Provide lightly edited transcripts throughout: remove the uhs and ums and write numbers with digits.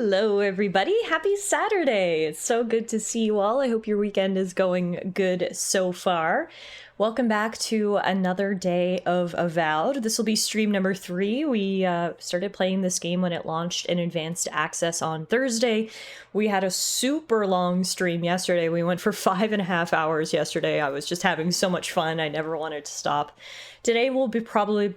Hello, everybody. Happy Saturday. It's so good to see you all. I hope your weekend is going good so far. Welcome back to another day of Avowed. This will be stream number 3. We started playing this game when it launched in advanced access on Thursday. We had a super long stream yesterday. We went for 5.5 hours yesterday. I was just having so much fun. I never wanted to stop. Today will be probably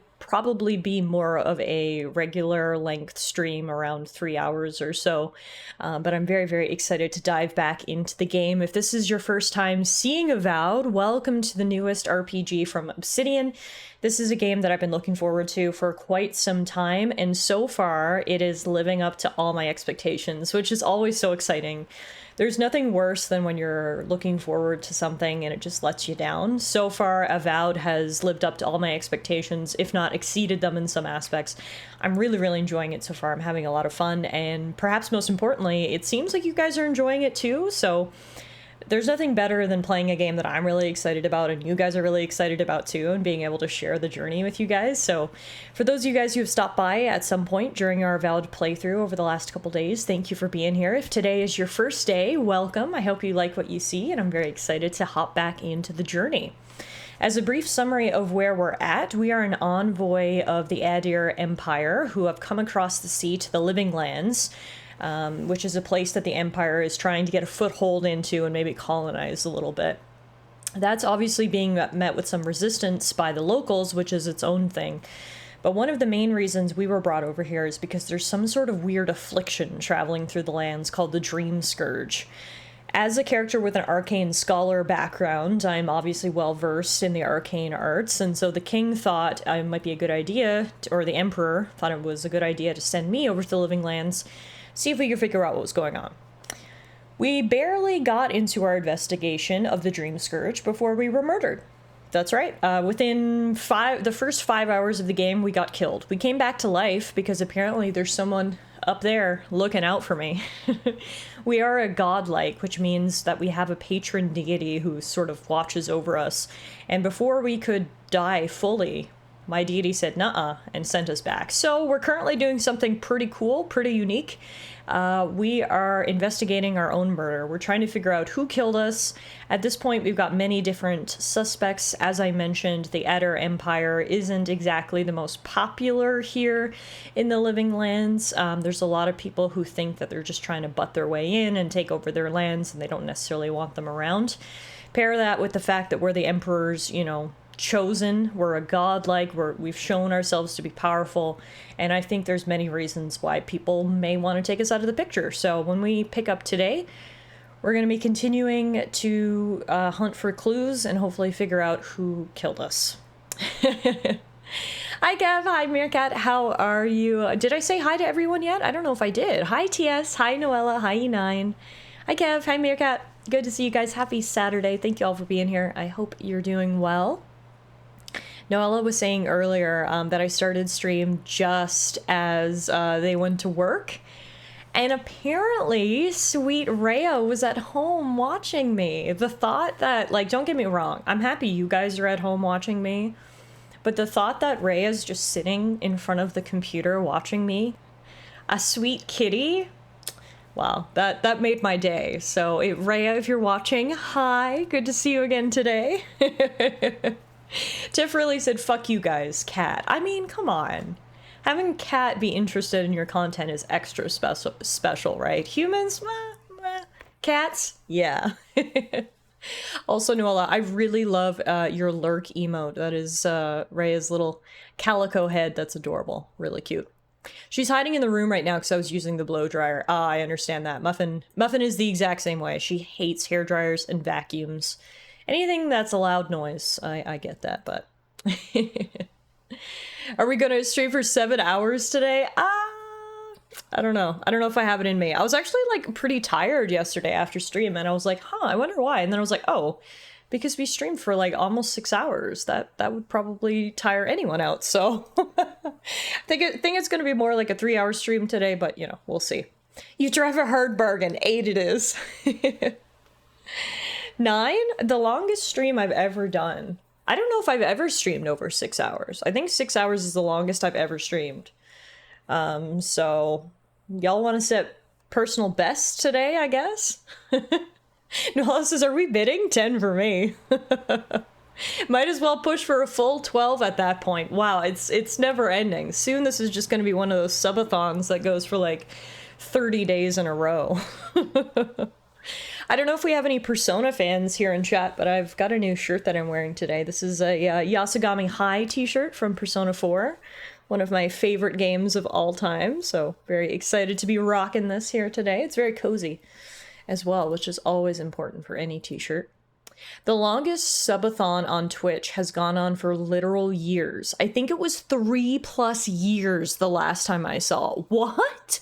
be more of a regular length stream, around 3 hours or so, but I'm very excited to dive back into the game. If this is your first time seeing Avowed, welcome to the newest RPG from Obsidian. This is a game that I've been looking forward to for quite some time, and so far it is living up to all my expectations, which is always so exciting. There's nothing worse than when you're looking forward to something and it just lets you down. So far, Avowed has lived up to all my expectations, if not exceeded them in some aspects. I'm really enjoying it so far. I'm having a lot of fun, and perhaps most importantly, it seems like you guys are enjoying it too, so there's nothing better than playing a game that I'm really excited about and you guys are really excited about too, and being able to share the journey with you guys. So for those of you guys who have stopped by at some point during our Avowed playthrough over the last couple days, thank you for being here. If today is your first day, welcome. I hope you like what you see, and I'm very excited to hop back into the journey. As a brief summary of where we're at, we are an envoy of the Adir Empire who have come across the sea to the Living Lands, which is a place that the Empire is trying to get a foothold into and maybe colonize a little bit. That's obviously being met with some resistance by the locals, which is its own thing. But one of the main reasons we were brought over here is because there's some sort of weird affliction traveling through the lands called the Dream Scourge. As a character with an arcane scholar background, I'm obviously well versed in the arcane arts, and so the king thought it might be a good idea, or the emperor thought it was a good idea to send me over to the Living Lands, see if we could figure out what was going on. We barely got into our investigation of the Dream Scourge before we were murdered. That's right. Within the first 5 hours of the game, we got killed. We came back to life because apparently there's someone up there looking out for me. We are a godlike, which means that we have a patron deity who sort of watches over us. And before we could die fully, my deity said nuh-uh and sent us back. So we're currently doing something pretty cool, pretty unique. We are investigating our own murder. We're trying to figure out who killed us. At this point, we've got many different suspects. As I mentioned, the Adir Empire isn't exactly the most popular here in the Living Lands. There's a lot of people who think that they're just trying to butt their way in and take over their lands, and they don't necessarily want them around. Pair that with the fact that we're the Emperor's, chosen, we're a godlike, we've shown ourselves to be powerful, and I think there's many reasons why people may want to take us out of the picture. So when we pick up today, we're going to be continuing to hunt for clues and hopefully figure out who killed us. Hi Kev, hi Meerkat, how are you? Did I say hi to everyone yet? I don't know if I did. Hi TS, hi Noella, hi E9. Hi Kev, hi Meerkat. Good to see you guys. Happy Saturday. Thank you all for being here. I hope you're doing well. Noella was saying earlier that I started stream just as they went to work. And apparently, sweet Rhea was at home watching me. The thought that, don't get me wrong, I'm happy you guys are at home watching me. But the thought that Rhea's just sitting in front of the computer watching me, a sweet kitty, wow, that made my day. So, Rhea, if you're watching, hi, good to see you again today. Tiff really said, fuck you guys, Cat. I mean, come on. Having Cat be interested in your content is extra special, right? Humans? Cats? Yeah. Also, Noella, I really love your lurk emote. That is Rhea's little calico head. That's adorable. Really cute. She's hiding in the room right now because I was using the blow dryer. Ah, I understand that. Muffin is the exact same way. She hates hair dryers and vacuums. Anything that's a loud noise, I get that, but... Are we gonna stream for 7 hours today? I don't know. I don't know if I have it in me. I was actually, pretty tired yesterday after stream, and I was like, I wonder why. And then I was like, oh, because we streamed for, almost 6 hours. That would probably tire anyone out, so... I think it's gonna be more like a 3-hour stream today, but, we'll see. You drive a hard bargain. 8 it is. 9? The longest stream I've ever done. I don't know if I've ever streamed over 6 hours. I think 6 hours is the longest I've ever streamed. So y'all want to set personal best today, I guess. Noella says, are we bidding? 10 for me. Might as well push for a full 12 at that point. Wow, it's never ending. Soon this is just going to be one of those subathons that goes for like 30 days in a row. I don't know if we have any Persona fans here in chat, but I've got a new shirt that I'm wearing today. This is a Yasugami High t-shirt from Persona 4, one of my favorite games of all time, so very excited to be rocking this here today. It's very cozy as well, which is always important for any t-shirt. The longest subathon on Twitch has gone on for literal years. I think it was 3+ years the last time I saw. What?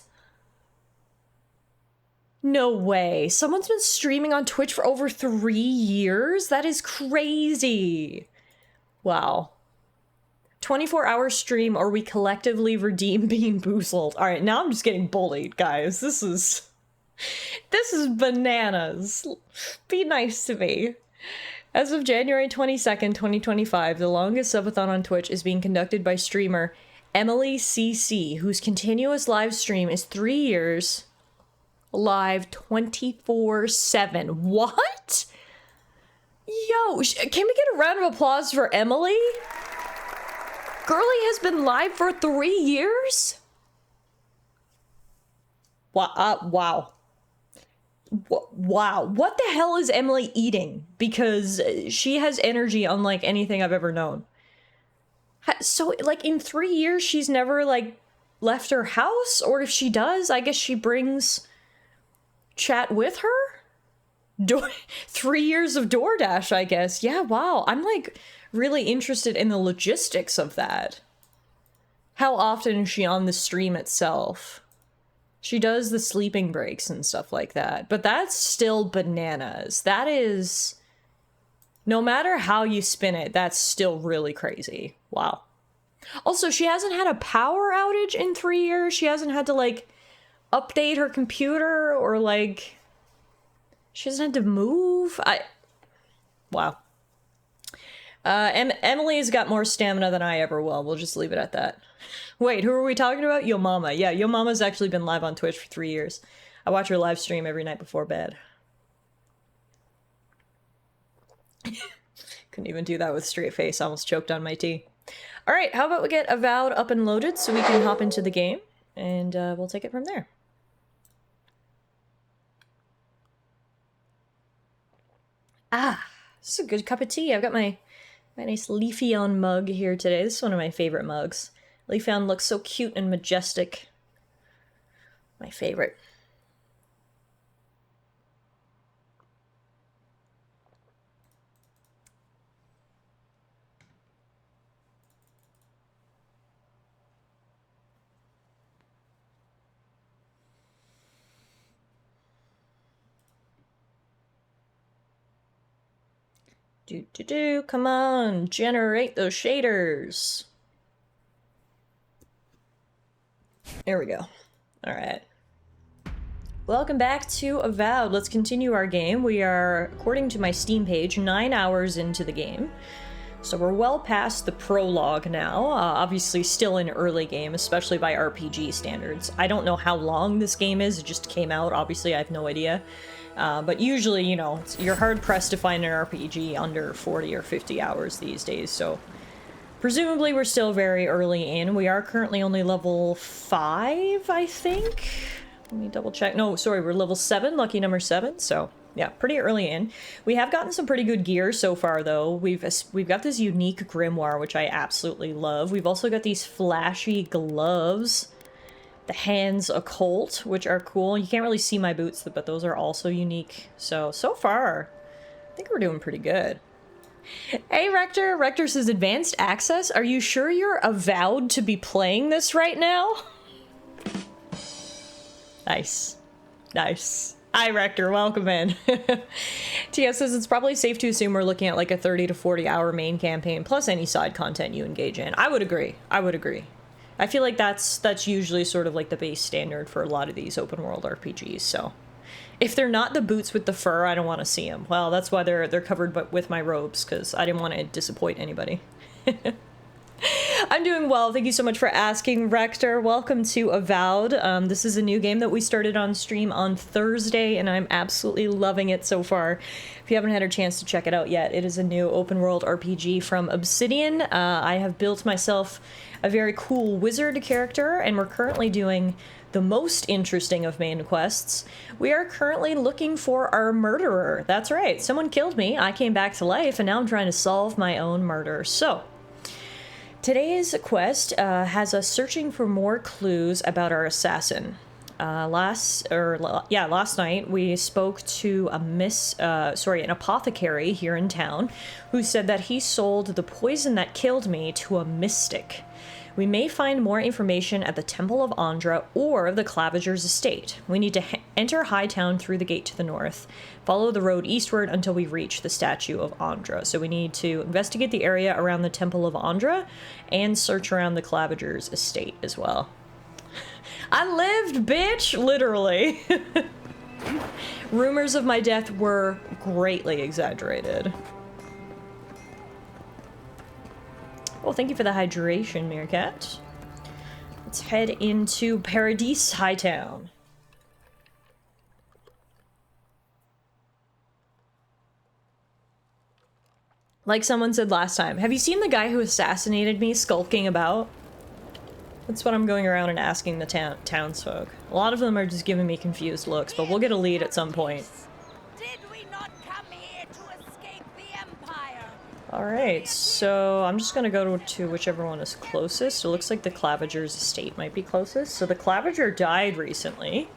No way. Someone's been streaming on Twitch for over 3 years? That is crazy. Wow. 24-hour stream or we collectively redeem being boozled. All right, now I'm just getting bullied, guys. This is bananas. Be nice to me. As of January 22nd, 2025, the longest subathon on Twitch is being conducted by streamer Emily CC, whose continuous live stream is 3 years, live 24/7. What? Yo, can we get a round of applause for Emily? Girlie has been live for 3 years? Wow. Wow. What the hell is Emily eating? Because she has energy unlike anything I've ever known. So, like, in 3 years, she's never, like, left her house? Or if she does, I guess she brings chat with her? 3 years of DoorDash, I guess. Yeah, wow. I'm, like, really interested in the logistics of that. How often is she on the stream itself? She does the sleeping breaks and stuff like that, but that's still bananas. That is, no matter how you spin it, that's still really crazy. Wow. Also, she hasn't had a power outage in 3 years. She hasn't had to, like, update her computer or, like, she hasn't had to move. Wow. Emily's got more stamina than I ever will. We'll just leave it at that. Wait, who are we talking about? Yo Mama. Yeah, Yo Mama's actually been live on Twitch for 3 years. I watch her live stream every night before bed. Couldn't even do that with a straight face. I almost choked on my tea. All right, how about we get Avowed up and loaded so we can hop into the game, and we'll take it from there. Ah, this is a good cup of tea. I've got my nice Leafeon mug here today. This is one of my favorite mugs. Leafeon looks so cute and majestic. My favorite. Come on, generate those shaders. There we go. All right. Welcome back to Avowed. Let's continue our game. We are, according to my Steam page, 9 hours into the game. So we're well past the prologue now. Obviously still in early game, especially by RPG standards. I don't know how long this game is. It just came out. Obviously, I have no idea. But usually, you know, you're hard-pressed to find an RPG under 40 or 50 hours these days, so presumably we're still very early in. We are currently only level 5, I think? Let me double check. No, sorry, we're level 7, lucky number 7, so yeah, pretty early in. We have gotten some pretty good gear so far, though. We've got this unique grimoire, which I absolutely love. We've also got these flashy gloves. The hands occult, which are cool. You can't really see my boots, but those are also unique. So far, I think we're doing pretty good. Hey, Rector. Rector says, advanced access? Are you sure you're avowed to be playing this right now? Nice. Nice. Hi, Rector. Welcome in. TS says, it's probably safe to assume we're looking at like a 30 to 40 hour main campaign, plus any side content you engage in. I would agree. I would agree. I feel like that's usually sort of like the base standard for a lot of these open world RPGs, so if they're not the boots with the fur, I don't want to see them. Well, that's why they're covered with my robes, because I didn't want to disappoint anybody. I'm doing well. Thank you so much for asking, Rector. Welcome to Avowed. This is a new game that we started on stream on Thursday, and I'm absolutely loving it so far. If you haven't had a chance to check it out yet, it is a new open-world RPG from Obsidian. I have built myself a very cool wizard character, and we're currently doing the most interesting of main quests. We are currently looking for our murderer. That's right, someone killed me, I came back to life, and now I'm trying to solve my own murder. So, today's quest has us searching for more clues about our assassin. Last night we spoke to an apothecary here in town who said that he sold the poison that killed me to a mystic. We may find more information at the Temple of Andra or the Claviger's estate. We need to enter Hightown through the gate to the north. Follow the road eastward until we reach the statue of Andra. So we need to investigate the area around the Temple of Andra and search around the Claviger's estate as well. I lived, bitch! Literally. Rumors of my death were greatly exaggerated. Well, thank you for the hydration, Meerkat. Let's head into Paradise Hightown. Like someone said last time, have you seen the guy who assassinated me skulking about? That's what I'm going around and asking the townsfolk. A lot of them are just giving me confused looks, but we'll get a lead at some point. Alright, so I'm just gonna go to whichever one is closest. It looks like the Claviger's estate might be closest. So the Claviger died recently.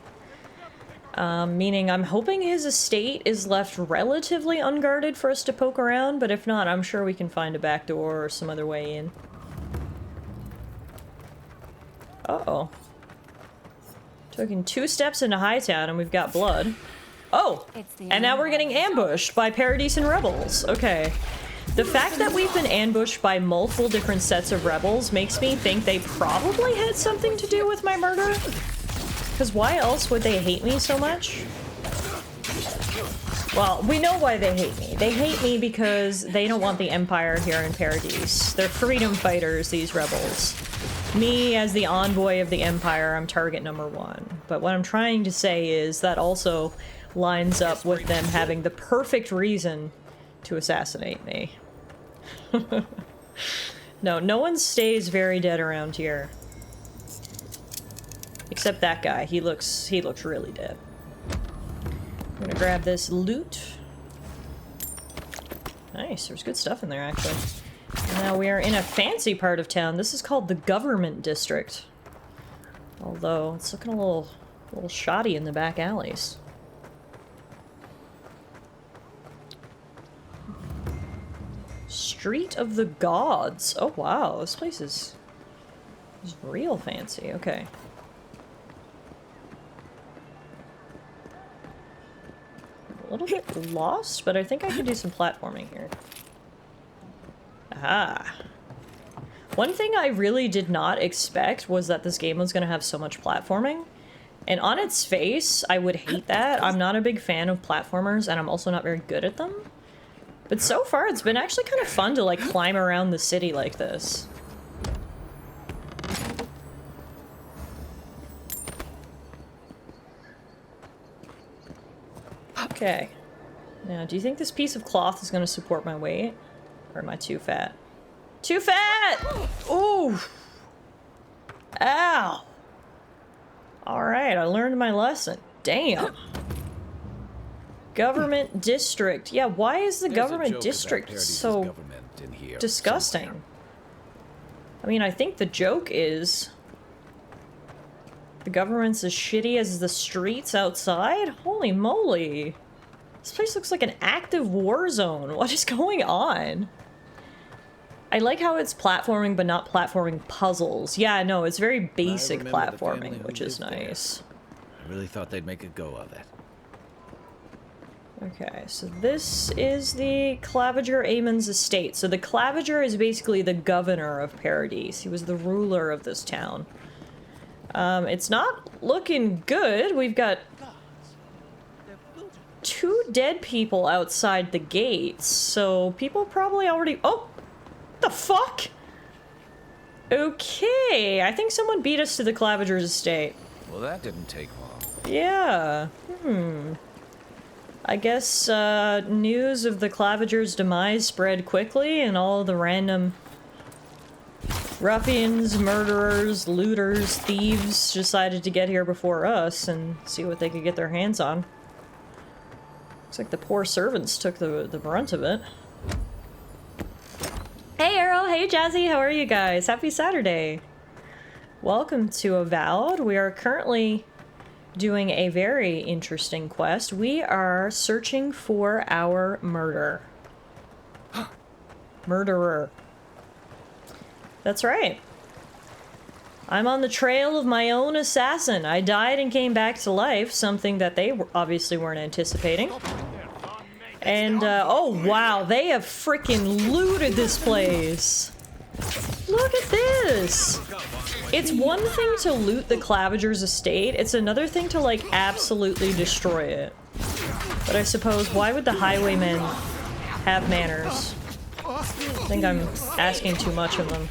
Meaning I'm hoping his estate is left relatively unguarded for us to poke around, but if not, I'm sure we can find a back door or some other way in. Uh-oh. Taking 2 steps into Hightown and we've got blood. Oh! And now we're getting ambushed by Paradise and rebels. Okay. The fact that we've been ambushed by multiple different sets of rebels makes me think they probably had something to do with my murder. Because why else would they hate me so much? Well, we know why they hate me. They hate me because they don't want the Empire here in Paradise. They're freedom fighters, these rebels. Me, as the envoy of the Empire, I'm target number 1. But what I'm trying to say is that also lines up with them having the perfect reason to assassinate me. No one stays very dead around here. Except that guy. He looks really dead. I'm gonna grab this loot. Nice, there's good stuff in there actually. And now we are in a fancy part of town. This is called the Government District. Although it's looking a little shoddy in the back alleys. Street of the Gods. Oh wow, this place is real fancy. Okay. A little bit lost, but I think I can do some platforming here. Aha. One thing I really did not expect was that this game was going to have so much platforming. And on its face, I would hate that. I'm not a big fan of platformers, and I'm also not very good at them. But so far, it's been actually kind of fun to, like, climb around the city like this. Okay. Now, do you think this piece of cloth is going to support my weight? Or am I too fat? Too fat! Ooh! Ow! Alright, I learned my lesson. Damn! Government district. Yeah, why is the government district so disgusting? I mean, I think the joke is the government's as shitty as the streets outside? Holy moly. This place looks like an active war zone. What is going on? I like how it's platforming, but not platforming puzzles. Yeah, no, it's very basic platforming, which is nice. I really thought they'd make a go of it. Okay, so this is the Claviger Amon's estate. So the Claviger is basically the governor of Paradise. He was the ruler of this town. It's not looking good. We've got 2 dead people outside the gates, so people probably already— oh! What the fuck? Okay, I think someone beat us to the Clavigers estate. Well, that didn't take long. Yeah, I guess, news of the Clavigers' demise spread quickly, and all the random ruffians, murderers, looters, thieves decided to get here before us and see what they could get their hands on. Looks like the poor servants took the brunt of it. Hey Arrow, hey Jazzy, how are you guys? Happy Saturday! Welcome to Avowed. We are currently doing a very interesting quest. We are searching for our murderer. That's right. I'm on the trail of my own assassin. I died and came back to life, something that they obviously weren't anticipating. And, oh wow, they have freaking looted this place. Look at this! It's one thing to loot the Clavigers' estate, it's another thing to, like, absolutely destroy it. But I suppose, why would the highwaymen have manners? I think I'm asking too much of them.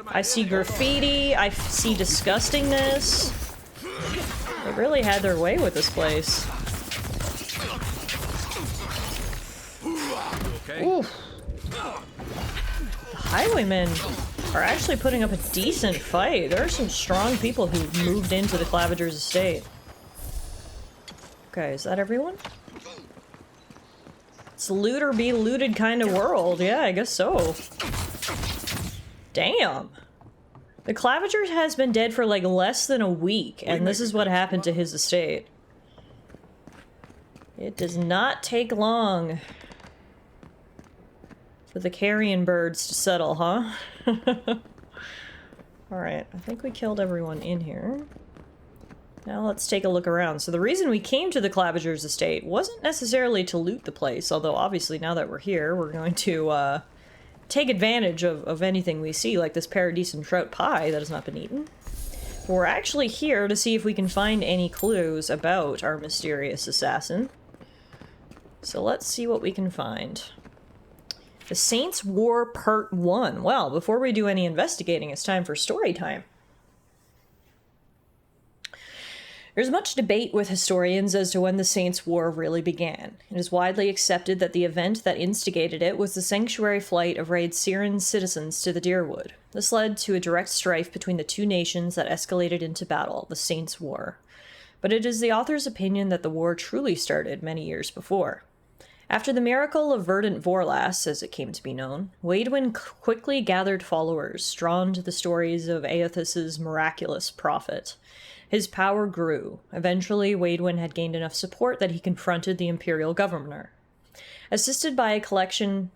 I see graffiti, I see disgustingness. They really had their way with this place. Oof. The highwaymen are actually putting up a decent fight. There are some strong people who moved into the Clavigers' estate. Okay, is that everyone? It's loot or be looted kind of world. Yeah, I guess so. Damn. The Claviger has been dead for like less than a week, and this is what happened to his estate. It does not take long for the carrion birds to settle, huh? Alright, I think we killed everyone in here. Now let's take a look around. So the reason we came to the Clavigers' estate wasn't necessarily to loot the place, although obviously now that we're here, we're going to take advantage of anything we see, like this paradisum trout pie that has not been eaten. But we're actually here to see if we can find any clues about our mysterious assassin. So let's see what we can find. The Saints' War Part 1. Well, before we do any investigating, it's time for story time. There's much debate with historians as to when the Saints' War really began. It is widely accepted that the event that instigated it was the sanctuary flight of Raid Siren's citizens to the Deerwood. This led to a direct strife between the two nations that escalated into battle, the Saints' War. But it is the author's opinion that the war truly started many years before. After the miracle of Verdant Vorlas, as it came to be known, Waidwen quickly gathered followers, drawn to the stories of Aethys's miraculous prophet. His power grew. Eventually, Waidwen had gained enough support that he confronted the imperial governor. Assisted by a collection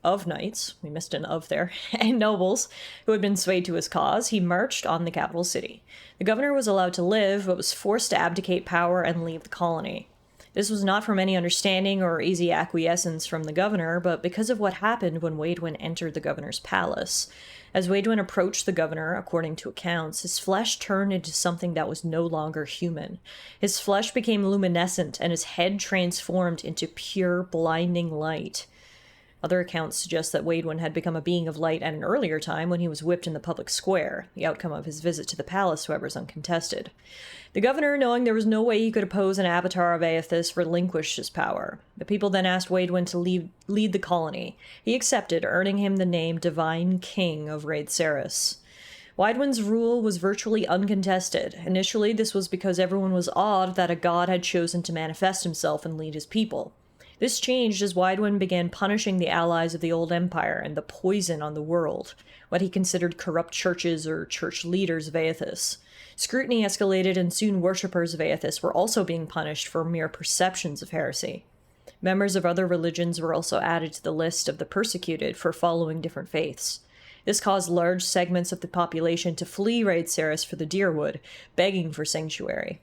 of knights, we missed an of there, and nobles who had been swayed to his cause, he marched on the capital city. The governor was allowed to live, but was forced to abdicate power and leave the colony. This was not from any understanding or easy acquiescence from the governor, but because of what happened when Waidwen entered the governor's palace. As Waidwen approached the governor, according to accounts, his flesh turned into something that was no longer human. His flesh became luminescent, and his head transformed into pure, blinding light. Other accounts suggest that Waidwen had become a being of light at an earlier time when he was whipped in the public square. The outcome of his visit to the palace, however, is uncontested. The governor, knowing there was no way he could oppose an avatar of Aethys, relinquished his power. The people then asked Waidwen to lead the colony. He accepted, earning him the name Divine King of Raid Saris. Waidwen's rule was virtually uncontested. Initially, this was because everyone was awed that a god had chosen to manifest himself and lead his people. This changed as Waidwen began punishing the allies of the Old Empire and the poison on the world, what he considered corrupt churches or church leaders of Aethys. Scrutiny escalated, and soon worshippers of Aethys were also being punished for mere perceptions of heresy. Members of other religions were also added to the list of the persecuted for following different faiths. This caused large segments of the population to flee Raid Saris for the Deerwood, begging for sanctuary.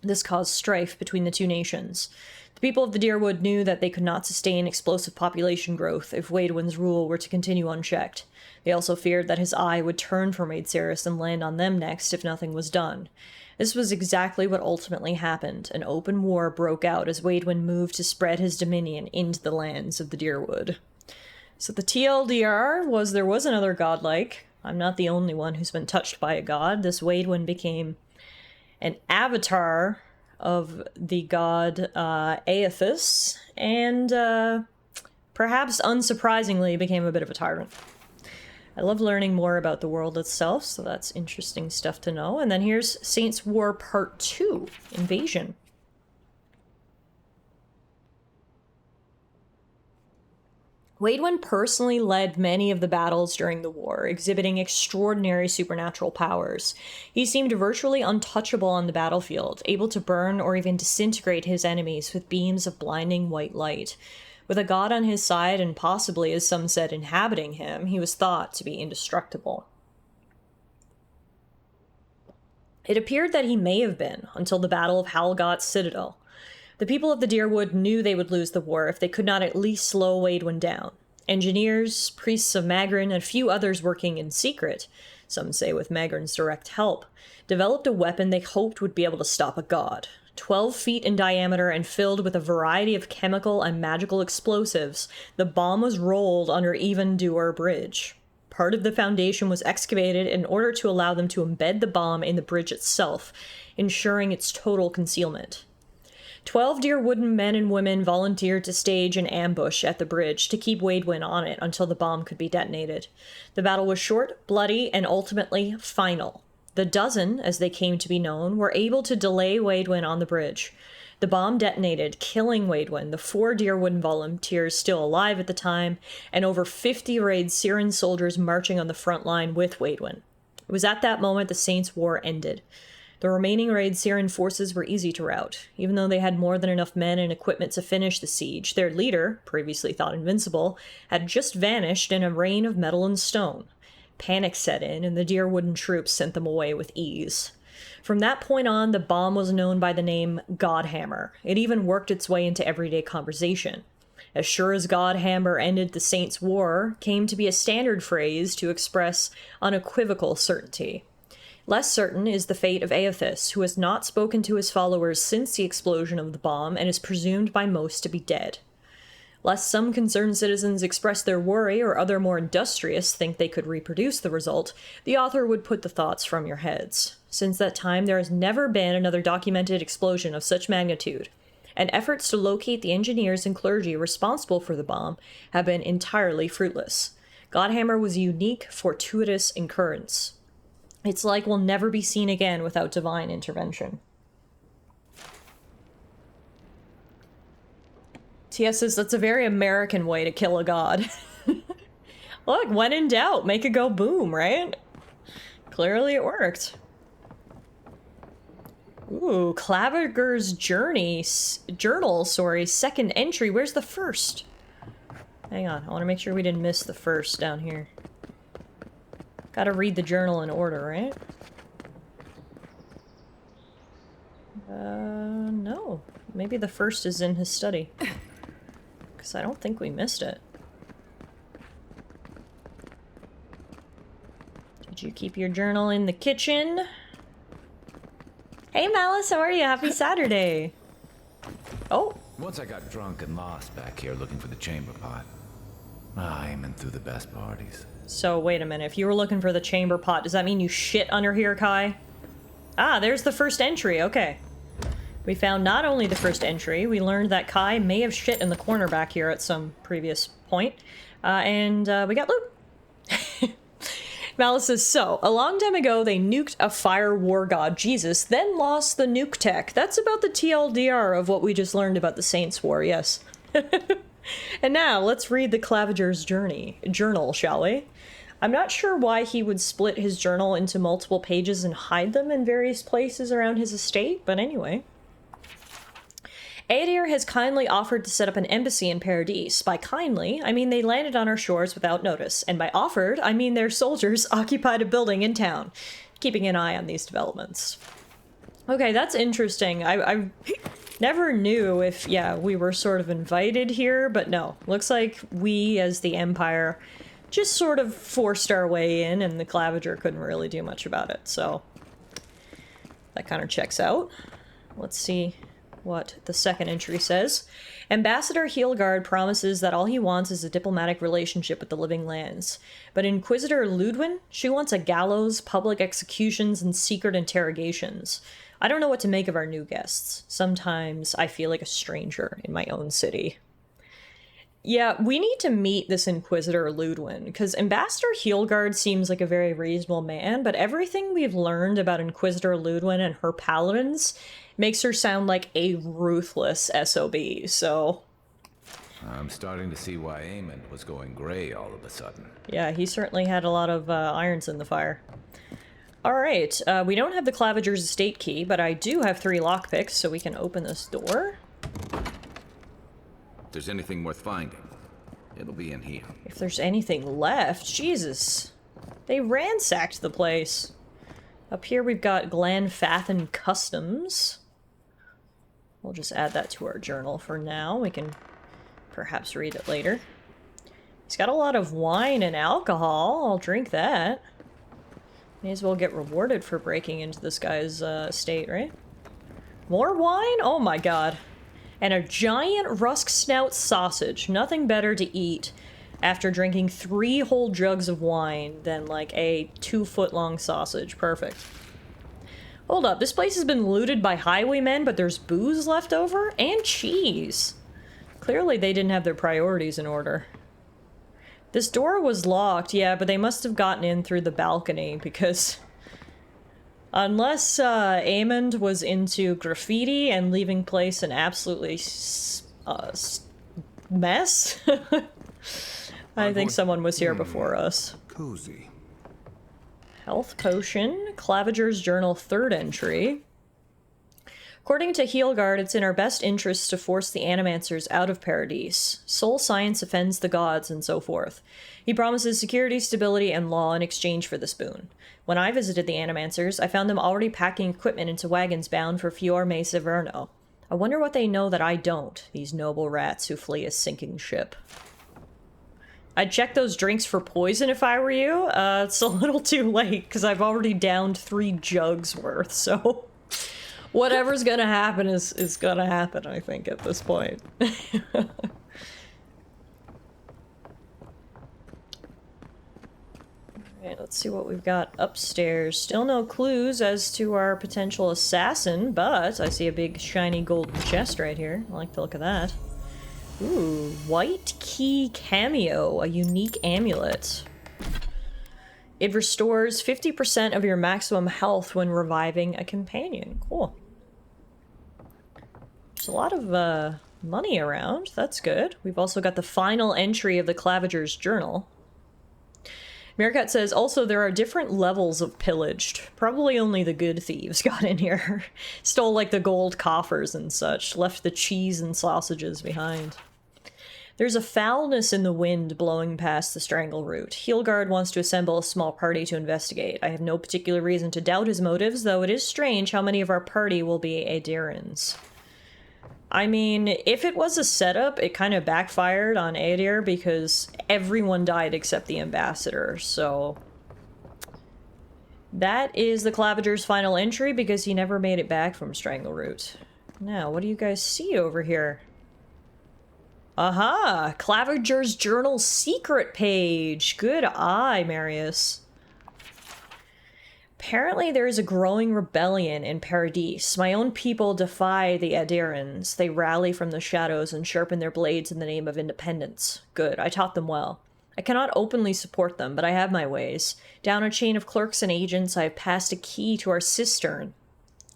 This caused strife between the two nations. The people of the Deerwood knew that they could not sustain explosive population growth if Waidwen's rule were to continue unchecked. They also feared that his eye would turn from Raid Saris and land on them next if nothing was done. This was exactly what ultimately happened. An open war broke out as Waidwen moved to spread his dominion into the lands of the Deerwood. So the TLDR was there was another godlike. I'm not the only one who's been touched by a god. This Waidwen became an avatar of the god Aethys, and perhaps unsurprisingly became a bit of a tyrant. I love learning more about the world itself, so that's interesting stuff to know. And then here's Saints War Part 2, Invasion. Waidwen personally led many of the battles during the war, exhibiting extraordinary supernatural powers. He seemed virtually untouchable on the battlefield, able to burn or even disintegrate his enemies with beams of blinding white light. With a god on his side and possibly, as some said, inhabiting him, he was thought to be indestructible. It appeared that he may have been, until the Battle of Halgot's Citadel. The people of the Deerwood knew they would lose the war if they could not at least slow Waidwen down. Engineers, priests of Magrin, and a few others working in secret, some say with Magrin's direct help, developed a weapon they hoped would be able to stop a god. 12 feet in diameter and filled with a variety of chemical and magical explosives, the bomb was rolled under Evendour Bridge. Part of the foundation was excavated in order to allow them to embed the bomb in the bridge itself, ensuring its total concealment. 12 Deerwooden men and women volunteered to stage an ambush at the bridge to keep Waidwen on it until the bomb could be detonated. The battle was short, bloody, and ultimately final. The Dozen, as they came to be known, were able to delay Waidwen on the bridge. The bomb detonated, killing Waidwen, the 4 Deerwooden volunteers still alive at the time, and over 50 Raid Siren soldiers marching on the front line with Waidwen. It was at that moment the Saints' War ended. The remaining Raid Siren forces were easy to rout. Even though they had more than enough men and equipment to finish the siege, their leader, previously thought invincible, had just vanished in a rain of metal and stone. Panic set in, and the Deerwooden troops sent them away with ease. From that point on, the bomb was known by the name Godhammer. It even worked its way into everyday conversation. As sure as Godhammer ended the Saints' War came to be a standard phrase to express unequivocal certainty. Less certain is the fate of Aethys, who has not spoken to his followers since the explosion of the bomb and is presumed by most to be dead. Lest some concerned citizens express their worry or other more industrious think they could reproduce the result, the author would put the thoughts from your heads. Since that time, there has never been another documented explosion of such magnitude, and efforts to locate the engineers and clergy responsible for the bomb have been entirely fruitless. Godhammer was a unique, fortuitous occurrence. It's like we'll never be seen again without divine intervention. TS says that's a very American way to kill a god. Look, when in doubt, make it go boom, right? Clearly it worked. Ooh, Claviger's journal, second entry. Where's the first? Hang on, I want to make sure we didn't miss the first down here. Gotta read the journal in order, right? No. Maybe the first is in his study. Because I don't think we missed it. Did you keep your journal in the kitchen? Hey Malice, how are you? Happy Saturday. Oh. Once I got drunk and lost back here looking for the chamber pot. Aiming through the best parties. So, wait a minute. If you were looking for the chamber pot, does that mean you shit under here, Kai? Ah, there's the first entry. Okay. We found not only the first entry, we learned that Kai may have shit in the corner back here at some previous point. And we got loot. Malice says, so, a long time ago, they nuked a fire war god, Jesus, then lost the nuke tech. That's about the TLDR of what we just learned about the Saints' War, yes. And now, let's read the Claviger's journal, shall we? I'm not sure why he would split his journal into multiple pages and hide them in various places around his estate, but anyway. Aedir has kindly offered to set up an embassy in Paradis. By kindly, I mean they landed on our shores without notice, and by offered, I mean their soldiers occupied a building in town, keeping an eye on these developments. Okay, that's interesting. I never knew if, yeah, we were sort of invited here, but no. Looks like we, as the Empire, just sort of forced our way in, and the Claviger couldn't really do much about it, so that kind of checks out. Let's see. what the second entry says. Ambassador Heelgard promises that all he wants is a diplomatic relationship with the living lands. But Inquisitor Ludwin, she wants a gallows, public executions, and secret interrogations. I don't know what to make of our new guests. Sometimes I feel like a stranger in my own city. Yeah, we need to meet this Inquisitor Ludwin, because Ambassador Heelgard seems like a very reasonable man, but everything we've learned about Inquisitor Ludwin and her paladins makes her sound like a ruthless SOB, so... I'm starting to see why Eamon was going gray all of a sudden. Yeah, he certainly had a lot of irons in the fire. Alright, we don't have the Claviger's estate key, but I do have 3 lockpicks, so we can open this door. If there's anything worth finding, it'll be in here. If there's anything left, Jesus. They ransacked the place. Up here we've got Glanfathen Customs. We'll just add that to our journal for now. We can perhaps read it later. He's got a lot of wine and alcohol. I'll drink that. May as well get rewarded for breaking into this guy's estate, right? More wine? Oh my god. And a giant rusk snout sausage. Nothing better to eat after drinking 3 whole jugs of wine than like a 2-foot-long sausage. Perfect. Hold up, this place has been looted by highwaymen, but there's booze left over? And cheese. Clearly they didn't have their priorities in order. This door was locked, yeah, but they must have gotten in through the balcony, because... unless Amond was into graffiti and leaving place an absolutely mess, I think someone was here before us. Cozy. Health potion, Claviger's journal 3rd entry. According to Heelgard, it's in our best interests to force the Animancers out of Paradise. Soul science offends the gods, and so forth. He promises security, stability, and law in exchange for this boon. When I visited the Animancers, I found them already packing equipment into wagons bound for Fior Mesa Verno. I wonder what they know that I don't, these noble rats who flee a sinking ship. I'd check those drinks for poison if I were you. It's a little too late, because I've already downed 3 jugs worth, so... whatever's gonna happen is gonna happen, I think, at this point. Alright, let's see what we've got upstairs. Still no clues as to our potential assassin, but I see a big shiny golden chest right here. I like the look of that. Ooh, White Key Cameo, a unique amulet. It restores 50% of your maximum health when reviving a companion. Cool. There's a lot of money around. That's good. We've also got the final entry of the Claviger's journal. Meerkat says, also, there are different levels of pillaged. Probably only the good thieves got in here. Stole, like, the gold coffers and such. Left the cheese and sausages behind. There's a foulness in the wind blowing past the strangle root. Heelgard wants to assemble a small party to investigate. I have no particular reason to doubt his motives, though it is strange how many of our party will be Aedirans. I mean, if it was a setup, it kind of backfired on Aedir because everyone died except the ambassador, so... that is the Claviger's final entry because he never made it back from Strangleroot. Now, what do you guys see over here? Aha! Claviger's journal secret page! Good eye, Marius. Apparently there is a growing rebellion in Paradise. My own people defy the Aedirans. They rally from the shadows and sharpen their blades in the name of independence. Good, I taught them well. I cannot openly support them, but I have my ways. Down a chain of clerks and agents, I have passed a key to our cistern.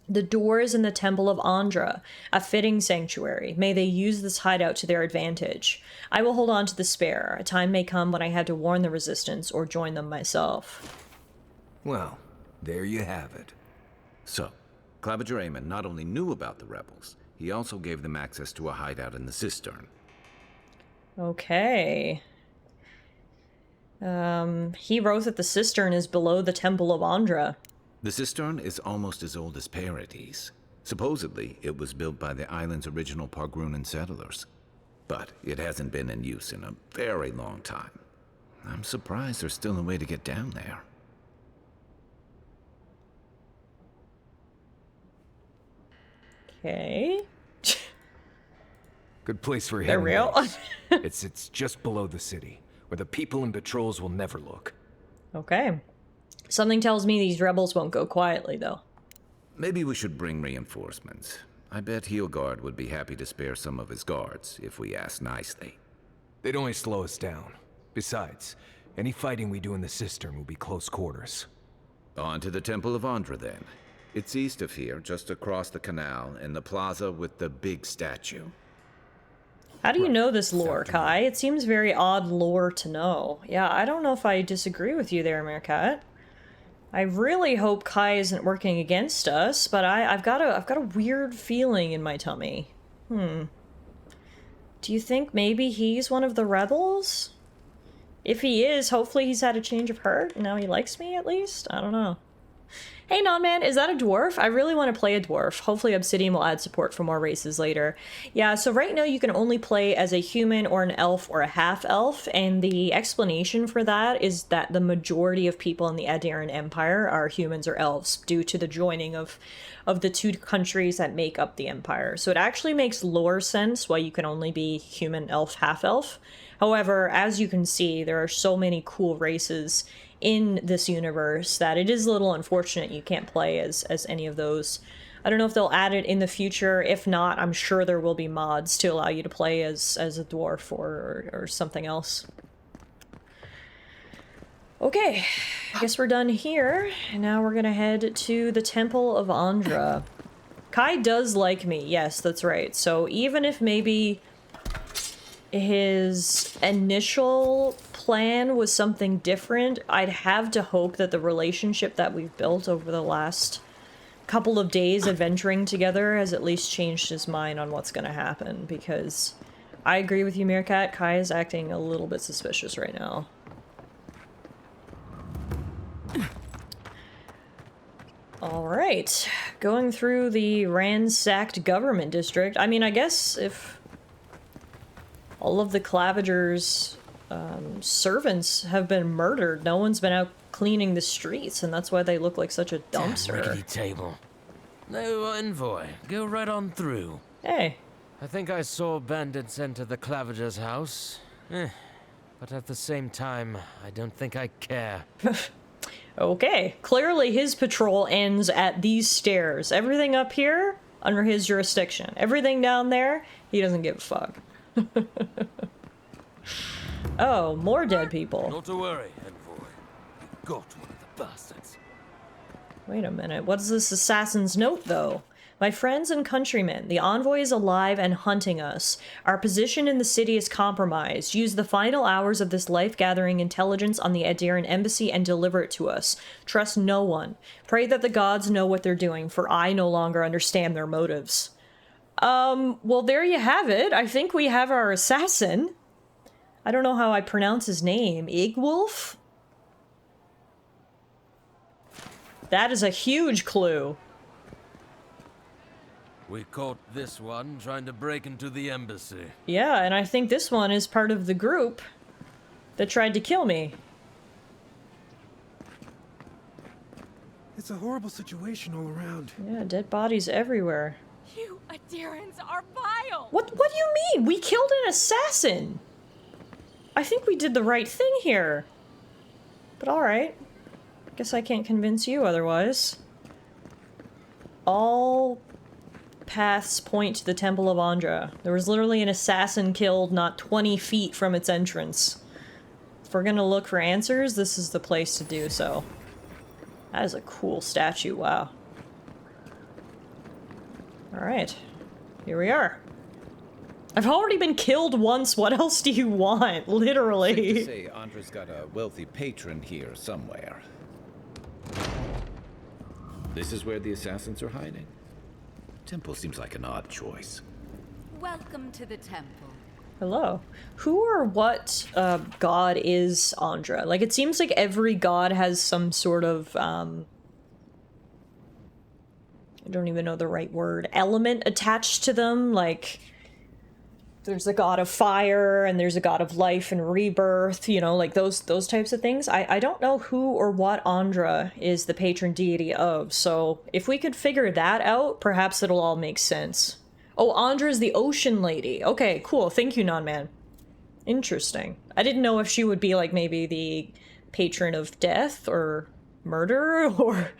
The door is in the Temple of Andra, a fitting sanctuary. May they use this hideout to their advantage. I will hold on to the spare. A time may come when I have to warn the resistance or join them myself. Well, there you have it. So, Claviger Eamon not only knew about the rebels, he also gave them access to a hideout in the cistern. Okay. He wrote that the cistern is below the Temple of Andra. The cistern is almost as old as Paradise. Supposedly, it was built by the island's original Pargrunan settlers. But it hasn't been in use in a very long time. I'm surprised there's still a way to get down there. Okay. Good place for They're hidden real? ways. It's just below the city, where the people and patrols will never look. Okay. Something tells me these rebels won't go quietly, though. Maybe we should bring reinforcements. I bet Heelguard would be happy to spare some of his guards if we ask nicely. They'd only slow us down. Besides, any fighting we do in the cistern will be close quarters. On to the Temple of Andra, then. It's east of here, just across the canal, in the plaza with the big statue. How do you know this lore, Kai? It seems very odd lore to know. Yeah, I don't know if I disagree with you there, Meerkat. I really hope Kai isn't working against us, but I've got a weird feeling in my tummy. Do you think maybe he's one of the rebels? If he is, hopefully he's had a change of heart and now he likes me at least? I don't know. Hey, Nonman, is that a dwarf? I really want to play a dwarf. Hopefully Obsidian will add support for more races later. Yeah, so right now you can only play as a human or an elf or a half-elf, and the explanation for that is that the majority of people in the Adaran Empire are humans or elves due to the joining of the two countries that make up the Empire. So it actually makes lore sense why you can only be human, elf, half-elf. However, as you can see, there are so many cool races in this universe that it is a little unfortunate you can't play as any of those. I don't know if they'll add it in the future. If not, I'm sure there will be mods to allow you to play as a dwarf or something else. Okay, I guess we're done here. And now we're gonna head to the Temple of Andra. Kai does like me, yes, that's right. So even if maybe his initial plan was something different, I'd have to hope that the relationship that we've built over the last couple of days adventuring together has at least changed his mind on what's going to happen, because I agree with you, Meerkat. Kai is acting a little bit suspicious right now. Alright, going through the ransacked government district. I mean, I guess if all of the Clavigers' servants have been murdered, no one's been out cleaning the streets, and that's why they look like such a dumpster. Rickety table. No envoy. Go right on through. Hey. I think I saw bandits enter the Claviger's house. But at the same time, I don't think I care. Okay. Clearly his patrol ends at these stairs. Everything up here, under his jurisdiction. Everything down there, he doesn't give a fuck. Oh, more dead people. Not to worry, envoy. You got one of the bastards. Wait a minute. What's this assassin's note, though? My friends and countrymen, the envoy is alive and hunting us. Our position in the city is compromised. Use the final hours of this life-gathering intelligence on the Adaran embassy and deliver it to us. Trust no one. Pray that the gods know what they're doing, for I no longer understand their motives. Well, there you have it. I think we have our assassin. I don't know how I pronounce his name. Igwolf? That is a huge clue. We caught this one trying to break into the embassy. Yeah, and I think this one is part of the group that tried to kill me. It's a horrible situation all around. Yeah, dead bodies everywhere. You Adirans are vile! What do you mean? We killed an assassin! I think we did the right thing here. But alright. Guess I can't convince you otherwise. All paths point to the Temple of Andra. There was literally an assassin killed not 20 feet from its entrance. If we're gonna look for answers, this is the place to do so. That is a cool statue, wow. Alright. Here we are. I've already been killed once, what else do you want? Literally. Safe to say Andra's got a wealthy patron here somewhere. This is where the assassins are hiding. Temple seems like an odd choice. Welcome to the temple. Hello. Who or what god is Andra? Like, it seems like every god has some sort of, I don't even know the right word, element attached to them. Like, there's a god of fire, and there's a god of life and rebirth, you know, like those types of things. I don't know who or what Andra is the patron deity of, so if we could figure that out, perhaps it'll all make sense. Oh, Andra's the ocean lady. Okay, cool. Thank you, Non-Man. Interesting. I didn't know if she would be like maybe the patron of death or murder or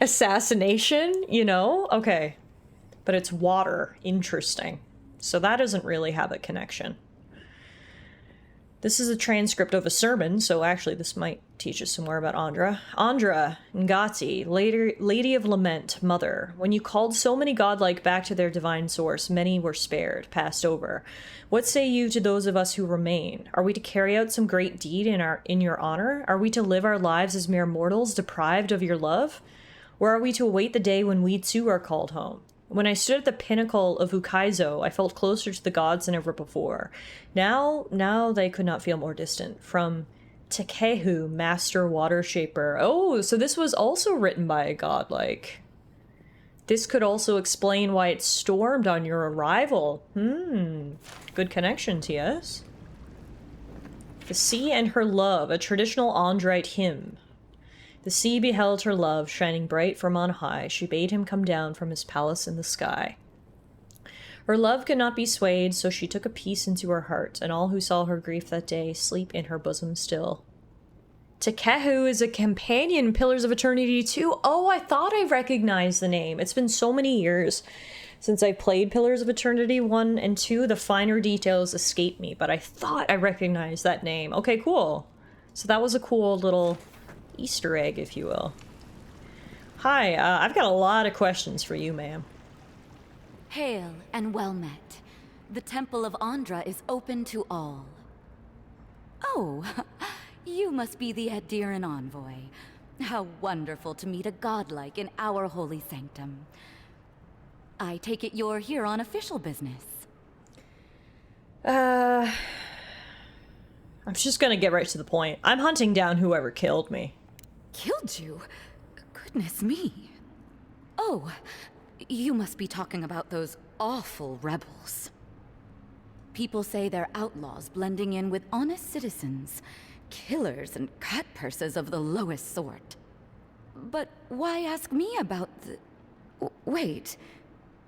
assassination, you know? Okay. But it's water. Interesting. So that doesn't really have a connection. This is a transcript of a sermon, so actually this might teach us some more about Andra. Andra, Ngati, Lady of Lament, Mother. When you called so many godlike back to their divine source, many were spared, passed over. What say you to those of us who remain? Are we to carry out some great deed in your honor? Are we to live our lives as mere mortals, deprived of your love? Or are we to await the day when we too are called home? When I stood at the pinnacle of Ukaizo, I felt closer to the gods than ever before. Now they could not feel more distant. From Tekehu, Master Water Shaper. Oh, so this was also written by a godlike. This could also explain why it stormed on your arrival. Good connections, yes. The Sea and Her Love, a traditional Andrite hymn. The sea beheld her love, shining bright from on high. She bade him come down from his palace in the sky. Her love could not be swayed, so she took a peace into her heart, and all who saw her grief that day sleep in her bosom still. Tekehu is a companion, Pillars of Eternity 2. Oh, I thought I recognized the name. It's been so many years since I played Pillars of Eternity 1 and 2. The finer details escape me, but I thought I recognized that name. Okay, cool. So that was a cool little Easter egg, if you will. Hi, I've got a lot of questions for you, ma'am. Hail and well met. The Temple of Andra is open to all. Oh, you must be the Adiran envoy. How wonderful to meet a godlike in our holy sanctum. I take it you're here on official business. I'm just gonna get right to the point. I'm hunting down whoever killed me. Killed you? Goodness me. Oh, you must be talking about those awful rebels. People say they're outlaws blending in with honest citizens, killers and cut purses of the lowest sort. But why ask me about the... Wait,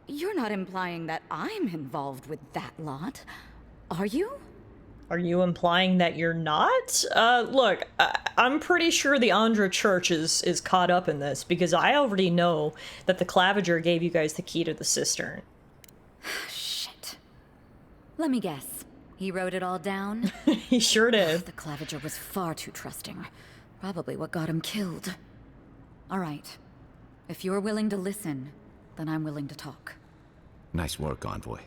you're not implying that I'm involved with that lot, are you? Are you implying that you're not? Look, I'm pretty sure the Andra Church is caught up in this, because I already know that the Claviger gave you guys the key to the cistern. Shit. Let me guess. He wrote it all down? He sure did. The Claviger was far too trusting. Probably what got him killed. All right. If you're willing to listen, then I'm willing to talk. Nice work, Envoy.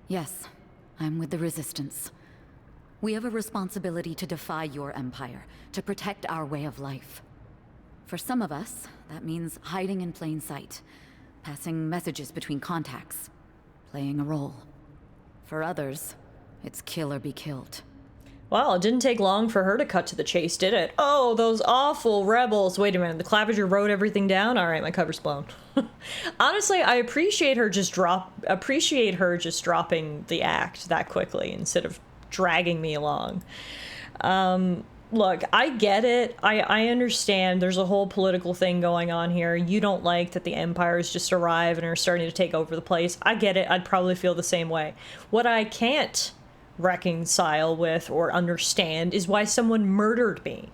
Yes, I'm with the Resistance. We have a responsibility to defy your empire, to protect our way of life. For some of us, that means hiding in plain sight, passing messages between contacts, playing a role. For others, it's kill or be killed. Well, it didn't take long for her to cut to the chase, did it? Oh, those awful rebels. Wait a minute, the Claviger wrote everything down? All right, my cover's blown. Honestly, I appreciate her just dropping the act that quickly instead of dragging me along. Look, I get it. I understand there's a whole political thing going on here. You don't like that the empires just arrive and are starting to take over the place. I get it. I'd probably feel the same way. What I can't reconcile with or understand is why someone murdered me.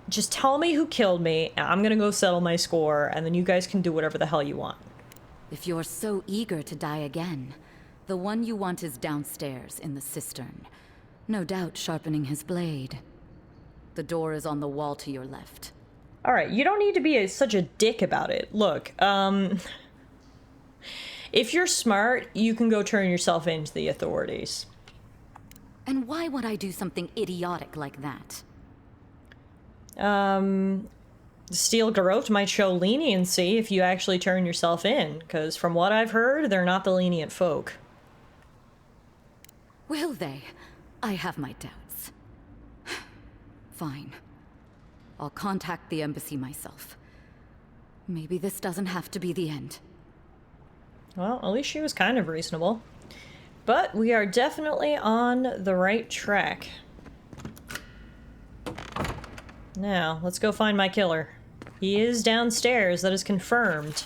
Just tell me who killed me, and I'm gonna go settle my score, and then you guys can do whatever the hell you want. If you're so eager to die again, the one you want is downstairs in the cistern. No doubt sharpening his blade. The door is on the wall to your left. All right, you don't need to be such a dick about it. Look, if you're smart, you can go turn yourself in to the authorities. And why would I do something idiotic like that? Steel Garrote might show leniency if you actually turn yourself in, because from what I've heard, they're not the lenient folk. Will they? I have my doubts. Fine. I'll contact the embassy myself. Maybe this doesn't have to be the end. Well, at least she was kind of reasonable. But we are definitely on the right track. Now, let's go find my killer. He is downstairs, that is confirmed.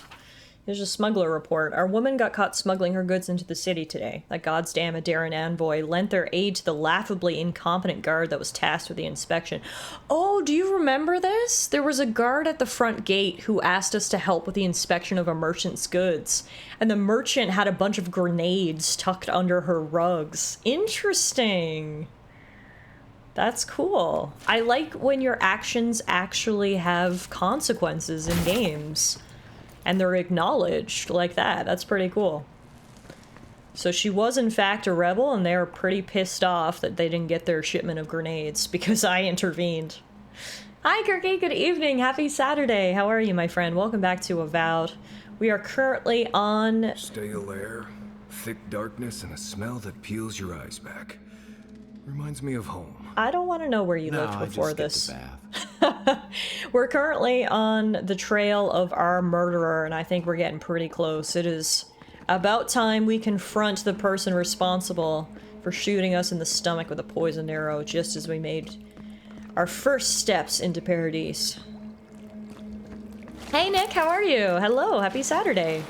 There's a smuggler report. Our woman got caught smuggling her goods into the city today. That goddamn Adaran envoy lent their aid to the laughably incompetent guard that was tasked with the inspection. Oh, do you remember this? There was a guard at the front gate who asked us to help with the inspection of a merchant's goods. And the merchant had a bunch of grenades tucked under her rugs. Interesting. That's cool. I like when your actions actually have consequences in games. And they're acknowledged like that. That's pretty cool. So she was in fact a rebel, and they were pretty pissed off that they didn't get their shipment of grenades because I intervened. Hi, Kirky. Good evening. Happy Saturday. How are you, my friend? Welcome back to Avowed. We are currently on... Stale air, thick darkness, and a smell that peels your eyes back. Reminds me of home. I don't want to know where you No, lived I before just this. skipped the bath. We're currently on the trail of our murderer, and I think we're getting pretty close. It is about time we confront the person responsible for shooting us in the stomach with a poisoned arrow, just as we made our first steps into Paradise. Hey Nick, how are you? Hello, happy Saturday.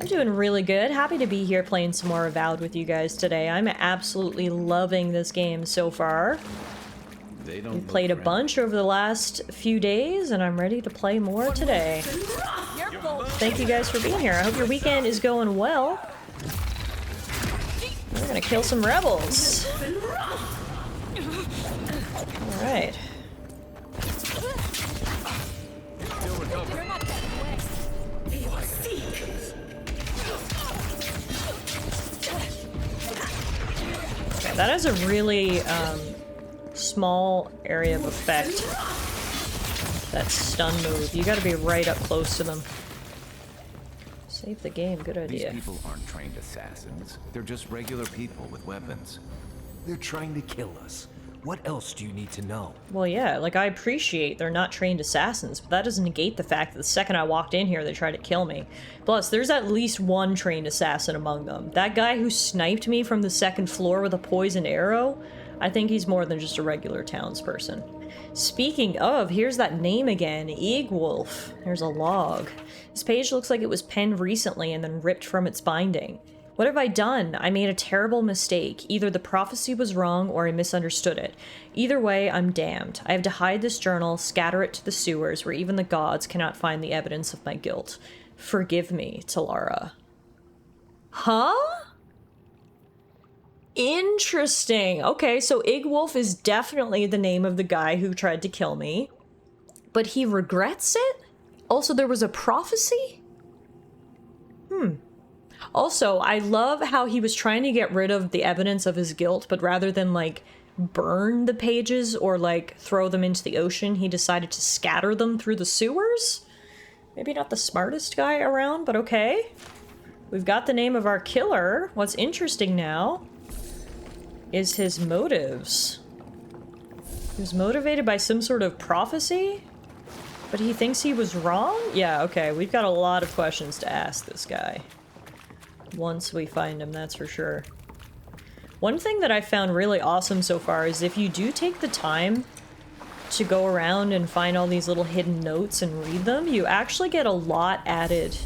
I'm doing really good. Happy to be here playing some more Avowed with you guys today. I'm absolutely loving this game so far. We've played a bunch over the last few days, and I'm ready to play more today. Thank you guys for being here. I hope your weekend is going well. We're gonna kill some rebels. Alright. Okay, that has a really small area of effect. That stun move. You gotta be right up close to them. Save the game, good idea. These people aren't trained assassins. They're just regular people with weapons. They're trying to kill us. What else do you need to know? Well, yeah, like, I appreciate they're not trained assassins, but that doesn't negate the fact that the second I walked in here, they tried to kill me. Plus, there's at least one trained assassin among them. That guy who sniped me from the second floor with a poisoned arrow, I think he's more than just a regular townsperson. Speaking of, here's that name again, Eagwolf. There's a log. This page looks like it was penned recently and then ripped from its binding. What have I done? I made a terrible mistake. Either the prophecy was wrong or I misunderstood it. Either way, I'm damned. I have to hide this journal, scatter it to the sewers where even the gods cannot find the evidence of my guilt. Forgive me, Tallara. Huh? Interesting. Okay, so Igwolf is definitely the name of the guy who tried to kill me. But he regrets it? Also, there was a prophecy? Also, I love how he was trying to get rid of the evidence of his guilt, but rather than, like, burn the pages or, like, throw them into the ocean, he decided to scatter them through the sewers? Maybe not the smartest guy around, but okay. We've got the name of our killer. What's interesting now is his motives. He was motivated by some sort of prophecy, but he thinks he was wrong? Yeah, okay, we've got a lot of questions to ask this guy. Once we find him, that's for sure. One thing that I found really awesome so far is if you do take the time to go around and find all these little hidden notes and read them, you actually get a lot added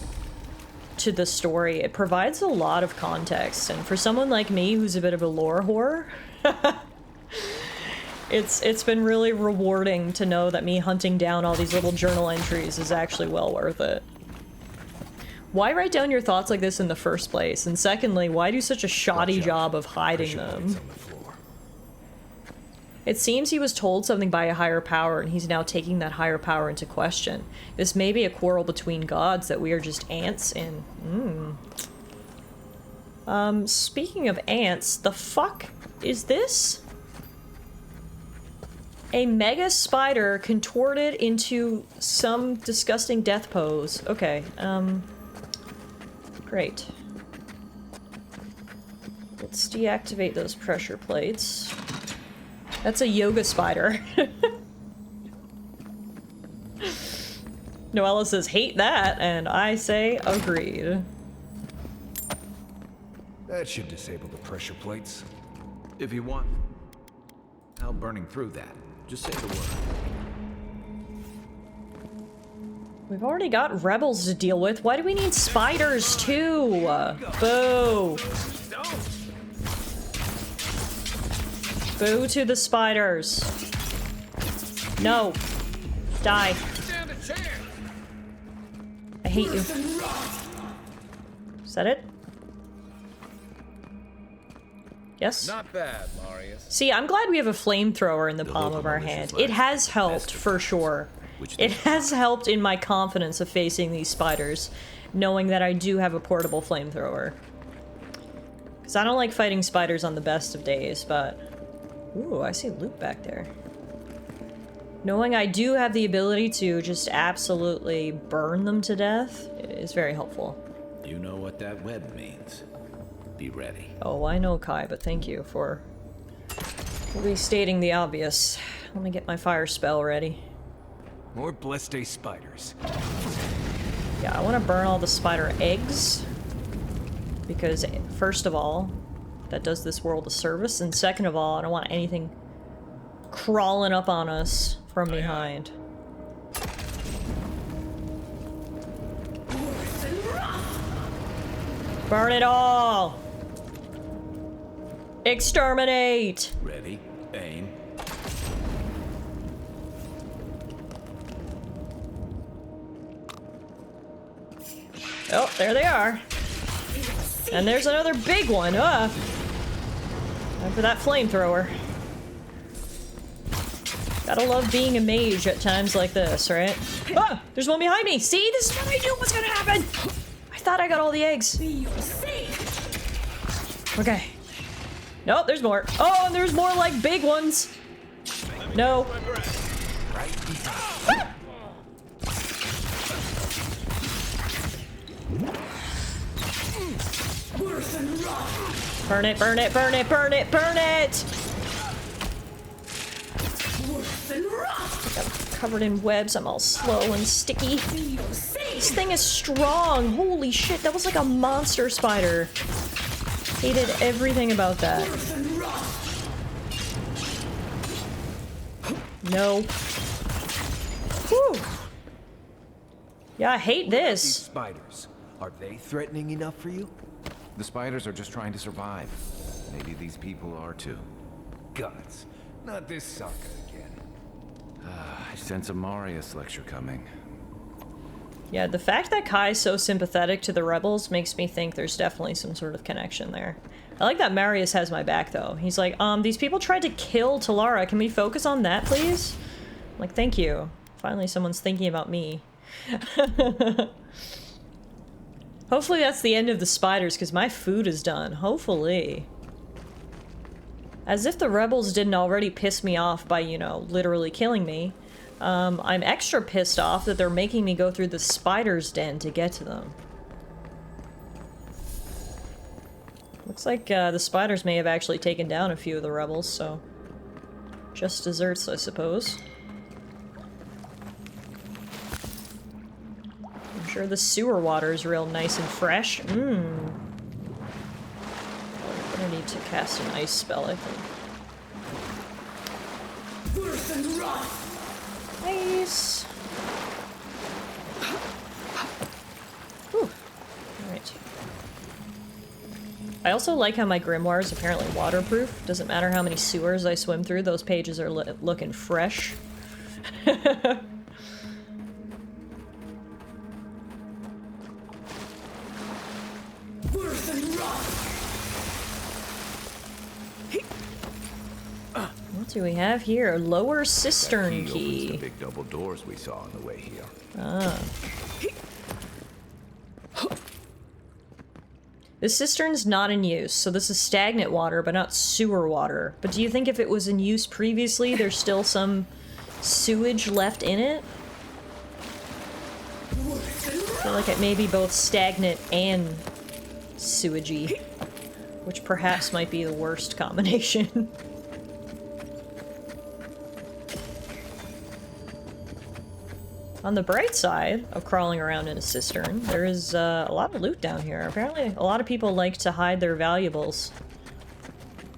to the story. It provides a lot of context, and for someone like me who's a bit of a lore whore, it's been really rewarding to know that me hunting down all these little journal entries is actually well worth it. Why write down your thoughts like this in the first place? And secondly, why do such a shoddy job of hiding them? It seems he was told something by a higher power, and he's now taking that higher power into question. This may be a quarrel between gods that we are just ants in. Speaking of ants, the fuck is this? A mega spider contorted into some disgusting death pose. Okay, great. Let's deactivate those pressure plates. That's a yoga spider. Noella says, hate that, and I say, agreed. That should disable the pressure plates. If you want help burning through that, just say the word. We've already got rebels to deal with. Why do we need spiders too? Boo. Boo to the spiders. No. Die. I hate you. Is that it? Yes? Not bad, Marius. See, I'm glad we have a flamethrower in the palm of our hand. It has helped, for sure. It has helped in my confidence of facing these spiders, knowing that I do have a portable flamethrower. Because I don't like fighting spiders on the best of days, but... Ooh, I see loot back there. Knowing I do have the ability to just absolutely burn them to death is very helpful. You know what that web means. Be ready. Oh, I know, Kai, but thank you for restating the obvious. Let me get my fire spell ready. More Bleste spiders. Yeah, I want to burn all the spider eggs. Because, first of all, that does this world a service, and second of all, I don't want anything crawling up on us from behind. Burn it all! Exterminate! Ready, aim. Oh, there they are. And there's another big one. Time for that flamethrower. Gotta love being a mage at times like this, right? Ah! There's one behind me! See? This is what I knew was gonna happen! I thought I got all the eggs. Okay. Nope, there's more. Oh, and there's more like big ones. No. Ah! Burn it, burn it, burn it, burn it, burn it! I'm covered in webs, I'm all slow and sticky. This thing is strong! Holy shit, that was like a monster spider. Hated everything about that. No. Whew. Yeah, I hate These this. spiders, are they threatening enough for you? The spiders are just trying to survive. Maybe these people are too. Guts. Not this sucker again. I sense a Marius lecture coming. Yeah, the fact that Kai's so sympathetic to the rebels makes me think there's definitely some sort of connection there. I like that Marius has my back, though. He's like, these people tried to kill Tallara. Can we focus on that, please? I'm like, thank you. Finally, someone's thinking about me. Hopefully that's the end of the spiders, because my food is done. Hopefully. As if the rebels didn't already piss me off by, you know, literally killing me. I'm extra pissed off that they're making me go through the spider's den to get to them. Looks like the spiders may have actually taken down a few of the rebels, so... just desserts, I suppose. I'm sure the sewer water is real nice and fresh. Mmm. I'm gonna need to cast an ice spell, I think. Nice. Whew. Alright. I also like how my grimoire is apparently waterproof. Doesn't matter how many sewers I swim through, those pages are looking fresh. What do we have here? Lower cistern key. The big double doors we saw on the way here. Ah. This cistern's not in use, so this is stagnant water, but not sewer water. But do you think if it was in use previously, there's still some sewage left in it? I feel like it may be both stagnant and sewagey, which perhaps might be the worst combination. On the bright side of crawling around in a cistern, there is a lot of loot down here. Apparently, a lot of people like to hide their valuables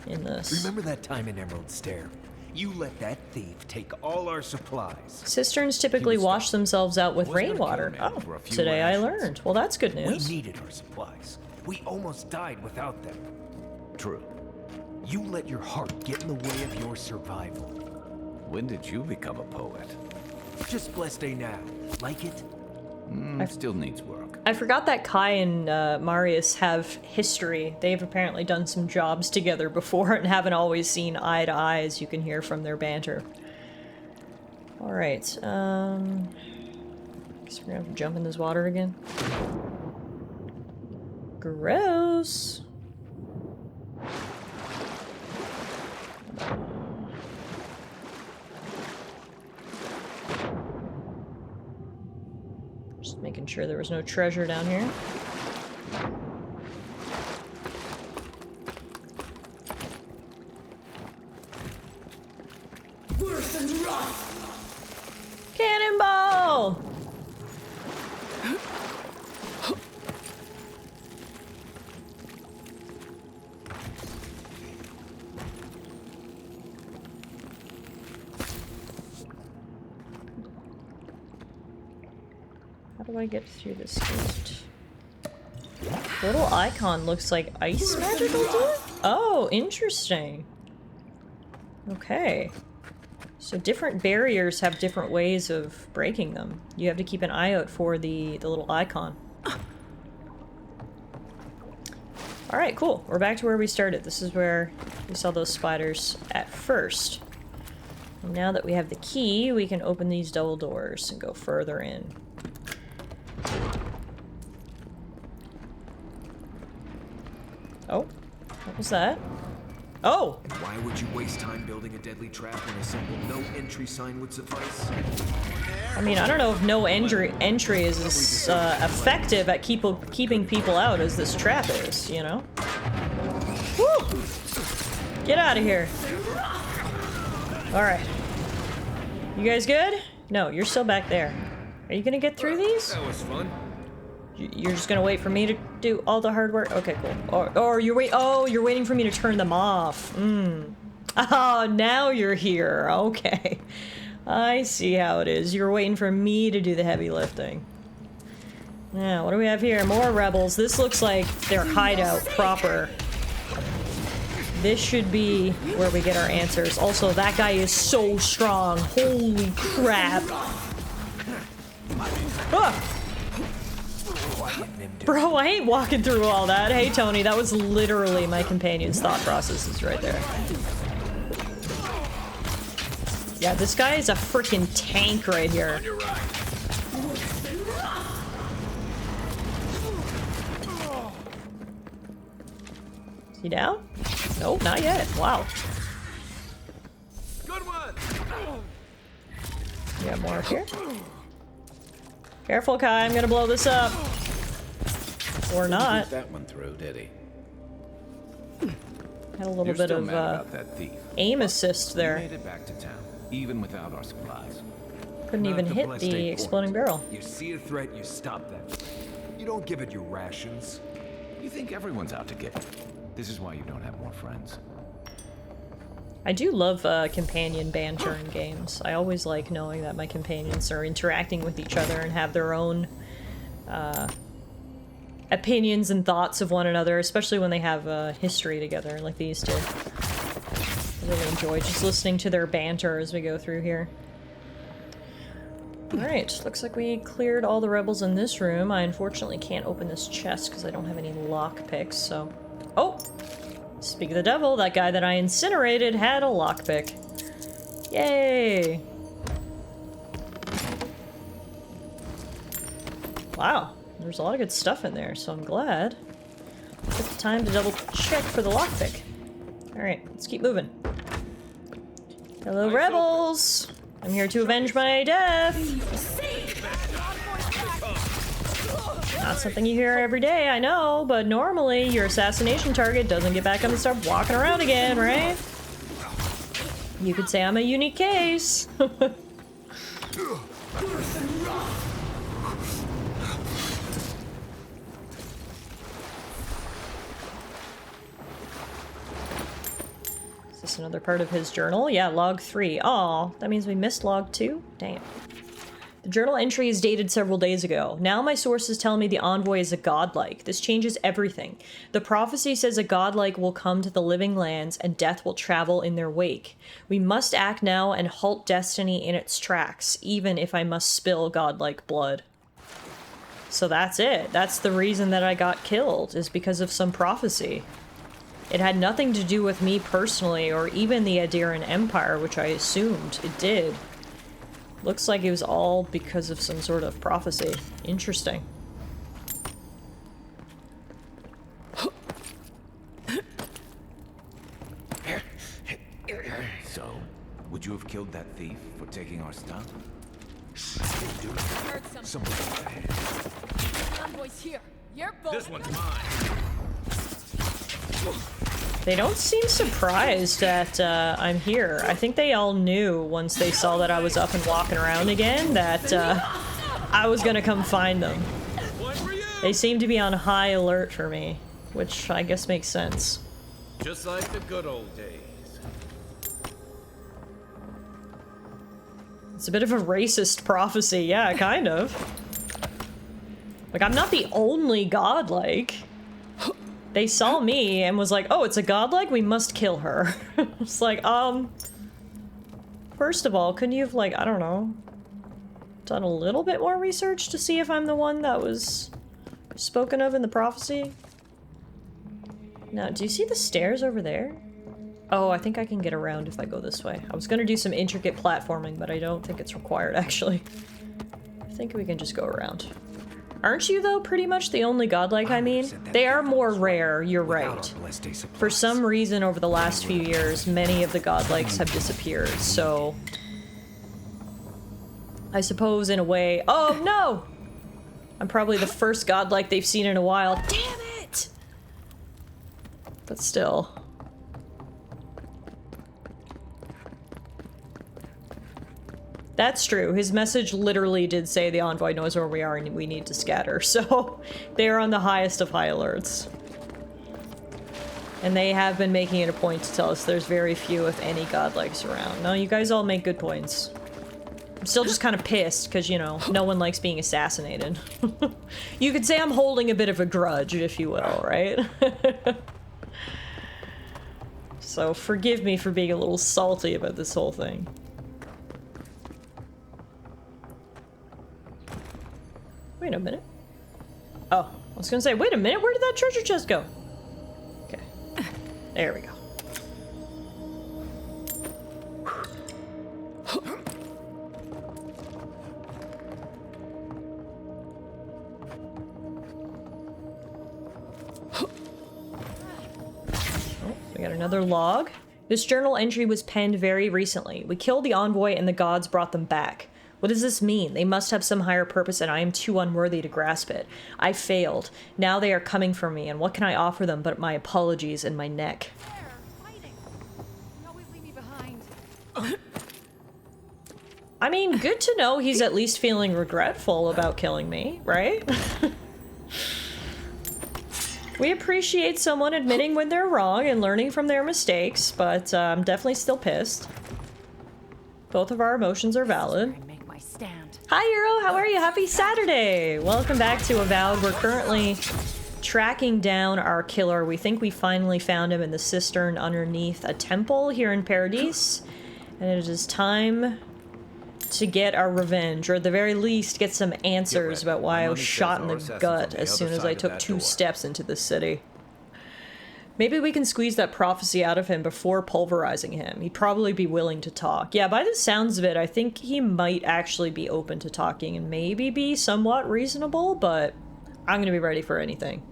in this. Remember that time in Emerald Stair? You let that thief take all our supplies. Cisterns typically wash themselves out with Wasn't gonna rainwater. kill me Oh, for a few today I rations. learned. Well, that's good We news. needed our supplies. We almost died without them. True. You let your heart get in the way of your survival. When did you become a poet? Just blessed day now. Like it? Still needs work. I forgot that Kai and Marius have history. They've apparently done some jobs together before and haven't always seen eye to eye, as you can hear from their banter. Alright, guess we're gonna have to jump in this water again. Gross. Just making sure there was no treasure down here. Cannonball! How do I get through this gate? The little icon looks like ice magical door? Oh, interesting. Okay. So different barriers have different ways of breaking them. You have to keep an eye out for the little icon. Alright, cool. We're back to where we started. This is where we saw those spiders at first. And now that we have the key, we can open these double doors and go further in. Oh, what was that? Oh! And why would you waste time building a deadly trap when a simple no entry sign would suffice? I mean, I don't know if no entry is as effective at keeping people out as this trap is, you know? Woo! Get out of here. Alright. You guys good? No, you're still back there. Are you gonna get through these? That was fun. You're just gonna wait for me to do all the hard work? Okay, cool. Or you're waiting for me to turn them off. Oh, now you're here. Okay. I see how it is. You're waiting for me to do the heavy lifting. Now, what do we have here? More rebels. This looks like their hideout proper. This should be where we get our answers. Also, that guy is so strong. Holy crap. Ah! Bro, I ain't walking through all that. Hey, Tony, that was literally my companion's thought processes right there. Yeah, this guy is a freaking tank right here. Is he down? Nope, not yet. Wow. Good one. You have more up here? Careful, Kai, I'm gonna blow this up. Or not. That one through, did he? Had a little You're bit still of mad about that thief. aim assist We there. made it back to town, even without our supplies. Couldn't even Not the hit blessed the day exploding point. barrel. You see a threat, you stop that. You don't give it your rations. You think everyone's out to get you. This is why you don't have more friends. I do love companion banter in games. I always like knowing that my companions are interacting with each other and have their own opinions and thoughts of one another, especially when they have history together like these two. I really enjoy just listening to their banter as we go through here. Alright, looks like we cleared all the rebels in this room. I unfortunately can't open this chest because I don't have any lockpicks, so... Oh! Speak of the devil, that guy that I incinerated had a lockpick. Yay! Wow, there's a lot of good stuff in there, so I'm glad. Took the time to double check for the lockpick. Alright, let's keep moving. Hello, rebels! I'm here to avenge my death! Not something you hear every day, I know, but normally your assassination target doesn't get back up and start walking around again, right? You could say I'm a unique case. Is this It's another part of his journal. Yeah, log 3. Aw, that means we missed log 2? Damn. The journal entry is dated several days ago. Now my sources tell me the envoy is a godlike. This changes everything. The prophecy says a godlike will come to the living lands and death will travel in their wake. We must act now and halt destiny in its tracks, even if I must spill godlike blood. So that's it. That's the reason that I got killed, is because of some prophecy. It had nothing to do with me personally, or even the Adiran Empire, which I assumed it did. Looks like it was all because of some sort of prophecy. Interesting. So, would you have killed that thief for taking our stuff? Heard something. Envoy's here. You're both. This one's mine. They don't seem surprised that I'm here. I think they all knew once they saw that I was up and walking around again that I was gonna come find them. They seem to be on high alert for me, which I guess makes sense. Just like the good old days. It's a bit of a racist prophecy, yeah, kind of. Like, I'm not the only godlike. They saw me and was like, oh, it's a godlike? We must kill her. It's like, first of all, couldn't you have, like, I don't know, done a little bit more research to see if I'm the one that was spoken of in the prophecy? Now, do you see the stairs over there? Oh, I think I can get around if I go this way. I was gonna do some intricate platforming, but I don't think it's required, actually. I think we can just go around. Aren't you, though, pretty much the only godlike, I mean? They are more rare, you're right. For some reason, over the last few years, many of the godlikes have disappeared, so... I suppose, in a way... Oh, no! I'm probably the first godlike they've seen in a while. Damn it! But still... That's true. His message literally did say the envoy knows where we are and we need to scatter, so they are on the highest of high alerts. And they have been making it a point to tell us there's very few, if any, godlikes around. No, you guys all make good points. I'm still just kind of pissed, because, you know, no one likes being assassinated. You could say I'm holding a bit of a grudge, if you will, right? So forgive me for being a little salty about this whole thing. Wait a minute. Oh, I was gonna say, wait a minute, where did that treasure chest go? Okay. There we go. Oh, we got another log. This journal entry was penned very recently. We killed the envoy and the gods brought them back. What does this mean? They must have some higher purpose and I am too unworthy to grasp it. I failed. Now they are coming for me, and what can I offer them but my apologies and my neck? I mean, good to know he's at least feeling regretful about killing me, right? We appreciate someone admitting when they're wrong and learning from their mistakes, but I'm definitely still pissed. Both of our emotions are valid. Hi, Euro, how are you? Happy Saturday! Welcome back to Avowed. We're currently tracking down our killer. We think we finally found him in the cistern underneath a temple here in Paradise. And it is time to get our revenge, or at the very least, get some answers about why I was shot in the gut as soon as I took 2 steps into the city. Maybe we can squeeze that prophecy out of him before pulverizing him. He'd probably be willing to talk. Yeah, by the sounds of it, I think he might actually be open to talking and maybe be somewhat reasonable, but I'm gonna be ready for anything.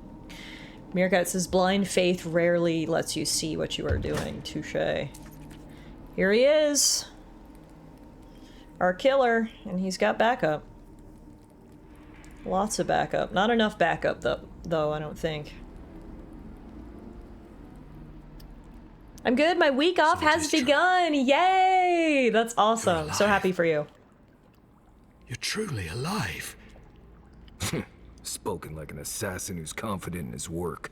Meerkat says, blind faith rarely lets you see what you are doing. Touché. Here he is. Our killer, and he's got backup. Lots of backup. Not enough backup, though, I don't think. I'm good. My week off has begun. Yay! That's awesome. So happy for you. You're truly alive. Spoken like an assassin who's confident in his work.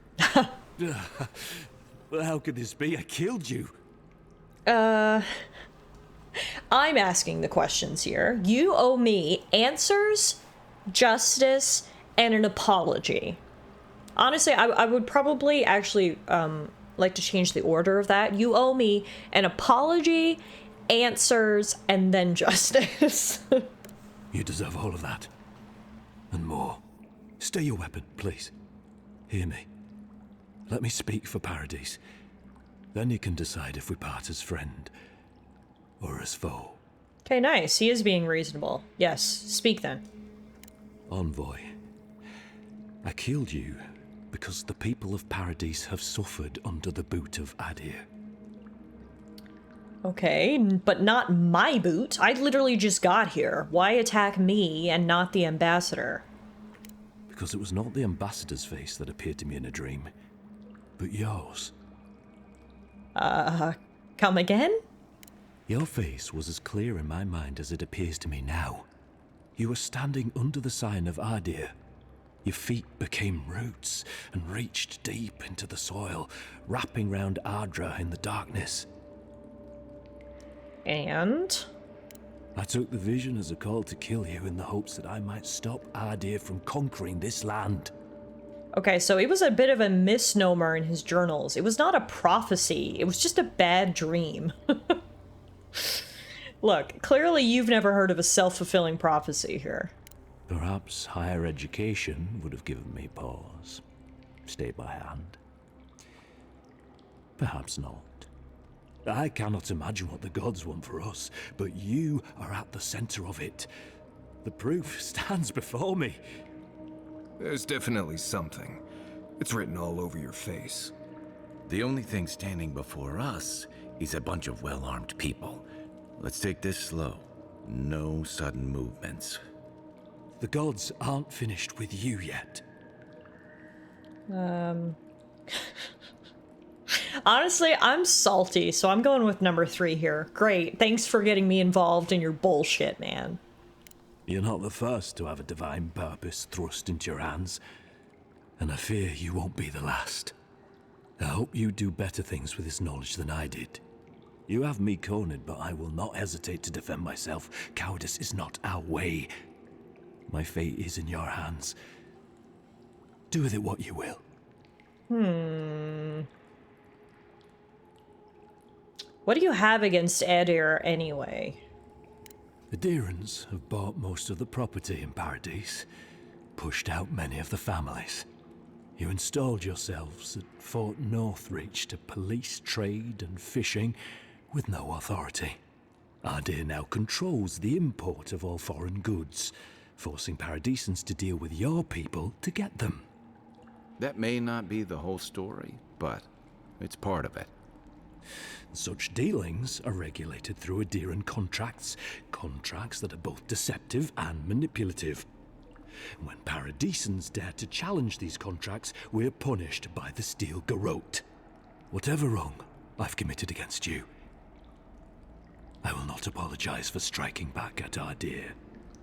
Well, how could this be? I killed you. I'm asking the questions here. You owe me answers, justice, and an apology. Honestly, I would probably actually like to change the order of that. You owe me an apology, answers, and then justice. You deserve all of that. And more. Stay your weapon, please. Hear me. Let me speak for Paradise. Then you can decide if we part as friend or as foe. Okay, nice. He is being reasonable. Yes, speak then. Envoy, I killed you because the people of Paradise have suffered under the boot of Adir. Okay, but not my boot. I literally just got here. Why attack me and not the ambassador? Because it was not the ambassador's face that appeared to me in a dream, but yours. Come again? Your face was as clear in my mind as it appears to me now. You were standing under the sign of Adir. Your feet became roots and reached deep into the soil, wrapping round Ardra in the darkness. And? I took the vision as a call to kill you in the hopes that I might stop Adir from conquering this land. Okay, so it was a bit of a misnomer in his journals. It was not a prophecy. It was just a bad dream. Look, clearly you've never heard of a self-fulfilling prophecy here. Perhaps higher education would have given me pause. Stay by hand. Perhaps not. I cannot imagine what the gods want for us, but you are at the center of it. The proof stands before me. There's definitely something. It's written all over your face. The only thing standing before us is a bunch of well-armed people. Let's take this slow. No sudden movements. The gods aren't finished with you yet. Honestly, I'm salty, so I'm going with number 3 here. Great, thanks for getting me involved in your bullshit, man. You're not the first to have a divine purpose thrust into your hands, and I fear you won't be the last. I hope you do better things with this knowledge than I did. You have me cornered, but I will not hesitate to defend myself. Cowardice is not our way. My fate is in your hands. Do with it what you will. What do you have against Adir anyway? The Deerans have bought most of the property in Paradise, pushed out many of the families. You installed yourselves at Fort Northreach to police trade and fishing with no authority. Adir now controls the import of all foreign goods, forcing Paradisans to deal with your people to get them. That may not be the whole story, but it's part of it. Such dealings are regulated through Adiran contracts that are both deceptive and manipulative. When Paradisans dare to challenge these contracts, we're punished by the Steel Garrote. Whatever wrong I've committed against you, I will not apologize for striking back at Adir.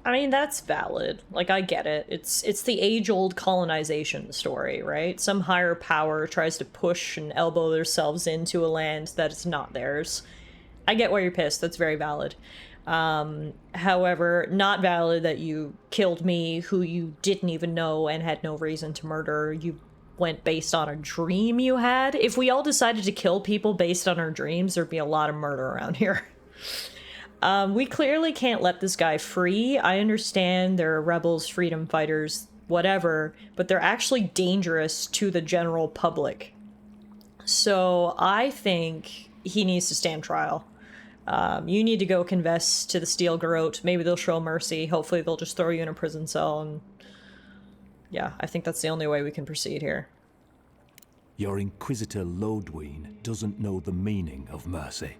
I mean, that's valid. Like, I get it. It's the age-old colonization story, right? Some higher power tries to push and elbow themselves into a land that is not theirs. I get why you're pissed. That's very valid. However, not valid that you killed me, who you didn't even know and had no reason to murder. You went based on a dream you had. If we all decided to kill people based on our dreams, there'd be a lot of murder around here. We clearly can't let this guy free. I understand there are rebels, freedom fighters, whatever, but they're actually dangerous to the general public. So I think he needs to stand trial. You need to go confess to the Steel Garrote. Maybe they'll show mercy. Hopefully they'll just throw you in a prison cell. And yeah, I think that's the only way we can proceed here. Your Inquisitor Lodween doesn't know the meaning of mercy.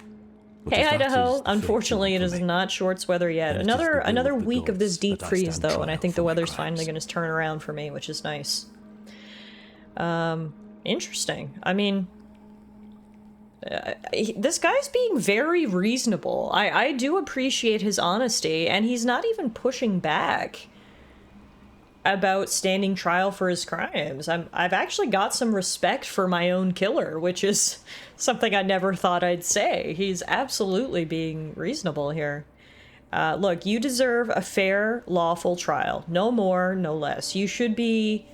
But Hey, if that Idaho. is the Unfortunately, fate it you is want for me, not Short's weather yet. then it is the will Another of the week of this gods deep that I freeze, stand though, and I trial think the for my weather's crimes. finally going to turn around for me, which is nice. Interesting. I mean, this guy's being very reasonable. I do appreciate his honesty, and he's not even pushing back. about standing trial for his crimes. I've actually got some respect for my own killer, which is something I never thought I'd say. He's absolutely being reasonable here. Look, you deserve a fair, lawful trial. No more, no less. You should be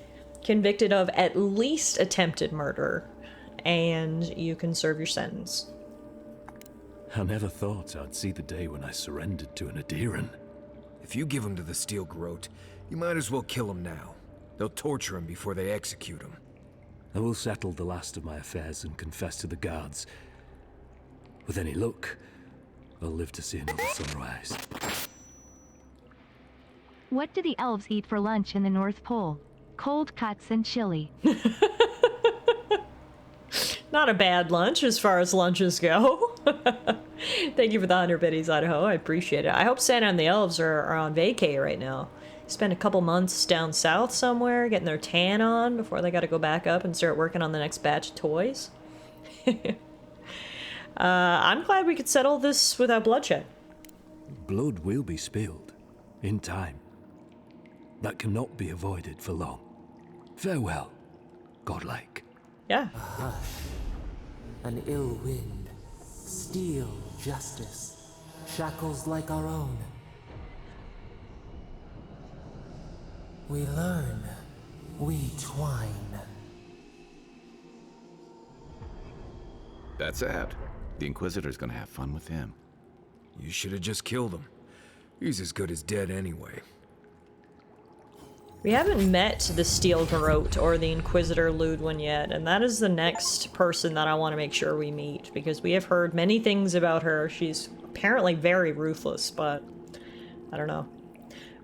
convicted of at least attempted murder, and you can serve your sentence. I never thought I'd see the day when I surrendered to an Adiran. If you give him to the Steel Garrote, you might as well kill him now. They'll torture him before they execute him. I will settle the last of my affairs and confess to the guards. With any luck, I'll live to see another sunrise. What do the elves eat for lunch in the North Pole? Cold cuts and chili. Not a bad lunch as far as lunches go. Thank you for the 100 biddies, Idaho. I appreciate it. I hope Santa and the elves are on vacay right now. Spend a couple months down south somewhere, getting their tan on before they got to go back up and start working on the next batch of toys. I'm glad we could settle this without bloodshed. Blood will be spilled, in time. That cannot be avoided for long. Farewell, godlike. Yeah. An ill wind, steel justice, shackles like our own. We learn, we twine. That's sad. The Inquisitor's gonna have fun with him. You should have just killed him. He's as good as dead anyway. We haven't met the Steel Garrote or the Inquisitor Ludwin yet, and that is the next person that I want to make sure we meet, because we have heard many things about her. She's apparently very ruthless, but I don't know.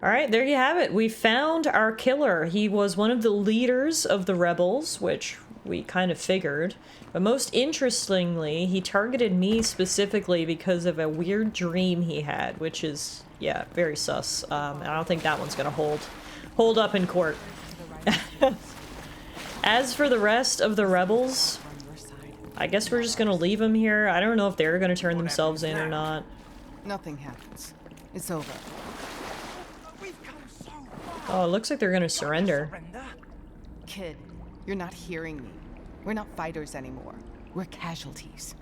Alright, there you have it. We found our killer. He was one of the leaders of the rebels, which we kind of figured. But most interestingly, he targeted me specifically because of a weird dream he had, which is, yeah, very sus. I don't think that one's gonna hold up in court. As for the rest of the rebels, I guess we're just gonna leave them here. I don't know if they're gonna turn themselves in or not. Nothing happens. It's over. Oh, it looks like they're gonna surrender. Kid, you're not hearing me. We're not fighters anymore. We're casualties.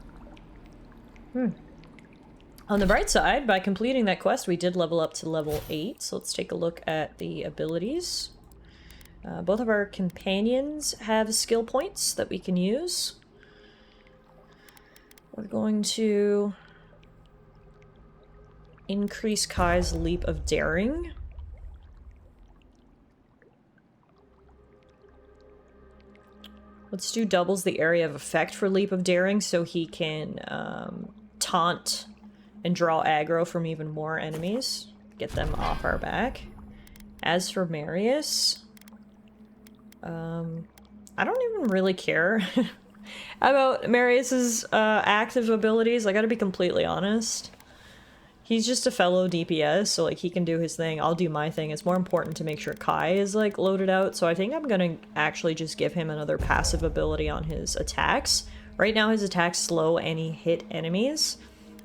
On the bright side, by completing that quest, we did level up to level 8. So let's take a look at the abilities. Both of our companions have skill points that we can use. We're going to increase Kai's leap of daring. Let's do doubles the area of effect for leap of daring so he can taunt and draw aggro from even more enemies. Get them off our back. As for Marius, I don't even really care about Marius's active abilities. I gotta be completely honest. He's just a fellow DPS, so like he can do his thing, I'll do my thing. It's more important to make sure Kai is like loaded out, so I think I'm gonna actually just give him another passive ability on his attacks. Right now his attacks slow any hit enemies.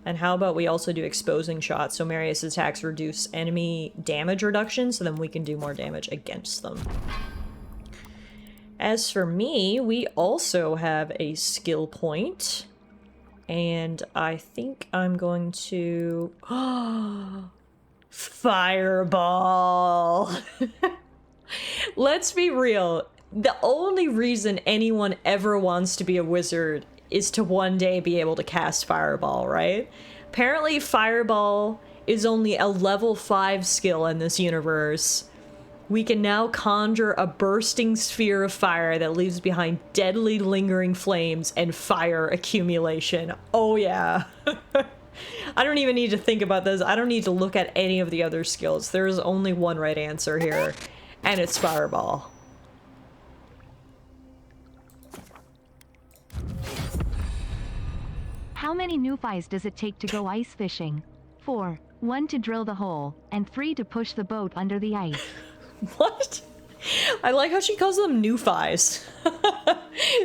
And how about we also do exposing shots, so Marius' attacks reduce enemy damage reduction, so then we can do more damage against them. As for me, we also have a skill point. And I think I'm going to... Fireball! Let's be real. The only reason anyone ever wants to be a wizard is to one day be able to cast Fireball, right? Apparently Fireball is only a level 5 skill in this universe. We can now conjure a bursting sphere of fire that leaves behind deadly lingering flames and fire accumulation. Oh yeah. I don't even need to think about this. I don't need to look at any of the other skills. There is only one right answer here, and it's Fireball. How many Newfies does it take to go ice fishing? 4. 1 to drill the hole, and 3 to push the boat under the ice. What? I like how she calls them Newfies.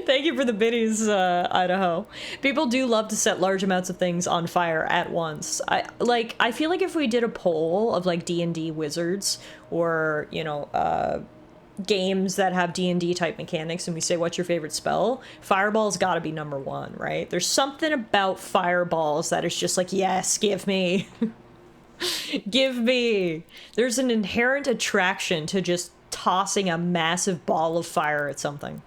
Thank you for the biddies, Idaho. People do love to set large amounts of things on fire at once. I feel like if we did a poll of like D&D wizards or, you know, games that have D&D type mechanics and we say what's your favorite spell, fireball's got to be number one, right? There's something about fireballs that is just like, yes, give me. Give me. There's an inherent attraction to just tossing a massive ball of fire at something.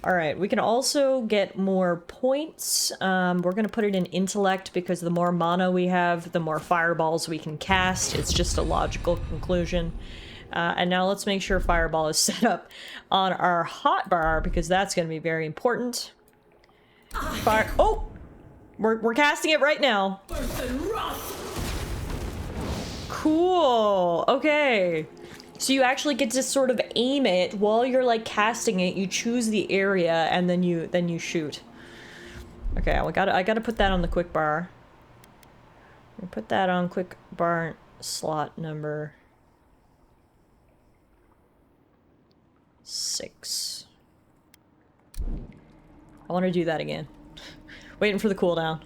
All right, we can also get more points. We're going to put it in intellect because the more mana we have, the more fireballs we can cast. It's just a logical conclusion. And now let's make sure fireball is set up on our hotbar because that's going to be very important. Fire. Oh, we're casting it right now. Cool. Okay. So you actually get to sort of aim it while you're like casting it. You choose the area and then you shoot. Okay, I gotta put that on the quick bar. Put that on quick bar slot number 6. I want to do that again. Waiting for the cooldown.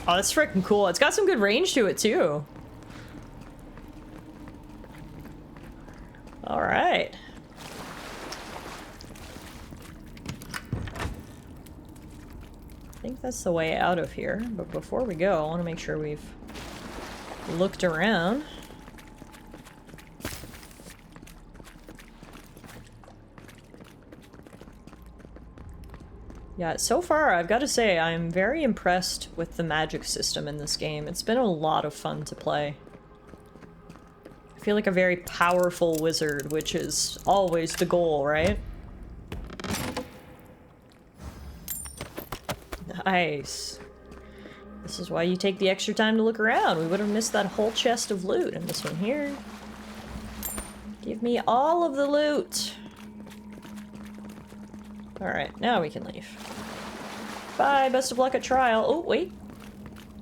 Oh, that's freaking cool. It's got some good range to it too. All right. I think that's the way out of here. But before we go, I want to make sure we've looked around. Yeah, so far, I've got to say, I'm very impressed with the magic system in this game. It's been a lot of fun to play. I feel like a very powerful wizard, which is always the goal, right? Nice. This is why you take the extra time to look around. We would have missed that whole chest of loot. And this one here. Give me all of the loot. Alright, now we can leave. Bye, best of luck at trial. Oh, wait.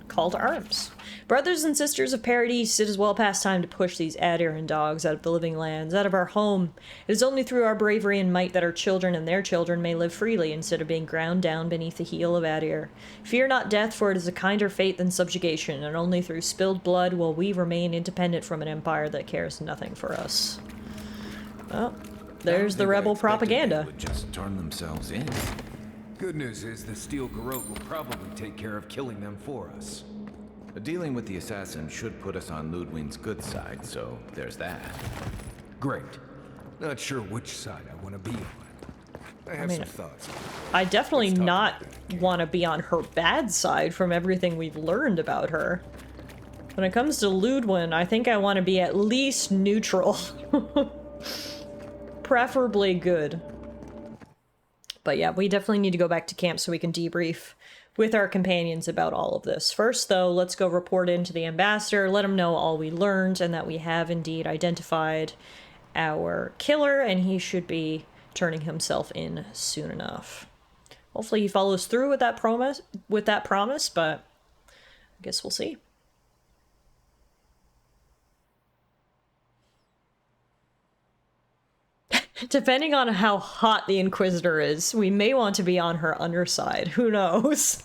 Call to arms. Brothers and sisters of Paradise, it is well past time to push these Adiran dogs out of the living lands, out of our home. It is only through our bravery and might that our children and their children may live freely instead of being ground down beneath the heel of Adir. Fear not death, for it is a kinder fate than subjugation, and only through spilled blood will we remain independent from an empire that cares nothing for us. Well, there's the rebel propaganda. They would just turn themselves in. Good news is the Steel Garrote will probably take care of killing them for us. Dealing with the assassin should put us on Ludwig's good side, so there's that. Great. Not sure which side I want to be on. I have some thoughts. I definitely not want to be on her bad side from everything we've learned about her. When it comes to Ludwig, I think I want to be at least neutral. Preferably good. But yeah, we definitely need to go back to camp so we can debrief with our companions about all of this. First, though, let's go report in to the ambassador, let him know all we learned and that we have indeed identified our killer, and he should be turning himself in soon enough. Hopefully he follows through with that promise, but I guess we'll see. Depending on how hot the Inquisitor is, we may want to be on her underside. Who knows?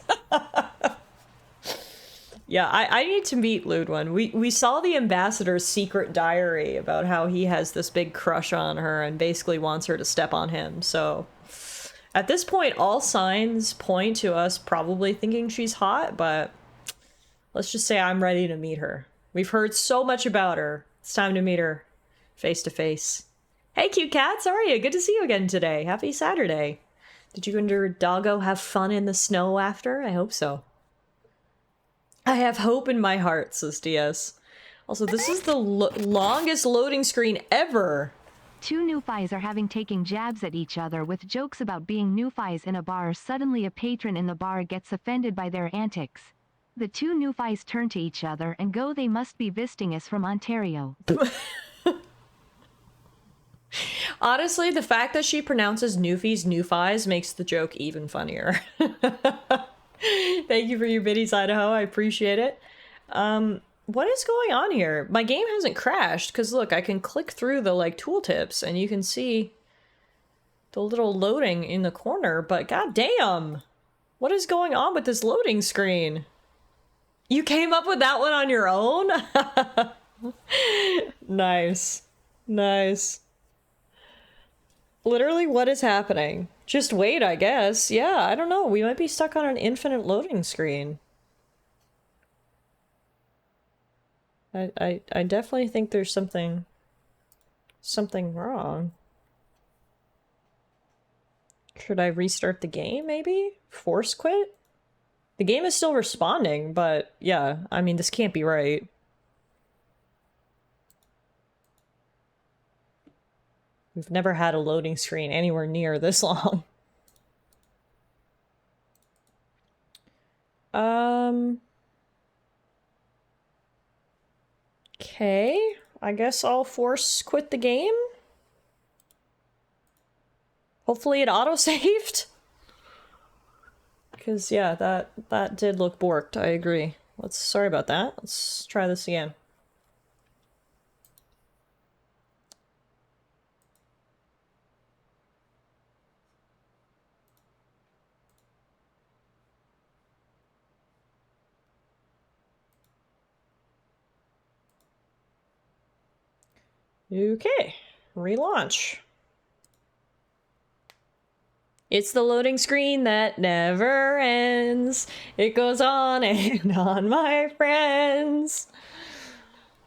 Yeah, I need to meet Ludwig. We saw the ambassador's secret diary about how he has this big crush on her and basically wants her to step on him. So at this point, all signs point to us probably thinking she's hot, but let's just say I'm ready to meet her. We've heard so much about her. It's time to meet her face to face. Hey, cute cats, how are you? Good to see you again today. Happy Saturday. Did you and your doggo have fun in the snow after? I hope so. I have hope in my heart, says DS. Also, this is the longest loading screen ever. Two Newfies are taking jabs at each other with jokes about being Newfies in a bar. Suddenly a patron in the bar gets offended by their antics. The two Newfies turn to each other and go, they must be visiting us from Ontario. Honestly, the fact that she pronounces Newfies makes the joke even funnier. Thank you for your biddies, Idaho. I appreciate it. What is going on here? My game hasn't crashed, because look, I can click through the, like, tooltips, and you can see the little loading in the corner, but goddamn! What is going on with this loading screen? You came up with that one on your own? Nice. Nice. Literally, what is happening? Just wait, I guess. Yeah, I don't know. We might be stuck on an infinite loading screen. I definitely think there's something wrong. Should I restart the game, maybe? Force quit? The game is still responding, but yeah, I mean, this can't be right. We've never had a loading screen anywhere near this long. Okay, I guess I'll force quit the game. Hopefully it auto-saved. Because, yeah, that did look borked, I agree. Sorry about that. Let's try this again. Okay, relaunch. It's the loading screen that never ends. It goes on and on, my friends.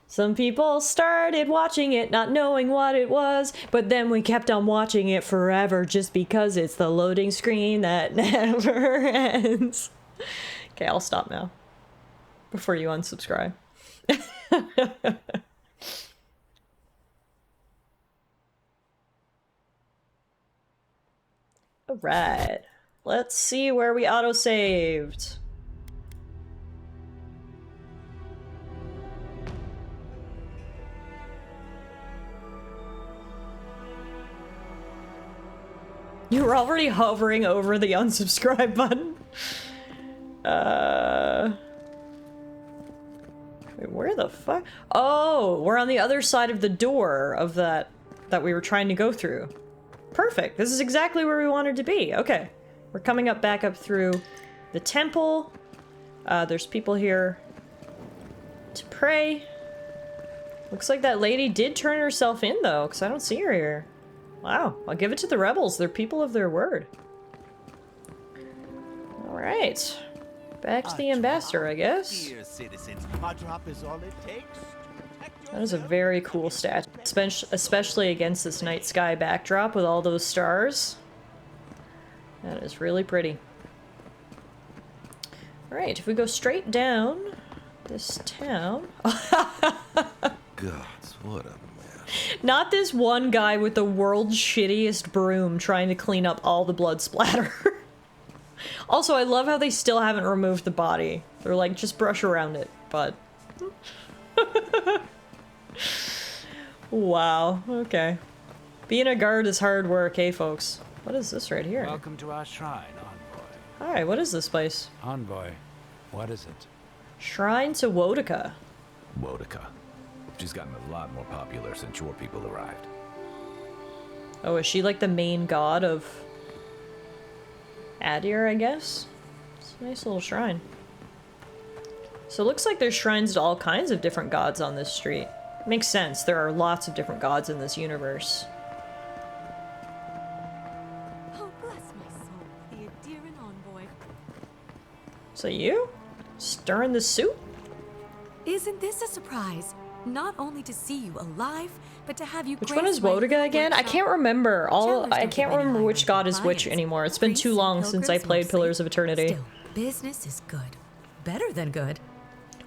Some people started watching it not knowing what it was, but then we kept on watching it forever just because it's the loading screen that never ends. Okay, I'll stop now before you unsubscribe. Alright, let's see where we auto-saved. You were already hovering over the unsubscribe button. Wait, where the fuck? Oh, we're on the other side of the door of that we were trying to go through. Perfect. This is exactly where we wanted to be. Okay. We're coming back up through the temple. There's people here to pray. Looks like that lady did turn herself in, though, because I don't see her here. Wow. I'll give it to the rebels. They're people of their word. Alright. Back to the ambassador, I guess. That is a very cool stat, especially against this night sky backdrop with all those stars. That is really pretty. Alright, if we go straight down this town... Gods, what a mess. Not this one guy with the world's shittiest broom trying to clean up all the blood splatter. Also, I love how they still haven't removed the body. They're like, just brush around it, but... Wow, okay. Being a guard is hard work, hey folks. What is this right here? Welcome to our shrine, Envoy. Hi, what is this place? Envoy, what is it? Shrine to Wodika. Wodika. She's gotten a lot more popular since your people arrived. Oh, is she like the main god of Adir, I guess? It's a nice little shrine. So it looks like there's shrines to all kinds of different gods on this street. Makes sense, there are lots of different gods in this universe. Oh, bless my soul, the Adiran envoy. So you? Stirring the soup? Isn't this a surprise? Not only to see you alive, but to have you. Which one is Wodika again? I can't remember. I can't remember which god is which anymore. It's been too long since I played Pillars of Eternity. Still, business is good. Better than good.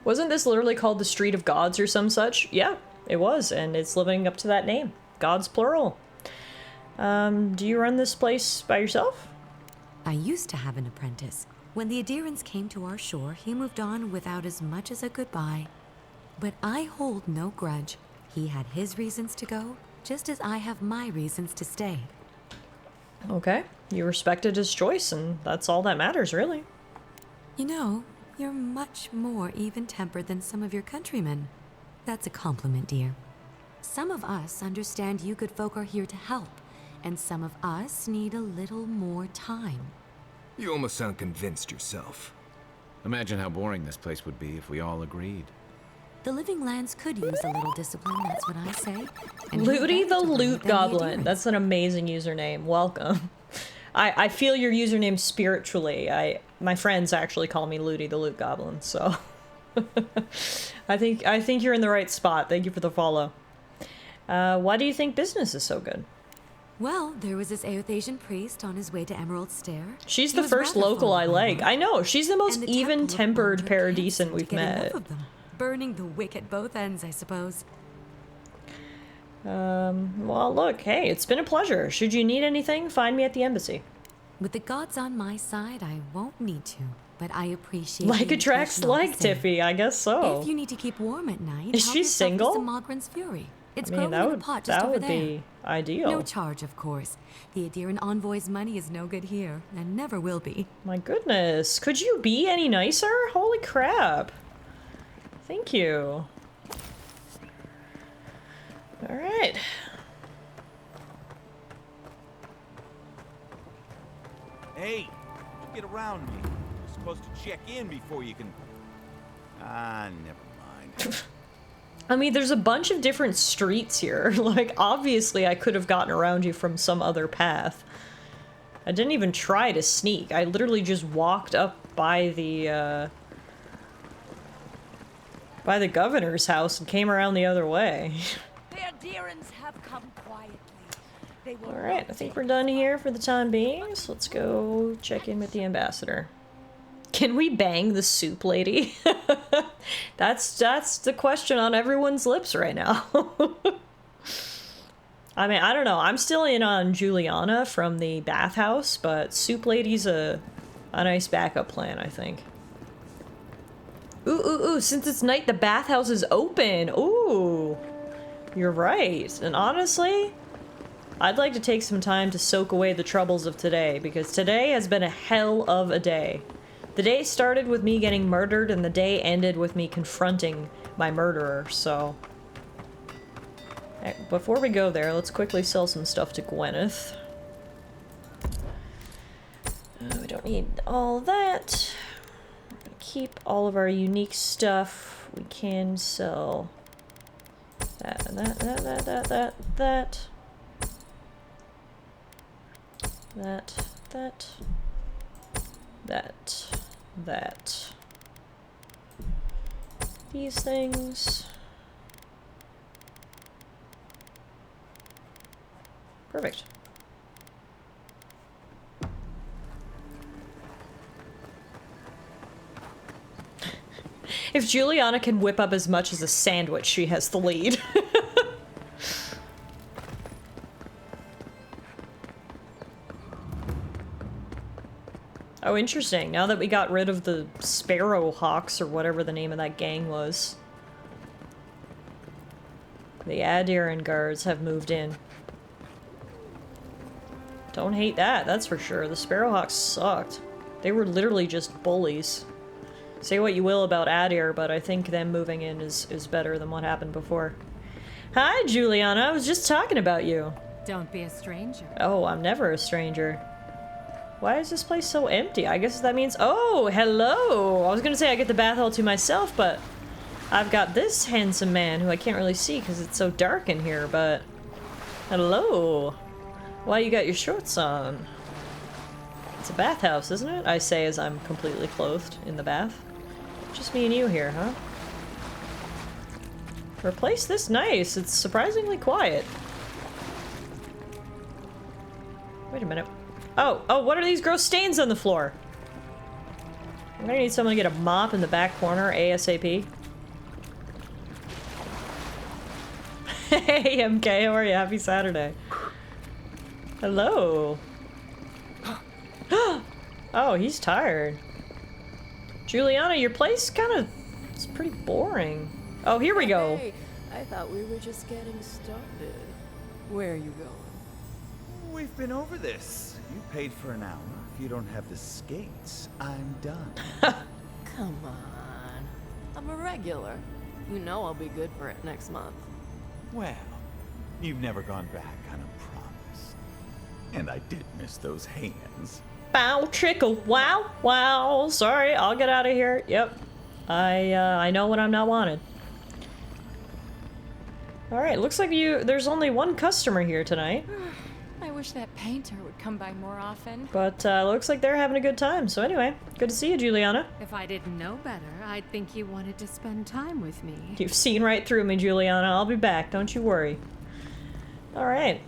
Wasn't this literally called the Street of Gods or some such? Yeah, it was, and it's living up to that name. Gods plural. Do you run this place by yourself? I used to have an apprentice. When the Adirans came to our shore, he moved on without as much as a goodbye. But I hold no grudge. He had his reasons to go, just as I have my reasons to stay. Okay, you respected his choice, and that's all that matters, really. You know, You're much more even-tempered than some of your countrymen. That's a compliment, dear. Some of us understand you good folk are here to help, and some of us need a little more time. You almost sound convinced yourself. Imagine how boring this place would be if we all agreed. The living lands could use a little discipline, that's what I say. And Looty the Loot the Goblin. adherence. That's an amazing username. Welcome. I feel your username spiritually. My friends actually call me Looty the Loot Goblin, so I think you're in the right spot. Thank you for the follow. Why do you think business is so good? Well, there was this Aothasian priest on his way to Emerald Stair. She's He the was first rather local I fond of like. my I know, she's the most And the Temple of even-tempered Wonder can't paradisant seem to we've get enough met. of them. Burning the wick at both ends, I suppose. Well, look, hey, it's been a pleasure. Should you need anything, find me at the embassy. With the gods on my side, I won't need to, but I appreciate Like the attracts invitation all the like, same. Tiffy, I guess so. If you need to keep warm at night, Is help she yourself to single? some Mogren's Fury. It's I mean, growing in a pot just that over would there. be ideal. No charge, of course. The Adiran envoy's money is no good here, and never will be. My goodness, could you be any nicer? Holy crap. Thank you. All right. Hey, don't get around me. You're supposed to check in before you can... Ah, never mind. I mean, there's a bunch of different streets here. Like, obviously I could have gotten around you from some other path. I didn't even try to sneak. I literally just walked up by the governor's house and came around the other way. The Adirans have come quietly. They will Alright, I think we're done here for the time being, so let's go check in with the ambassador. Can we bang the soup lady? That's the question on everyone's lips right now. I mean, I don't know. I'm still in on Juliana from the bathhouse, but soup lady's a nice backup plan, I think. Ooh, since it's night, the bathhouse is open. Ooh, you're right. And honestly, I'd like to take some time to soak away the troubles of today, because today has been a hell of a day. The day started with me getting murdered, and the day ended with me confronting my murderer, so... Before we go there, let's quickly sell some stuff to Gwyneth. We don't need all that. We're gonna keep all of our unique stuff. We can sell that and that. These things. Perfect. If Juliana can whip up as much as a sandwich, she has the lead. Oh, interesting. Now that we got rid of the Sparrow Hawks, or whatever the name of that gang was, the Adiran guards have moved in. Don't hate that, that's for sure. The Sparrowhawks sucked. They were literally just bullies. Say what you will about Adir, but I think them moving in is better than what happened before. Hi, Juliana. I was just talking about you. Don't be a stranger. Oh, I'm never a stranger. Why is this place so empty? I guess that means... Oh, hello! I was gonna say I get the bath all to myself, but... I've got this handsome man who I can't really see because it's so dark in here, but... Hello! Why you got your shorts on? It's a bathhouse, isn't it? I say as I'm completely clothed in the bath. Just me and you here, huh? For a place this nice, it's surprisingly quiet. Wait a minute. Oh, what are these gross stains on the floor? I'm gonna need someone to get a mop in the back corner ASAP. Hey, MK, how are you? Happy Saturday. Hello. Oh, he's tired. Juliana, your place it's pretty boring. Oh, here we go. Hey, I thought we were just getting started. Where are you going? We've been over this. You paid for an hour. If you don't have the skates, I'm done. Come on. I'm a regular. You know I'll be good for it next month. Well, you've never gone back on a promise. And I did miss those hands. Bow chickle, wow, wow. Sorry, I'll get out of here. Yep. I know when I'm not wanted. Alright, looks like there's only one customer here tonight. I wish that painter would come by more often. But looks like they're having a good time. So anyway, good to see you, Juliana. If I didn't know better, I'd think you wanted to spend time with me. You've seen right through me, Juliana. I'll be back, don't you worry. Alright.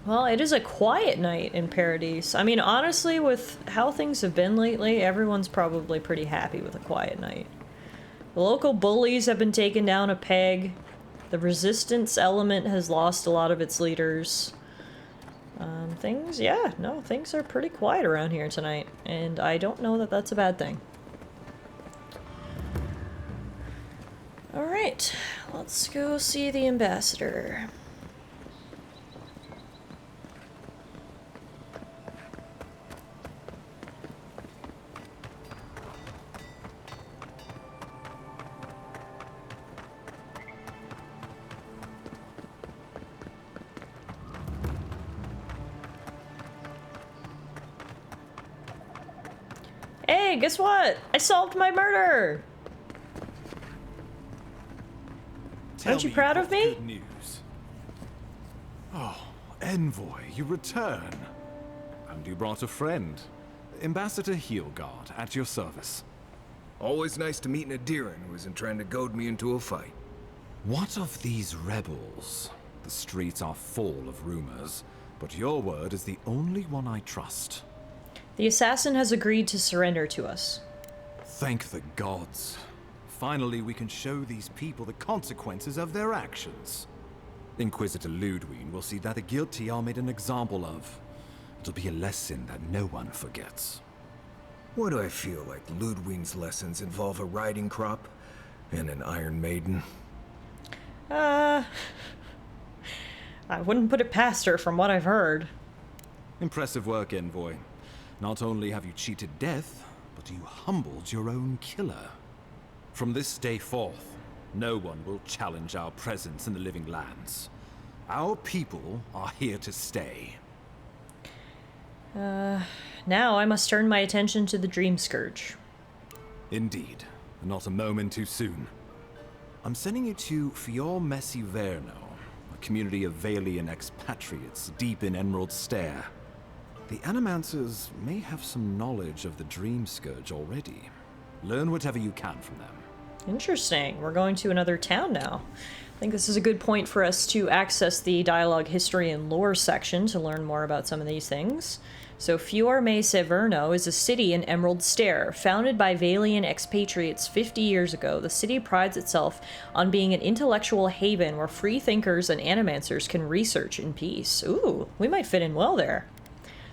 Well, it is a quiet night in Paradise. I mean, honestly, with how things have been lately, everyone's probably pretty happy with a quiet night. The local bullies have been taken down a peg. The resistance element has lost a lot of its leaders. Things are pretty quiet around here tonight, and I don't know that that's a bad thing. Alright, let's go see the ambassador. Hey, guess what? I solved my murder! Aren't you proud of me? Good news. Oh, Envoy, you return. And you brought a friend. Ambassador Heelguard, at your service. Always nice to meet an Adiran who isn't trying to goad me into a fight. What of these rebels? The streets are full of rumors, but your word is the only one I trust. The assassin has agreed to surrender to us. Thank the gods. Finally, we can show these people the consequences of their actions. Inquisitor Ludwig will see that the guilty are made an example of. It'll be a lesson that no one forgets. Why do I feel like Ludwig's lessons involve a riding crop and an Iron Maiden? I wouldn't put it past her from what I've heard. Impressive work, Envoy. Not only have you cheated death, but you humbled your own killer. From this day forth, no one will challenge our presence in the living lands. Our people are here to stay. Now I must turn my attention to the Dream Scourge. Indeed. Not a moment too soon. I'm sending you to Fior Messiverno, a community of Valian expatriates deep in Emerald Stair. The Animancers may have some knowledge of the Dream Scourge already. Learn whatever you can from them. Interesting. We're going to another town now. I think this is a good point for us to access the dialogue, history, and lore section to learn more about some of these things. So Fior Messiverno is a city in Emerald Stair. Founded by Valian expatriates 50 years ago, the city prides itself on being an intellectual haven where free thinkers and animancers can research in peace. Ooh, we might fit in well there.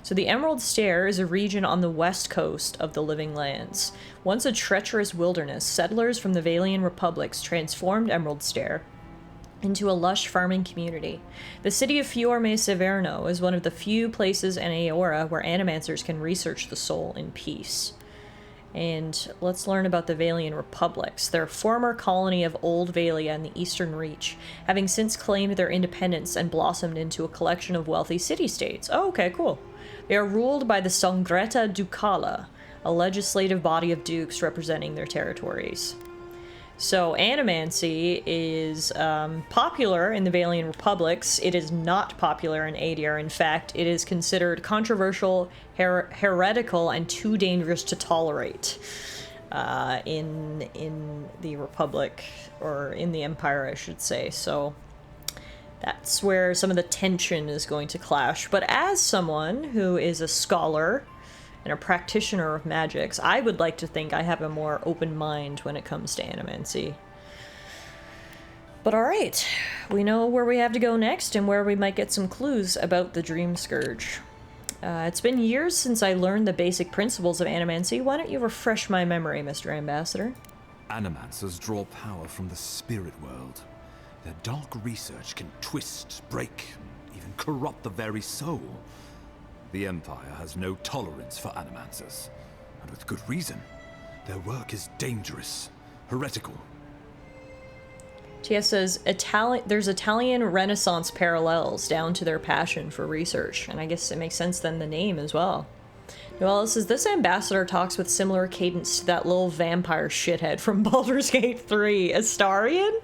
So the Emerald Stair is a region on the west coast of the Living Lands. Once a treacherous wilderness, settlers from the Valian republics transformed Emerald Stair into a lush farming community. The city of Fior Messiverno is one of the few places in Aeora where animancers can research the soul in peace. And let's learn about the Valian republics. They're a former colony of Old Valia in the Eastern Reach, having since claimed their independence and blossomed into a collection of wealthy city-states. Oh, okay, cool. They are ruled by the Songretta Ducala, a legislative body of dukes representing their territories. So, animancy is popular in the Valian republics. It is not popular in Adir. In fact, it is considered controversial, heretical, and too dangerous to tolerate in the republic, or in the empire, I should say. So, that's where some of the tension is going to clash. But as someone who is a scholar and a practitioner of magics, I would like to think I have a more open mind when it comes to animancy. But alright, we know where we have to go next and where we might get some clues about the Dream Scourge. It's been years since I learned the basic principles of animancy. Why don't you refresh my memory, Mr. Ambassador? Animancers draw power from the spirit world. Their dark research can twist, break, even corrupt the very soul. The Empire has no tolerance for animancers, and with good reason. Their work is dangerous, heretical. TS says, there's Italian Renaissance parallels down to their passion for research. And I guess it makes sense then the name as well. Noella says, this ambassador talks with similar cadence to that little vampire shithead from Baldur's Gate 3. Astarion?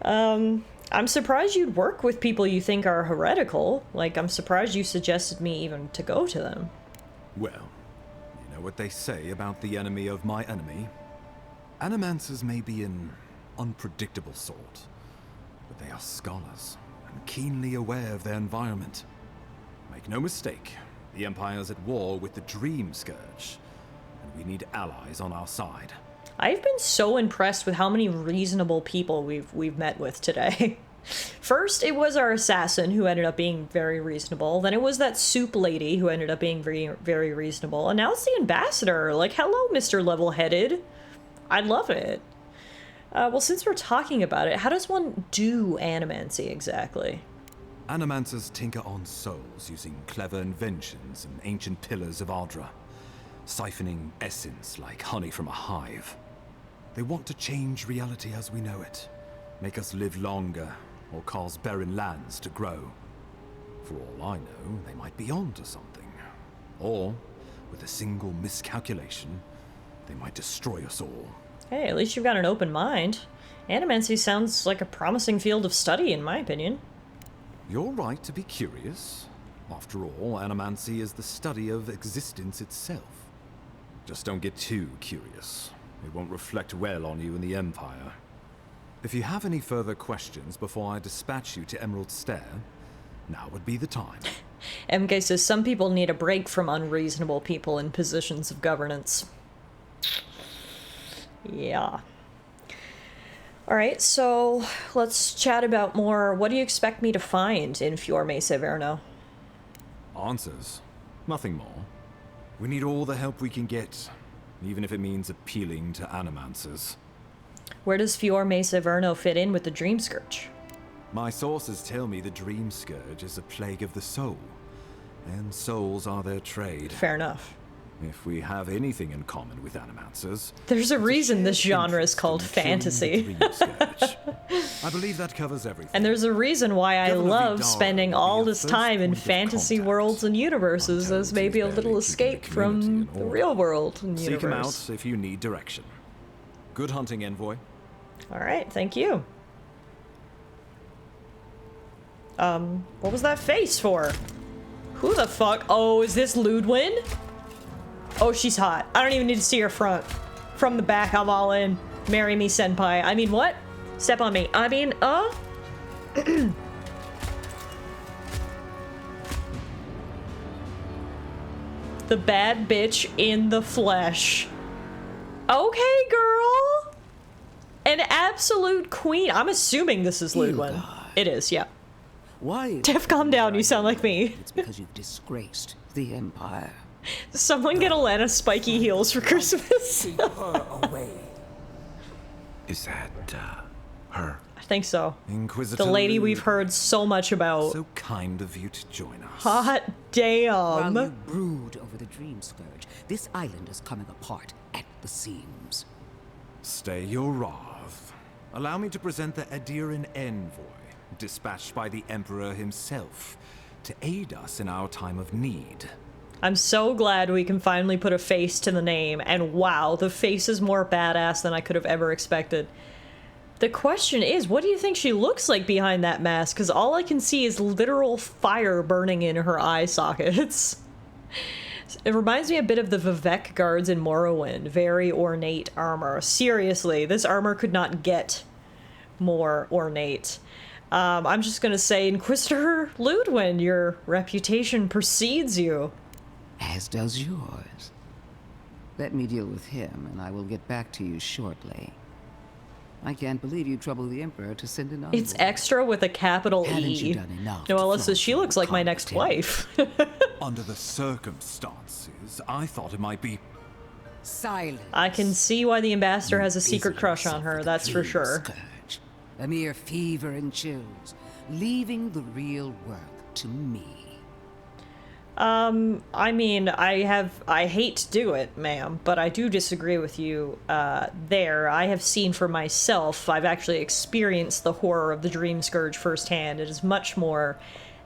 I'm surprised you'd work with people you think are heretical. Like, I'm surprised you suggested me even to go to them. Well, you know what they say about the enemy of my enemy? Animancers may be an unpredictable sort, but they are scholars and keenly aware of their environment. Make no mistake, the Empire's at war with the Dream Scourge, and we need allies on our side. I've been so impressed with how many reasonable people we've met with today. First, it was our assassin who ended up being very reasonable. Then it was that soup lady who ended up being very, very reasonable. And now it's the ambassador. Like, hello, Mr. Level-Headed. I love it. Well, since we're talking about it, how does one do animancy exactly? Animancers tinker on souls using clever inventions and ancient pillars of Ardra, siphoning essence like honey from a hive. They want to change reality as we know it, make us live longer, or cause barren lands to grow. For all I know, they might be onto something. Or, with a single miscalculation, they might destroy us all. Hey, at least you've got an open mind. Animancy sounds like a promising field of study, in my opinion. You're right to be curious. After all, animancy is the study of existence itself. Just don't get too curious. It won't reflect well on you in the Empire. If you have any further questions before I dispatch you to Emerald Stair, now would be the time. MK says some people need a break from unreasonable people in positions of governance. Yeah. Alright, so let's chat about more. What do you expect me to find in Fiorme Severno? Answers. Nothing more. We need all the help we can get, even if it means appealing to animancers. Where does Fiorme Severno fit in with the Dream Scourge? My sources tell me the Dream Scourge is a plague of the soul, and souls are their trade. Fair enough. If we have anything in common with animancers... There's a reason this genre is called fantasy. I believe that covers everything. And there's a reason why I love spending all this time in fantasy worlds and universes as maybe a little escape from the real world and universe. Seek him out if you need direction. Good hunting, Envoy. Alright, thank you. What was that face for? Who the fuck? Oh, is this Ludwin? Oh, she's hot. I don't even need to see her front. From the back, I'm all in. Marry me, senpai. I mean, what? Step on me. I mean, The bad bitch in the flesh. Okay, girl. An absolute queen. I'm assuming this is Ludwin. It is, yeah. Why? Tiff, calm down. You sound like me. It's because you've disgraced the Empire. Does someone get Alana spiky heels for Christmas? Keep her away. Is that, her? I think so. Inquisitor the lady Lude. we've heard so much about. So kind of you to join us. Hot damn. While you brood over the Dream Scourge, this island is coming apart at the seams. Stay your wrath. Allow me to present the Adiran Envoy, dispatched by the Emperor himself, to aid us in our time of need. I'm so glad we can finally put a face to the name, and wow, the face is more badass than I could have ever expected. The question is, what do you think she looks like behind that mask? Because all I can see is literal fire burning in her eye sockets. It reminds me a bit of the Vivek guards in Morrowind. Very ornate armor. Seriously, this armor could not get more ornate. I'm just gonna say, Inquisitor Ludwin, your reputation precedes you. As does yours. Let me deal with him, and I will get back to you shortly. I can't believe you troubled the Emperor to send an envoy. It's extra with a capital Haven't E. you done enough Noella to says she looks like my next wife. Under the circumstances, I thought it might be... Silence. I can see why the ambassador has a secret crush on her, that's for sure. Scourge. A mere fever and chills, leaving the real work to me. I mean, I hate to do it, ma'am, but I do disagree with you, there. I have seen for myself, I've actually experienced the horror of the Dream Scourge firsthand. It is much more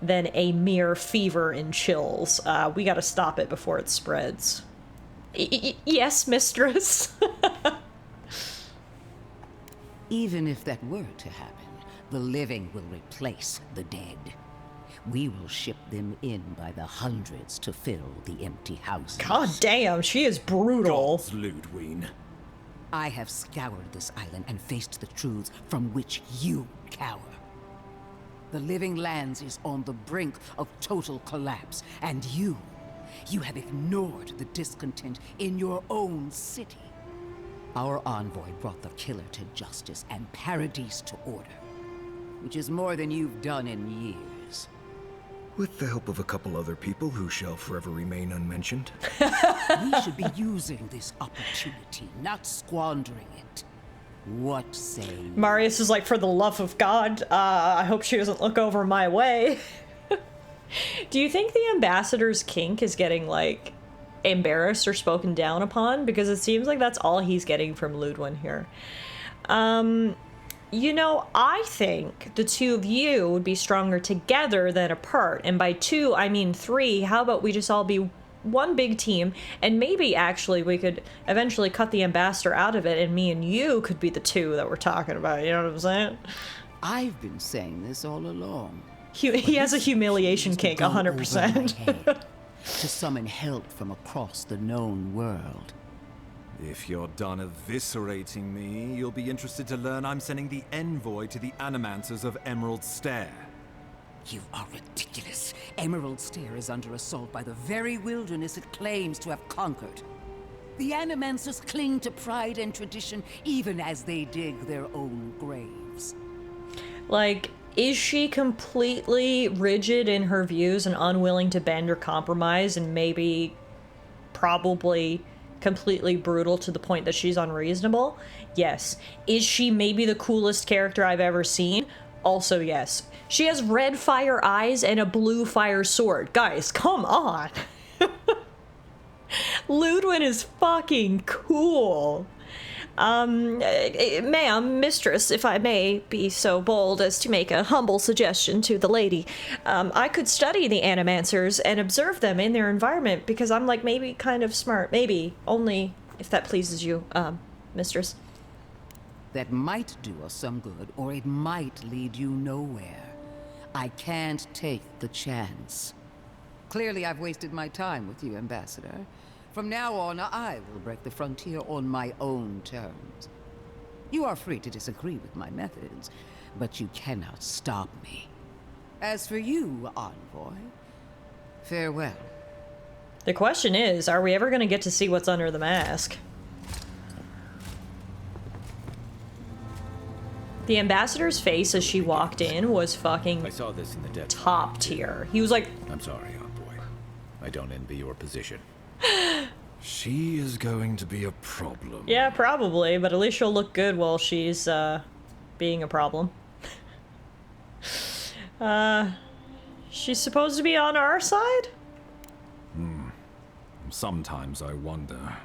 than a mere fever and chills. We gotta stop it before it spreads. Yes, mistress. Even if that were to happen, the living will replace the dead. We will ship them in by the hundreds to fill the empty houses. God damn, she is brutal. Gods, Ludwig. I have scoured this island and faced the truths from which you cower. The Living Lands is on the brink of total collapse, and you have ignored the discontent in your own city. Our envoy brought the killer to justice and Paradise to order, which is more than you've done in years. With the help of a couple other people who shall forever remain unmentioned. We should be using this opportunity, not squandering it. What say you? Marius is like, for the love of God, I hope she doesn't look over my way. Do you think the ambassador's kink is getting, like, embarrassed or spoken down upon? Because it seems like that's all he's getting from Ludwig here. You know, I think the two of you would be stronger together than apart. And by two, I mean three. How about we just all be one big team, and maybe actually we could eventually cut the ambassador out of it, and me and you could be the two that we're talking about, you know what I'm saying? I've been saying this all along. He has a humiliation kink, 100%. To summon help from across the known world. If you're done eviscerating me, you'll be interested to learn I'm sending the envoy to the Animancers of Emerald Stair. You are ridiculous. Emerald Stair is under assault by the very wilderness it claims to have conquered. The Animancers cling to pride and tradition even as they dig their own graves. Like, is she completely rigid in her views and unwilling to bend or compromise, and maybe probably completely brutal to the point that she's unreasonable? Yes. Is she maybe the coolest character I've ever seen? Also yes. She has red fire eyes and a blue fire sword. Guys, come on. Ludwig is fucking cool. Ma'am, mistress, if I may be so bold as to make a humble suggestion to the lady, I could study the Animancers and observe them in their environment, because I'm, like, maybe kind of smart. Maybe. Only if that pleases you, mistress. That might do us some good, or it might lead you nowhere. I can't take the chance. Clearly, I've wasted my time with you, Ambassador. From now on, I will break the frontier on my own terms. You are free to disagree with my methods, but you cannot stop me. As for you, Envoy, farewell. The question is, are we ever going to get to see what's under the mask? The ambassador's face as she walked in was fucking I saw this in the dead top tier. He was like, I'm sorry, Envoy. I don't envy your position. She is going to be a problem. yeah, probably, but at least she'll look good while she's, being a problem. She's supposed to be on our side? Sometimes I wonder.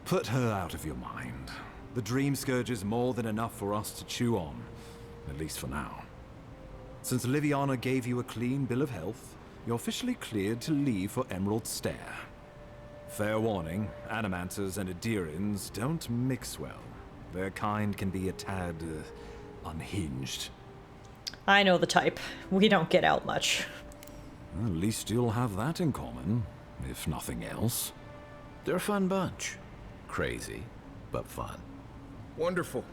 Put her out of your mind. The Dream Scourge is more than enough for us to chew on, at least for now. Since Liviana gave you a clean bill of health, you're officially cleared to leave for Emerald Stair. Fair warning, Animancers and Adirians don't mix well. Their kind can be a tad unhinged. I know the type. We don't get out much. At least you'll have that in common, if nothing else. They're a fun bunch. Crazy, but fun. Wonderful.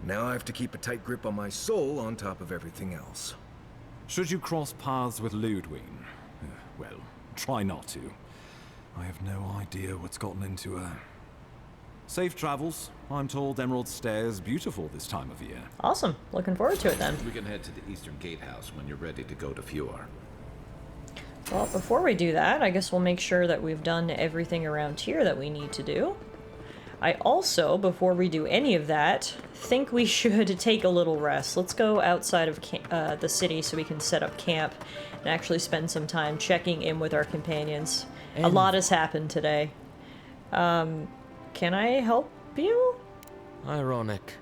Now I have to keep a tight grip on my soul on top of everything else. Should you cross paths with Ludwig, well, try not to. I have no idea what's gotten into her. Safe travels. I'm told Emerald Stair is beautiful this time of year. Awesome. Looking forward to it then. We can head to the Eastern Gatehouse when you're ready to go to Fjord. Well, before we do that, I guess we'll make sure that we've done everything around here that we need to do. I also, before we do any of that, think we should take a little rest. Let's go outside of the city so we can set up camp and actually spend some time checking in with our companions. A lot has happened today. Can I help you? Ironic.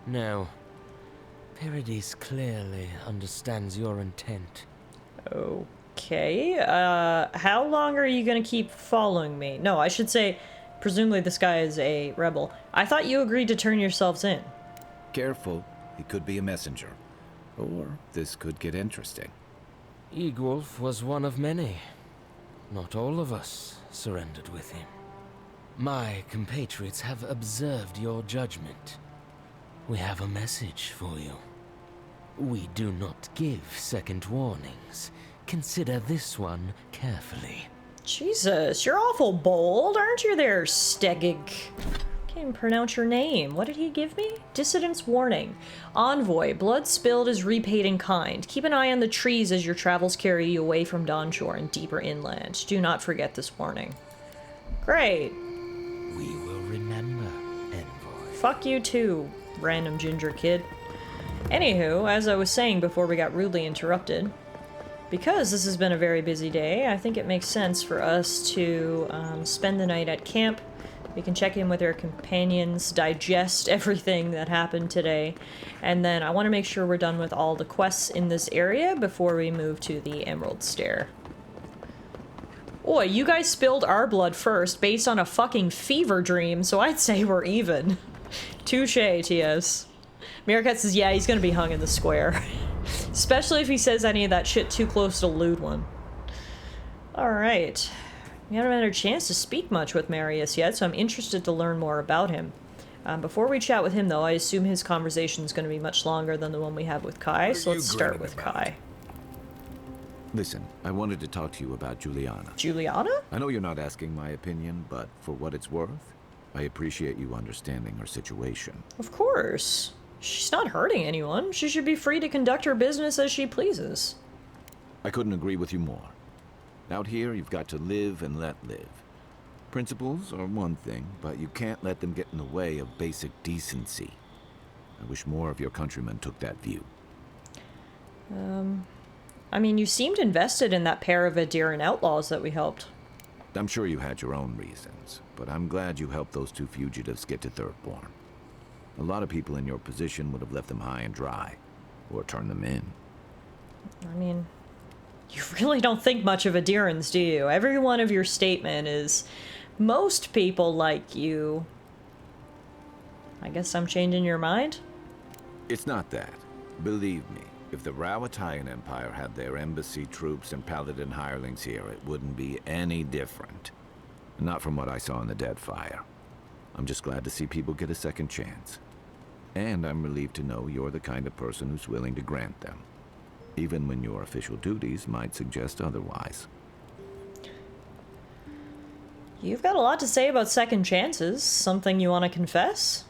No. Paradis clearly understands your intent. Okay, how long are you gonna keep following me? No, I should say, presumably this guy is a rebel. I thought you agreed to turn yourselves in. Careful, he could be a messenger. Or this could get interesting. Egwolf was one of many. Not all of us surrendered with him. My compatriots have observed your judgment. We have a message for you. We do not give second warnings. Consider this one carefully. Jesus, you're awful bold, aren't you there, Stegig? Can't even pronounce your name. What did he give me? Dissident's warning. Envoy, blood spilled is repaid in kind. Keep an eye on the trees as your travels carry you away from Dawnshore and deeper inland. Do not forget this warning. Great. We will remember, Envoy. Fuck you too, random ginger kid. Anywho, as I was saying before we got rudely interrupted, because this has been a very busy day, I think it makes sense for us to spend the night at camp. We can check in with our companions, digest everything that happened today, and then I want to make sure we're done with all the quests in this area before we move to the Emerald Stair. Boy, you guys spilled our blood first based on a fucking fever dream, so I'd say we're even. Touché, TS. Meerkat says, yeah, he's gonna be hung in the square. Especially if he says any of that shit too close to Ludwin. Alright. We haven't had a chance to speak much with Marius yet, so I'm interested to learn more about him. Before we chat with him, though, I assume his conversation is going to be much longer than the one we had with Kai, so let's start with Kai. Listen, I wanted to talk to you about Juliana. Juliana? I know you're not asking my opinion, but for what it's worth, I appreciate you understanding her situation. Of course. She's not hurting anyone. She should be free to conduct her business as she pleases. I couldn't agree with you more. Out here, you've got to live and let live. Principles are one thing, but you can't let them get in the way of basic decency. I wish more of your countrymen took that view. I mean, you seemed invested in that pair of Adiran outlaws that we helped. I'm sure you had your own reasons, but I'm glad you helped those two fugitives get to Thirdborn. A lot of people in your position would have left them high and dry, or turned them in. I mean, you really don't think much of Adirans, do you? Every one of your statement is, most people like you. I guess I'm changing your mind? It's not that. Believe me, if the Rawatayan Empire had their embassy troops and paladin hirelings here, it wouldn't be any different. Not from what I saw in the Deadfire. I'm just glad to see people get a second chance. And I'm relieved to know you're the kind of person who's willing to grant them, even when your official duties might suggest otherwise. You've got a lot to say about second chances. Something you want to confess?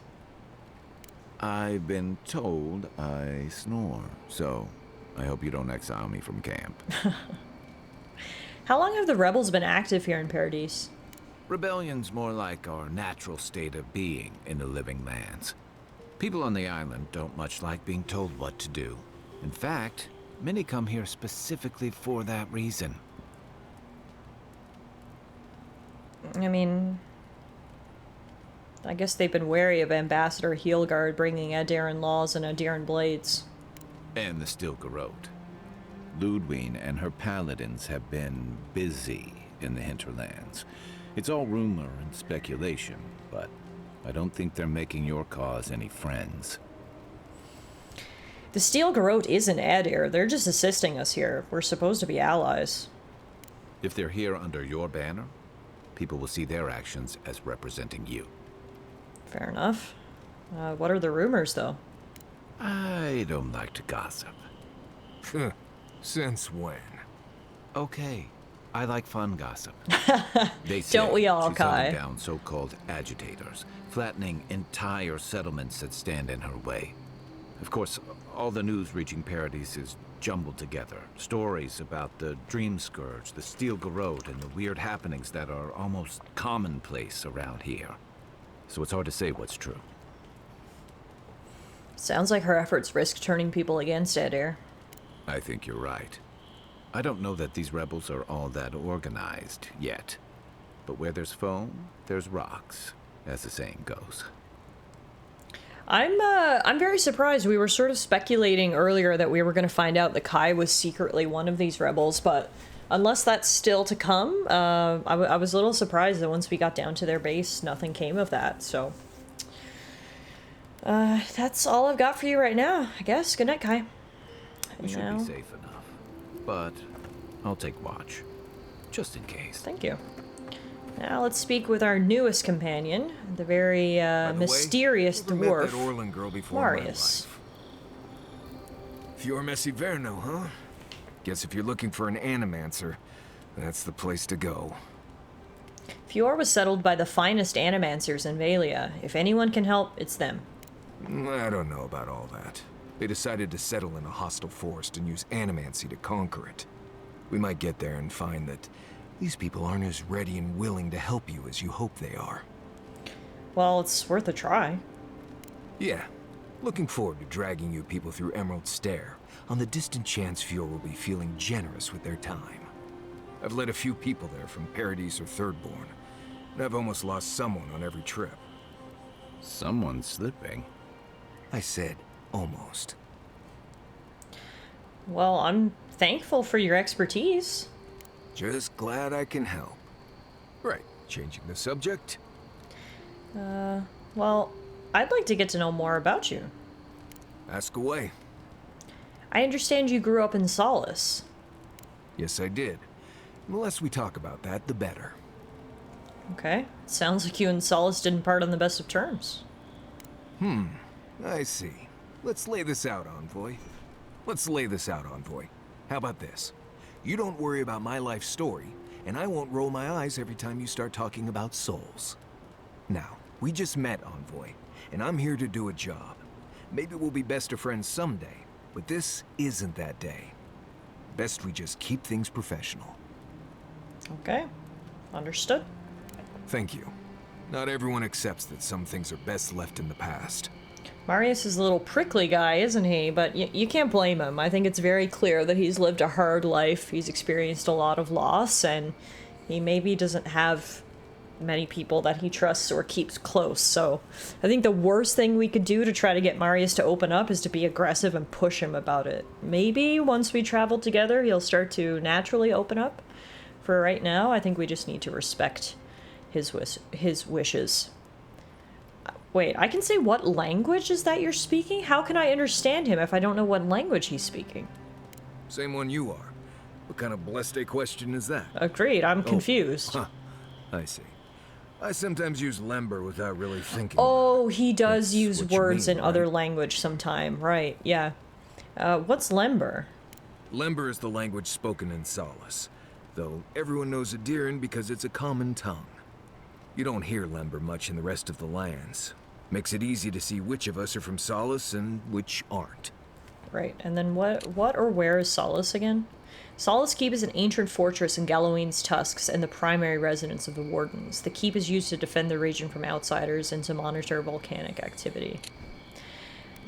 I've been told I snore, so I hope you don't exile me from camp. How long have the rebels been active here in Paradis? Rebellion's more like our natural state of being in the living lands. People on the island don't much like being told what to do. In fact, many come here specifically for that reason. I mean, I guess they've been wary of Ambassador Heelguard bringing Adiran laws and Adiran blades. And the Steel Garrote. Ludwine and her paladins have been busy in the hinterlands. It's all rumor and speculation, but I don't think they're making your cause any friends. The Steel Garrote isn't Adir. They're just assisting us here. We're supposed to be allies. If they're here under your banner, people will see their actions as representing you. Fair enough. What are the rumors, though? I don't like to gossip. Since when? Okay, I like fun gossip. They say Don't we all, she's Kai? hunting down so-called agitators, flattening entire settlements that stand in her way. Of course, all the news reaching Paradis is jumbled together. Stories about the Dream Scourge, the Steel Garrote, and the weird happenings that are almost commonplace around here. so it's hard to say what's true. Sounds like her efforts risk turning people against Adair. I think you're right. I don't know that these rebels are all that organized yet. But where there's foam, there's rocks, as the saying goes. I'm very surprised. We were sort of speculating earlier that we were going to find out that Kai was secretly one of these rebels, but unless that's still to come, I was a little surprised that once we got down to their base, nothing came of that, so... that's all I've got for you right now, I guess. Good night, Kai. We should be safe enough, but I'll take watch, just in case. Thank you. Now let's speak with our newest companion, the very mysterious dwarf, Marius. Fior Messi Verno, huh? Guess if you're looking for an animancer, that's the place to go. Fior was settled by the finest animancers in Valia. If anyone can help, it's them. I don't know about all that. They decided to settle in a hostile forest and use animancy to conquer it. We might get there and find that these people aren't as ready and willing to help you as you hope they are. Well, it's worth a try. Yeah. Looking forward to dragging you people through Emerald Stair, on the distant chance Fior will be feeling generous with their time. I've led a few people there from Paradise or Thirdborn, and I've almost lost someone on every trip. Someone's slipping. I said almost. Well, I'm thankful for your expertise. Just glad I can help. Right, changing the subject? Well, I'd like to get to know more about you. Ask away. I understand you grew up in Solace. Yes, I did. The less we talk about that, the better. Okay. Sounds like you and Solace didn't part on the best of terms. I see. Let's lay this out, Envoy. How about this? You don't worry about my life story, and I won't roll my eyes every time you start talking about souls. Now, we just met, Envoy, and I'm here to do a job. Maybe we'll be best of friends someday, but this isn't that day. Best we just keep things professional. Okay. Understood. Thank you. Not everyone accepts that some things are best left in the past. Marius is a little prickly guy, isn't he? But you can't blame him. I think it's very clear that he's lived a hard life. He's experienced a lot of loss, and he maybe doesn't have many people that he trusts or keeps close. So I think the worst thing we could do to try to get Marius to open up is to be aggressive and push him about it. Maybe once we travel together, he'll start to naturally open up. For right now, I think we just need to respect his wishes. Wait, I can say what language is that you're speaking? How can I understand him if I don't know what language he's speaking? Same one you are. What kind of blessed question is that? Agreed, I'm confused. Huh. I see. I sometimes use Lember without really thinking. Oh, he does use words mean, in other language sometime. Right, yeah. What's Lember? Lember is the language spoken in Solace, though everyone knows Adiran because it's a common tongue. You don't hear Lember much in the rest of the lands. Makes it easy to see which of us are from Solace and which aren't. Right, and then what or where is Solace again? Solace Keep is an ancient fortress in Galloween's Tusks and the primary residence of the Wardens. The keep is used to defend the region from outsiders and to monitor volcanic activity.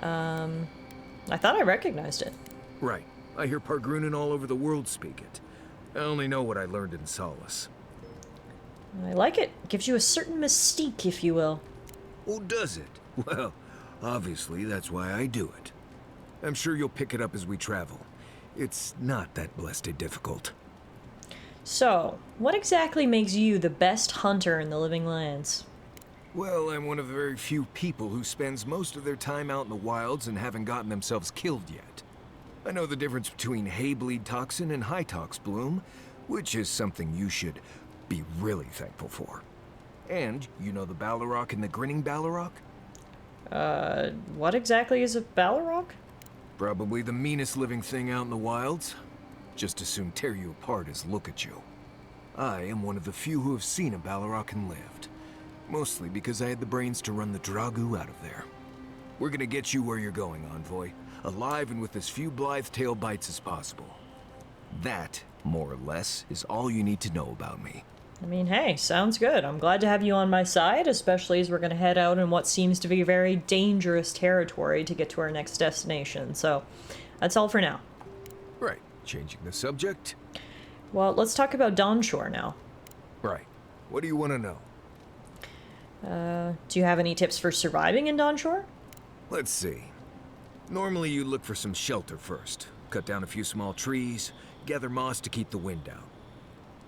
I thought I recognized it. Right. I hear Pargrunin all over the world speak it. I only know what I learned in Solace. I like it. Gives you a certain mystique, if you will. Oh, does it? Well, obviously that's why I do it. I'm sure you'll pick it up as we travel. It's not that blessed difficult. So, what exactly makes you the best hunter in the Living Lands? Well, I'm one of the very few people who spends most of their time out in the wilds and haven't gotten themselves killed yet. I know the difference between Haybleed toxin and Hytox bloom, which is something you should be really thankful for. And you know the Ballarok and the Grinning Ballarok? What exactly is a Ballarok? Probably the meanest living thing out in the wilds. Just as soon tear you apart as look at you. I am one of the few who have seen a Ballarok and lived. Mostly because I had the brains to run the Dragu out of there. We're gonna get you where you're going, Envoy. Alive and with as few blithe-tail bites as possible. That, more or less, is all you need to know about me. I mean, hey, sounds good. I'm glad to have you on my side, especially as we're going to head out in what seems to be very dangerous territory to get to our next destination. So, that's all for now. Right. Changing the subject? Well, let's talk about Dawnshore now. Right. What do you want to know? Do you have any tips for surviving in Dawnshore? Let's see. Normally you look for some shelter first. Cut down a few small trees, gather moss to keep the wind out.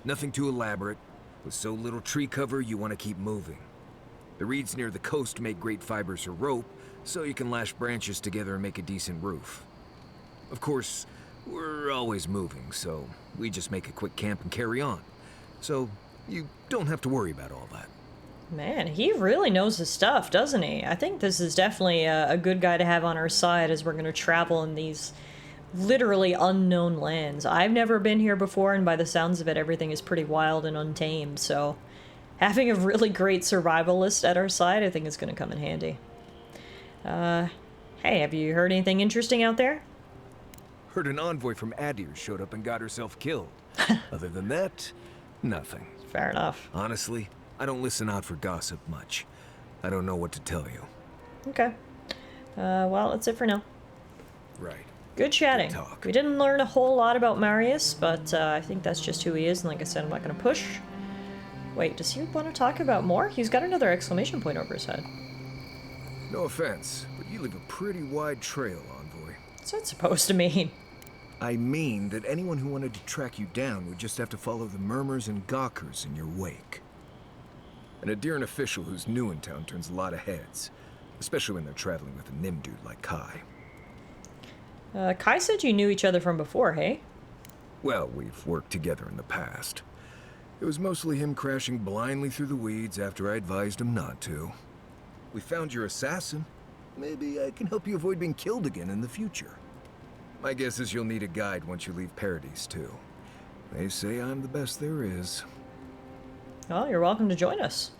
Nothing too elaborate. With so little tree cover, you want to keep moving. The reeds near the coast make great fibers for rope, so you can lash branches together and make a decent roof. Of course, we're always moving, so we just make a quick camp and carry on. So you don't have to worry about all that. Man, he really knows his stuff, doesn't he? I think this is definitely a good guy to have on our side as we're going to travel in these literally unknown lands. I've never been here before, and by the sounds of it, everything is pretty wild and untamed, so having a really great survivalist at our side, I think is going to come in handy. Hey, have you heard anything interesting out there? Heard an envoy from Adir showed up and got herself killed. Other than that, nothing. Fair enough. Honestly, I don't listen out for gossip much. I don't know what to tell you. Okay. Well, that's it for now. Right. Good chatting. We didn't learn a whole lot about Marius, but I think that's just who he is, and like I said, I'm not going to push. Wait, does he want to talk about more? He's got another exclamation point over his head. No offense, but you leave a pretty wide trail, envoy. What's that supposed to mean? I mean that anyone who wanted to track you down would just have to follow the murmurs and gawkers in your wake. An Adiran official who's new in town turns a lot of heads, especially when they're traveling with a Nim dude like Kai. Kai said you knew each other from before, hey? Well, we've worked together in the past. It was mostly him crashing blindly through the weeds after I advised him not to. We found your assassin. Maybe I can help you avoid being killed again in the future. My guess is you'll need a guide once you leave Paradise, too. They say I'm the best there is. Well, you're welcome to join us.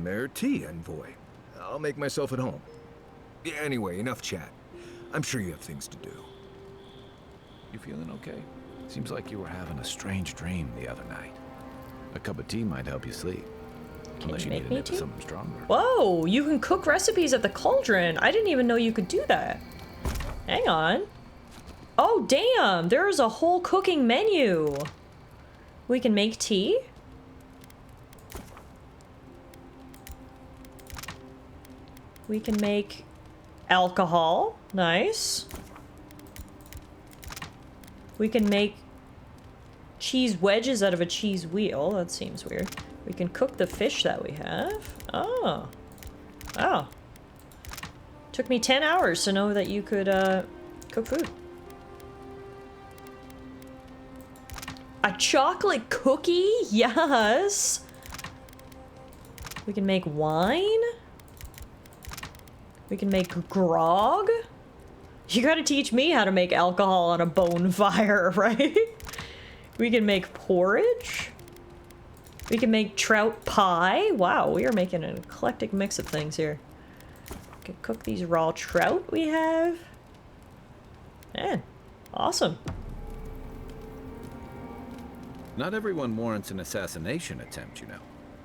Merci, envoy. I'll make myself at home. Anyway, enough chat. I'm sure you have things to do. You feeling okay? Seems like you were having a strange dream the other night. A cup of tea might help you sleep. Unless you make need me it for tea? something stronger. Whoa, you can cook recipes at the cauldron. I didn't even know you could do that. Hang on. Oh, damn, there's a whole cooking menu. We can make tea? We can make alcohol. Nice. We can make cheese wedges out of a cheese wheel. That seems weird. We can cook the fish that we have. Oh. Oh. Took me 10 hours to know that you could cook food. A chocolate cookie? Yes. We can make wine. We can make grog. You gotta teach me how to make alcohol on a bonfire, right? We can make porridge. We can make trout pie. Wow, we are making an eclectic mix of things here. We can cook these raw trout we have. Man, awesome. Not everyone warrants an assassination attempt, you know.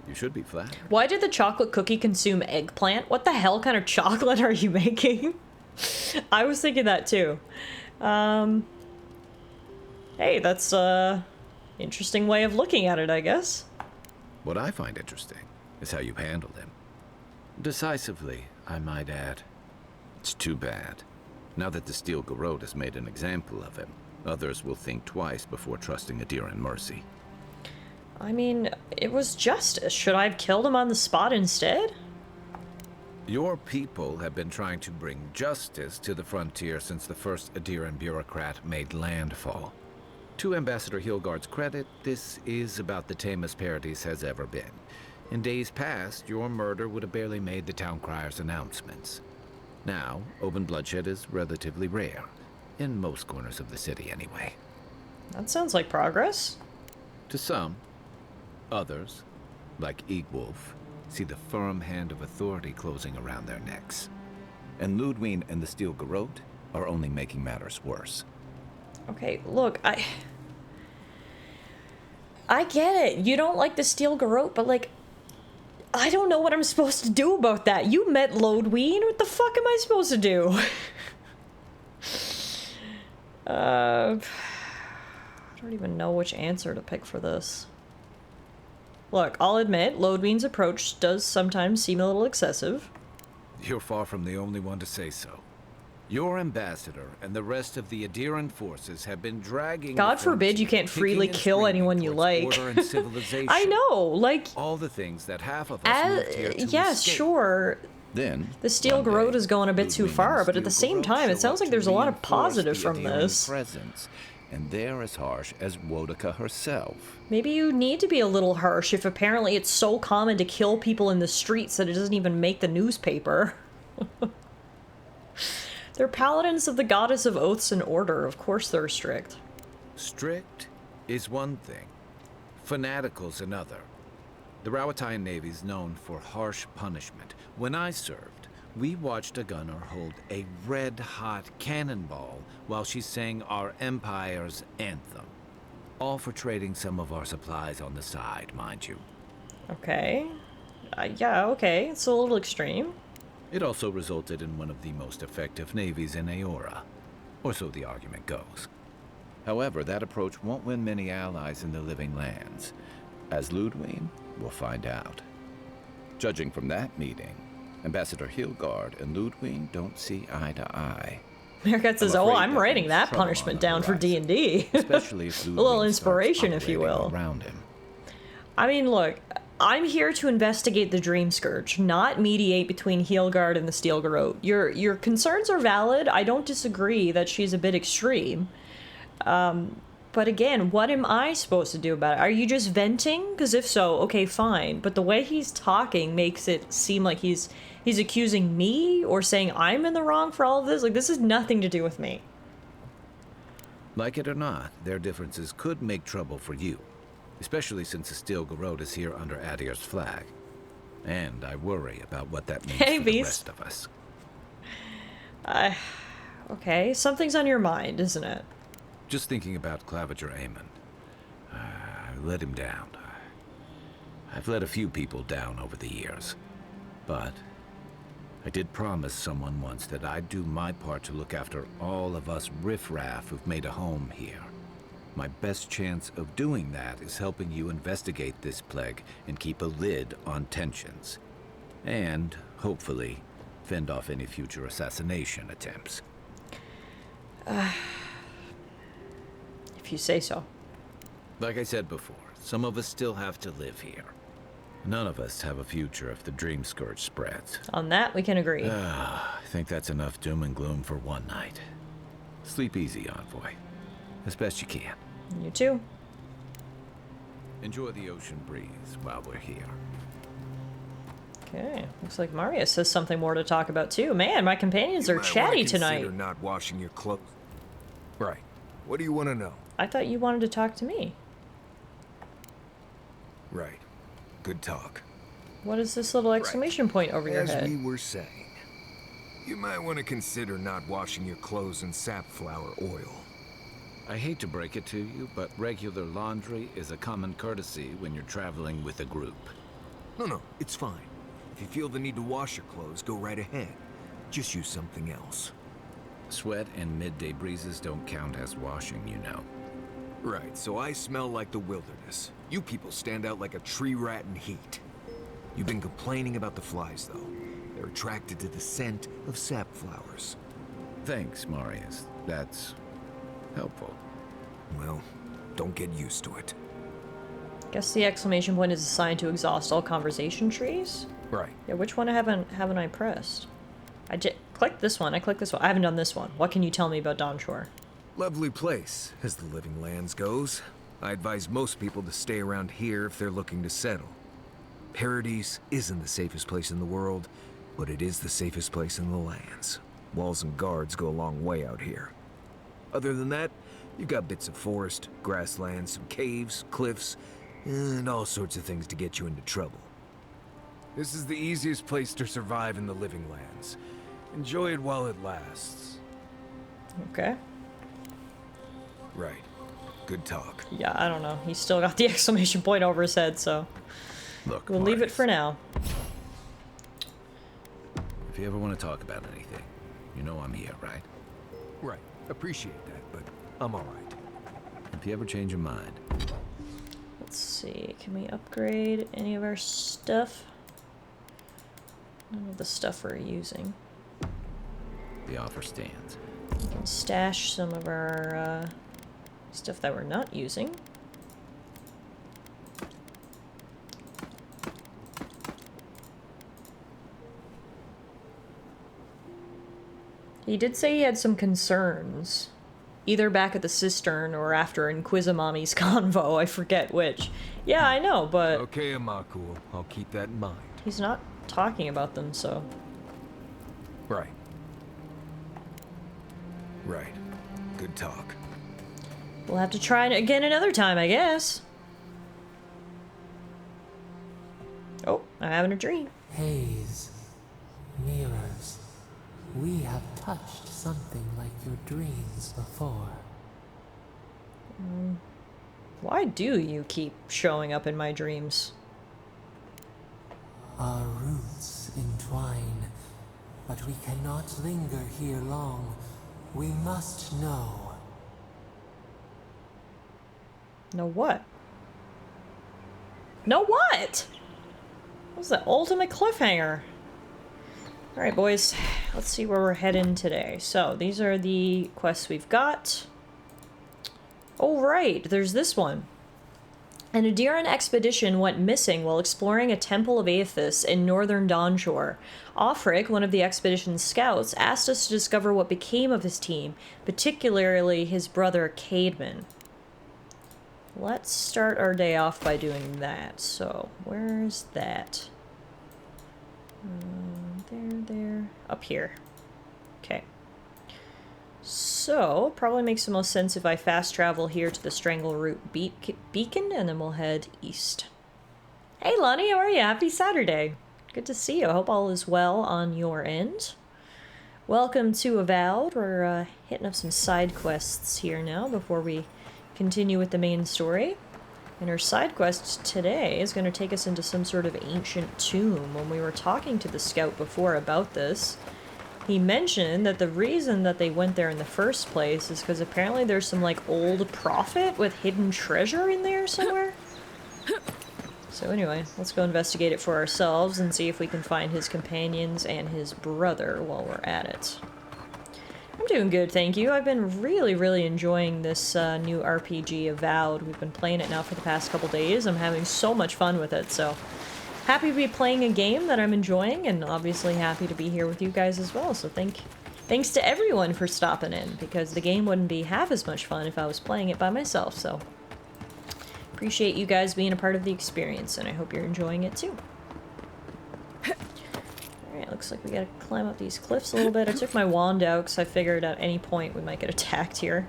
You should be flattered. Why did the chocolate cookie consume eggplant? What the hell kind of chocolate are you making? I was thinking that too. Hey, that's a interesting way of looking at it, I guess. What I find interesting is how you handled him. Decisively, I might add. It's too bad. Now that the Steel Garrote has made an example of him, others will think twice before trusting Adiran mercy. I mean, it was justice. Should I have killed him on the spot instead? Your people have been trying to bring justice to the frontier since the first Adiran bureaucrat made landfall. To Ambassador Hilgard's credit, this is about the tamest Paradise has ever been. In days past, your murder would have barely made the town crier's announcements. Now, open bloodshed is relatively rare. In most corners of the city, anyway. That sounds like progress. To some. Others, like Eagwolf, see the firm hand of authority closing around their necks. And Ludwig and the Steel Garrote are only making matters worse. Okay, look, I get it. You don't like the steel garrote, but like, I don't know what I'm supposed to do about that. You met Lodween. What the fuck am I supposed to do? I don't even know which answer to pick for this. Look, I'll admit, Lodween's approach does sometimes seem a little excessive. You're far from the only one to say so. Your ambassador and the rest of the Adiran forces have been dragging. God forbid you can't freely kill anyone you like. Order and civilization. I know, like all the things that half of us moved here to yes, escape. Sure. Then the steel garrote is going a bit too far, but at the same time, it sounds like there's a lot of positive from this. Presence, and they're as harsh as Wodaka herself. Maybe you need to be a little harsh if apparently it's so common to kill people in the streets that it doesn't even make the newspaper. They're paladins of the goddess of oaths and order. Of course they're strict. Strict is one thing. Fanatical's another. The Rawatayan Navy's known for harsh punishment. When I served, we watched a gunner hold a red-hot cannonball while she sang our empire's anthem. All for trading some of our supplies on the side, mind you. Okay. Yeah, okay. It's a little extreme. It also resulted in one of the most effective navies in Aora. Or so the argument goes. However, that approach won't win many allies in the Living Lands. As Ludwig will find out. Judging from that meeting, Ambassador Hilgard and Ludwig don't see eye to eye. Merkat says, "Oh, I'm writing that punishment down for D&D." Especially if a little inspiration, if you will. Around him. I mean, look, I'm here to investigate the Dream Scourge, not mediate between Hilgard and the Steel Garrote. Your concerns are valid. I don't disagree that she's a bit extreme. But again, what am I supposed to do about it? Are you just venting? Because if so, okay, fine. But the way he's talking makes it seem like he's accusing me or saying I'm in the wrong for all of this. Like, this has nothing to do with me. Like it or not, their differences could make trouble for you. Especially since the Steel Garrote is here under Adir's flag. And I worry about what that means for the rest of us. Okay, something's on your mind, isn't it? Just thinking about Claviger Amon. I let him down. I've let a few people down over the years. But I did promise someone once that I'd do my part to look after all of us riffraff who've made a home here. My best chance of doing that is helping you investigate this plague and keep a lid on tensions. And, hopefully, fend off any future assassination attempts. If you say so. Like I said before, some of us still have to live here. None of us have a future if the Dream Scourge spreads. On that, we can agree. I think that's enough doom and gloom for one night. Sleep easy, Envoy. As best you can. You too. Enjoy the ocean breeze while we're here. Okay, looks like Marius has something more to talk about too. Man, my companions are chatty tonight. Consider not washing your clothes. Right. What do you want to know? I thought you wanted to talk to me. Right. Good talk. What is this little exclamation point over your head? As we were saying, you might want to consider not washing your clothes in safflower oil. I hate to break it to you, but regular laundry is a common courtesy when you're traveling with a group. No, it's fine. If you feel the need to wash your clothes, go right ahead. Just use something else. Sweat and midday breezes don't count as washing, you know. Right, so I smell like the wilderness. You people stand out like a tree rat in heat. You've been complaining about the flies, though. They're attracted to the scent of sap flowers. Thanks, Marius. That's helpful. Well, don't get used to it. Guess the exclamation point is assigned to exhaust all conversation trees? Right. Yeah, which one haven't I pressed? I clicked this one, I clicked this one. I haven't done this one. What can you tell me about Dawnshore? Lovely place, as the Living Lands goes. I advise most people to stay around here if they're looking to settle. Paradise isn't the safest place in the world, but it is the safest place in the lands. Walls and guards go a long way out here. Other than that, you've got bits of forest, grasslands, some caves, cliffs, and all sorts of things to get you into trouble. This is the easiest place to survive in the Living Lands. Enjoy it while it lasts. Okay. Right. Good talk. Yeah, I don't know. He's still got the exclamation point over his head, so... Look, we'll leave it for now. If you ever want to talk about anything, you know I'm here, right? Right. Appreciate that, but I'm alright. If you ever change your mind. Let's see, can we upgrade any of our stuff? None of the stuff we're using. The offer stands. We can stash some of our stuff that we're not using. He did say he had some concerns. Either back at the cistern or after Inquisimami's convo, I forget which. Yeah, I know, but... Okay, Amakul. I'll keep that in mind. He's not talking about them, so... Right. Right. Good talk. We'll have to try it again another time, I guess. Oh, I'm having a dream. Haze. Mirrors. We have touched something like your dreams before. Why do you keep showing up in my dreams? Our roots entwine, but we cannot linger here long. We must know. Know what? Know what? That was the ultimate cliffhanger. Alright, boys. Let's see where we're heading today. So, these are the quests we've got. Oh, right. There's this one. An Adiran expedition went missing while exploring a temple of Aethys in northern Dawnshore. Offric, one of the expedition's scouts, asked us to discover what became of his team, particularly his brother Caedmon. Let's start our day off by doing that. So, where's that? There. Up here. Okay. So, probably makes the most sense if I fast travel here to the Strangleroot Beacon, and then we'll head east. Hey Lonnie, how are you? Happy Saturday. Good to see you. I hope all is well on your end. Welcome to Avowed. We're hitting up some side quests here now before we continue with the main story. And our side quest today is going to take us into some sort of ancient tomb. When we were talking to the scout before about this, he mentioned that the reason that they went there in the first place is because apparently there's some, like, old prophet with hidden treasure in there somewhere. So anyway, let's go investigate it for ourselves and see if we can find his companions and his brother while we're at it. I'm doing good, thank you. I've been really enjoying this new RPG, Avowed. We've been playing it now for the past couple days. I'm having so much fun with it, so happy to be playing a game that I'm enjoying, and obviously happy to be here with you guys as well. So thanks to everyone for stopping in, because the game wouldn't be half as much fun if I was playing it by myself, so appreciate you guys being a part of the experience, and I hope you're enjoying it too. Alright, looks like we gotta climb up these cliffs a little bit. I took my wand out because I figured at any point we might get attacked here.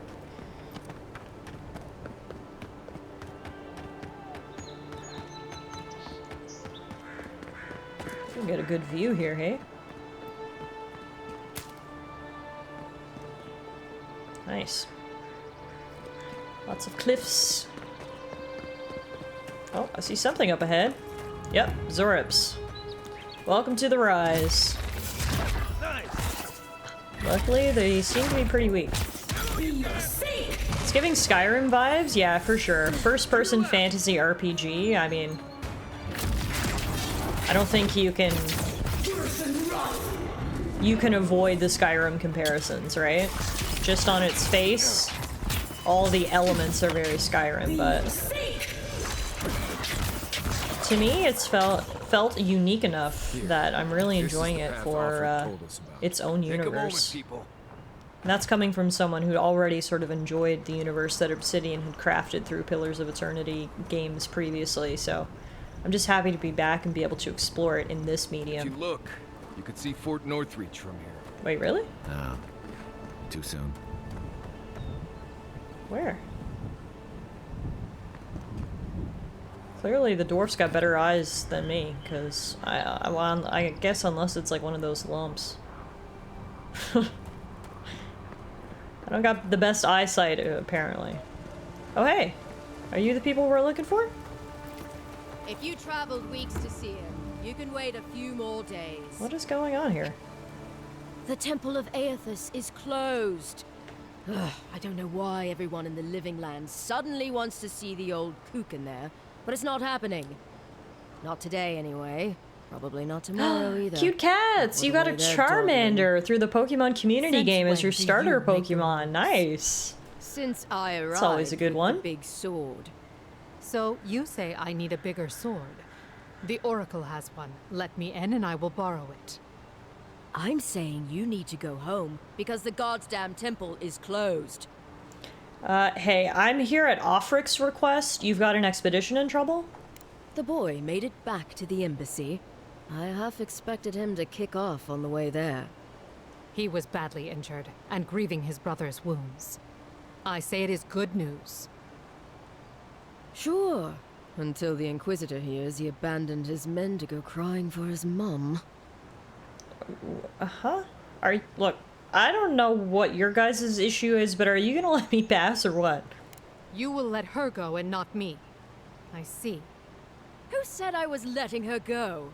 We get a good view here, hey? Nice. Lots of cliffs. Oh, I see something up ahead. Yep, Zorips. Welcome to the rise. Luckily, they seem to be pretty weak. It's giving Skyrim vibes? Yeah, for sure. First-person fantasy RPG, I mean... I don't think you can avoid the Skyrim comparisons, right? Just on its face, all the elements are very Skyrim, but to me, it's felt unique enough that I'm really enjoying it for its own universe. And that's coming from someone who already sort of enjoyed the universe that Obsidian had crafted through Pillars of Eternity games previously, so I'm just happy to be back and be able to explore it in this medium. If you look, you could see Fort Northreach from here. Wait, really? No. Too soon. Where? Clearly the dwarf's got better eyes than me, because I guess unless it's like one of those lumps. I don't got the best eyesight, apparently. Oh, hey. Are you the people we're looking for? If you traveled weeks to see him, you can wait a few more days. What is going on here? The Temple of Aethys is closed. Ugh, I don't know why everyone in the Living Land suddenly wants to see the old kook in there, but it's not happening. Not today, anyway. Probably not tomorrow either. Cute cats! You got a Charmander through the Pokemon community Since game as when your do starter you make the Pokemon. Nice. Since I arrived, It's always a good with one. the big sword. So you say I need a bigger sword. The Oracle has one. Let me in and I will borrow it. I'm saying you need to go home because the goddamn temple is closed. Hey, I'm here at Offric's request. You've got an expedition in trouble? The boy made it back to the embassy. I half expected him to kick off on the way there. He was badly injured and grieving his brother's wounds. I say it is good news. Sure. Until the Inquisitor hears he abandoned his men to go crying for his mum. Uh-huh. Look, I don't know what your guys' issue is, but are you gonna let me pass or what? You will let her go and not me. I see. Who said I was letting her go?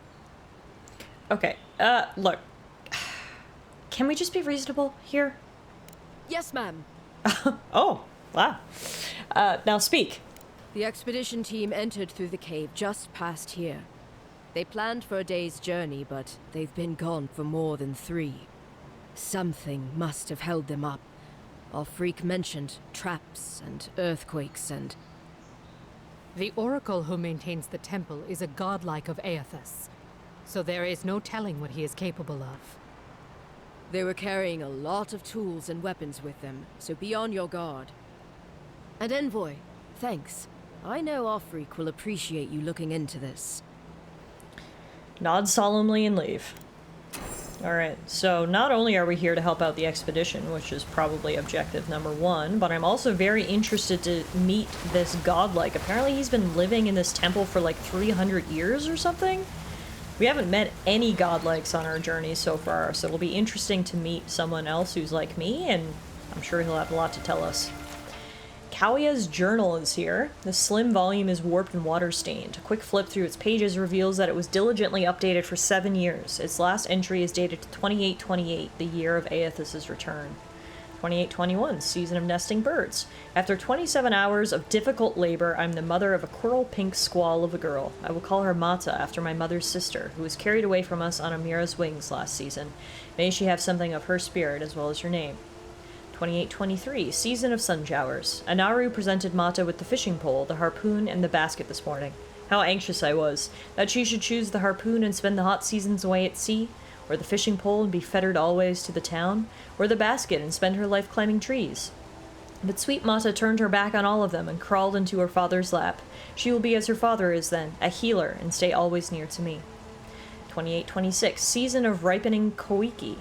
Okay, look. Can we just be reasonable here? Yes, ma'am. Oh, wow. Now speak. The expedition team entered through the cave just past here. They planned for a day's journey, but they've been gone for more than 3. Something must have held them up. Our freak mentioned traps and earthquakes and... The Oracle who maintains the temple is a godlike of Aethys, so there is no telling what he is capable of. They were carrying a lot of tools and weapons with them, so be on your guard. And Envoy, thanks. I know Offreak will appreciate you looking into this. Nod solemnly and leave. Alright, so not only are we here to help out the expedition, which is probably objective number 1, but I'm also very interested to meet this godlike. Apparently he's been living in this temple for like 300 years or something? We haven't met any godlikes on our journey so far, so it'll be interesting to meet someone else who's like me, and I'm sure he'll have a lot to tell us. Kawia's journal is here. The slim volume is warped and water-stained. A quick flip through its pages reveals that it was diligently updated for 7 years. Its last entry is dated to 2828, the year of Aethys' return. 2821, season of nesting birds. After 27 hours of difficult labor, I'm the mother of a coral pink squall of a girl. I will call her Mata after my mother's sister, who was carried away from us on Amira's wings last season. May she have something of her spirit as well as her name. 2823, season of sun showers. Anaru presented Mata with the fishing pole, the harpoon, and the basket this morning. How anxious I was, that she should choose the harpoon and spend the hot seasons away at sea, or the fishing pole and be fettered always to the town, or the basket and spend her life climbing trees. But sweet Mata turned her back on all of them and crawled into her father's lap. She will be as her father is then, a healer, and stay always near to me. 2826, season of ripening koiki.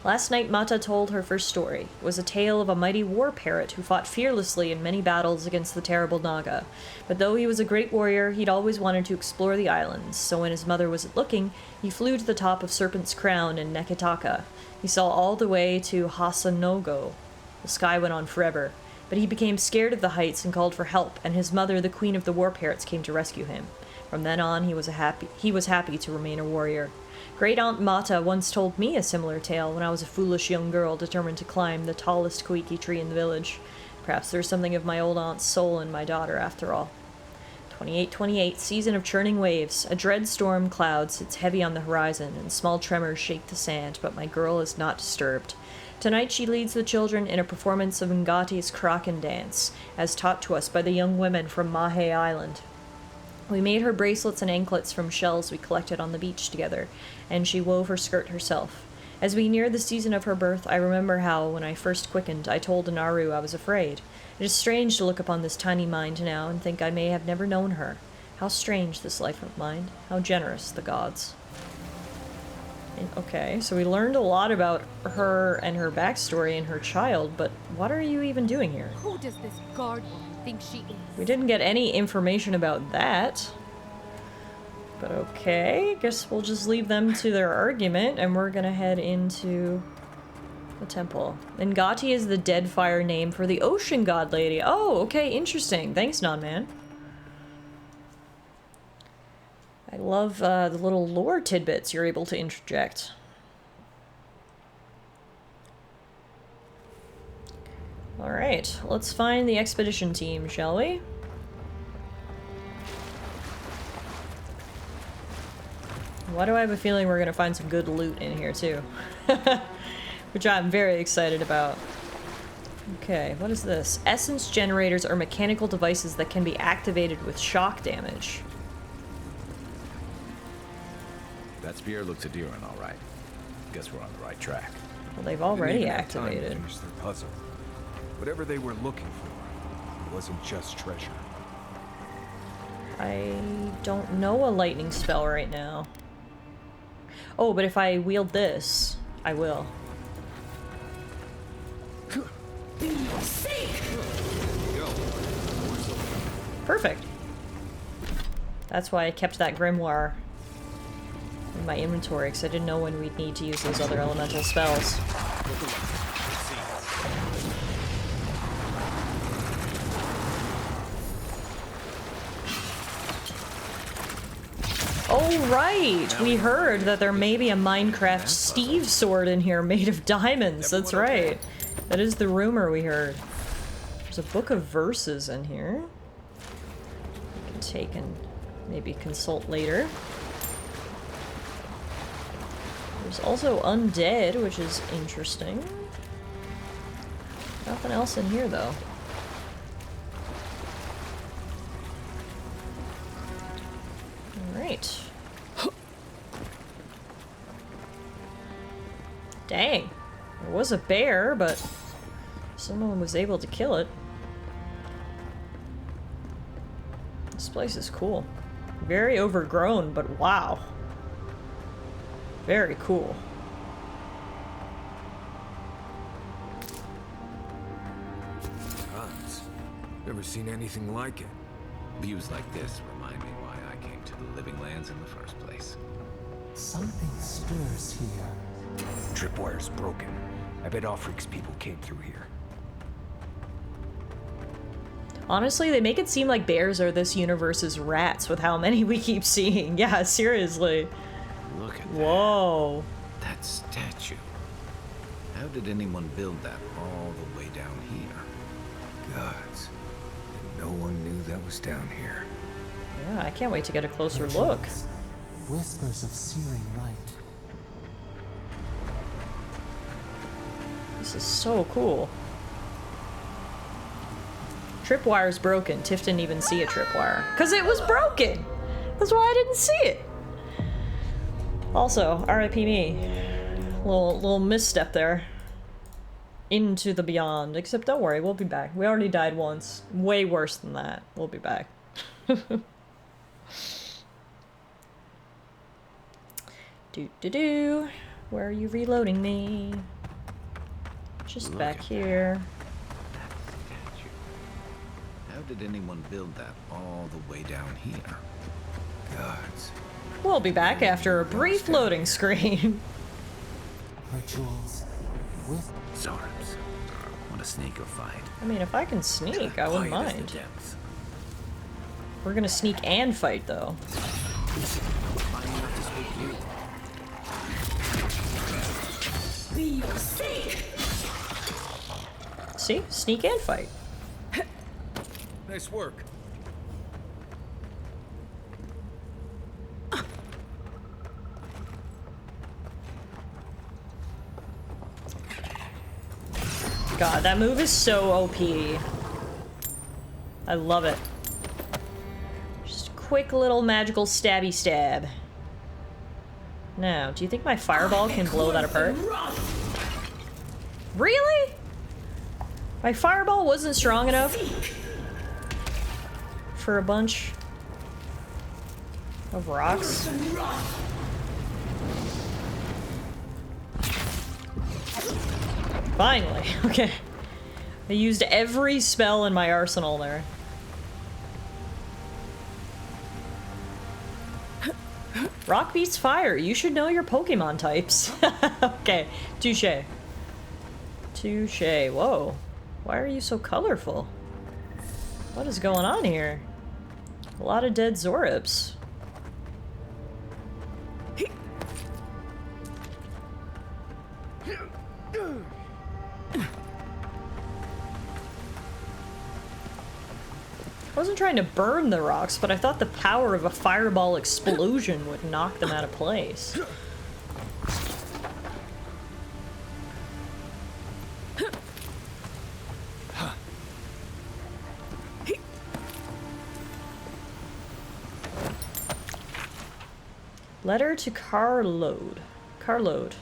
Last night Mata told her first story. It was a tale of a mighty war parrot who fought fearlessly in many battles against the terrible Naga. But though he was a great warrior, he'd always wanted to explore the islands, so when his mother wasn't looking, he flew to the top of Serpent's Crown in Nekitaka. He saw all the way to Hasanogo. The sky went on forever, but he became scared of the heights and called for help, and his mother, the queen of the war parrots, came to rescue him. From then on, he was happy to remain a warrior. Great Aunt Mata once told me a similar tale when I was a foolish young girl determined to climb the tallest koiki tree in the village. Perhaps there's something of my old aunt's soul in my daughter after all. 2828, season of churning waves. A dread storm cloud sits heavy on the horizon, and small tremors shake the sand, but my girl is not disturbed. Tonight she leads the children in a performance of Ngati's Kraken dance, as taught to us by the young women from Mahe Island. We made her bracelets and anklets from shells we collected on the beach together, and she wove her skirt herself. As we neared the season of her birth, I remember how, when I first quickened, I told Anaru I was afraid. It is strange to look upon this tiny mind now and think I may have never known her. How strange this life of mine. How generous the gods. Okay, so we learned a lot about her and her backstory and her child, but what are you even doing here? Who does this guard woman think she is? We didn't get any information about that. But okay, guess we'll just leave them to their argument, and we're gonna head into The temple. Ngati is the dead fire name for the ocean god lady. Oh, okay, interesting. Thanks, Non-Man. I love the little lore tidbits you're able to interject. Alright, let's find the expedition team, shall we? Why do I have a feeling we're gonna find some good loot in here, too? Which I'm very excited about. Okay, what is this? Essence generators are mechanical devices that can be activated with shock damage. That spear looks Adiran, all right. Guess we're on the right track. Well, they've already Didn't even have time to activated. finish their puzzle. Whatever they were looking for, it wasn't just treasure. I don't know a lightning spell right now. Oh, but if I wield this, I will. Perfect. That's why I kept that grimoire in my inventory, because I didn't know when we'd need to use those other elemental spells. Oh, right! We heard that there may be a Minecraft Steve sword in here made of diamonds. That's right. That is the rumor we heard. There's a book of verses in here. We can take and maybe consult later. There's also undead, which is interesting. Nothing else in here, though. Alright. Dang. There was a bear, but someone was able to kill it. This place is cool. Very overgrown, but wow. Very cool. Gods, never seen anything like it. Views like this remind me why I came to the Living Lands in the first place. Something stirs here. Tripwire's broken. I bet Offric's people came through here. Honestly, they make it seem like bears are this universe's rats with how many we keep seeing. Yeah, seriously. Look at Whoa. that statue. How did anyone build that all the way down here? Gods. And no one knew that was down here. Yeah, I can't wait to get a closer look. Whispers of searing light. This is so cool. Tripwire's broken. Tiff didn't even see a tripwire. Because it was broken! That's why I didn't see it. Also, RIP me. Little misstep there. Into the beyond. Except don't worry, we'll be back. We already died once. Way worse than that. We'll be back. Do. Where are you reloading me? Just Look back at here. How did anyone build that all the way down here? Gods. We'll be back after a brief loading screen. Rituals with Zorps. Want to sneak or fight? I mean, if I can sneak, I wouldn't Quiet as the mind. depths. We're gonna sneak and fight, though. See? Sneak and fight. Nice work. God, that move is so OP. I love it. Just a quick little magical stabby stab. Now, do you think my fireball can blow that apart? Really? My fireball wasn't strong enough for a bunch of rocks? Finally, okay. I used every spell in my arsenal there. Rock beats fire. You should know your Pokemon types. Okay, touche. Touche. Whoa. Why are you so colorful? What is going on here? A lot of dead Zoribs. I wasn't trying to burn the rocks, but I thought the power of a fireball explosion would knock them out of place. Letter to Carload. Carload.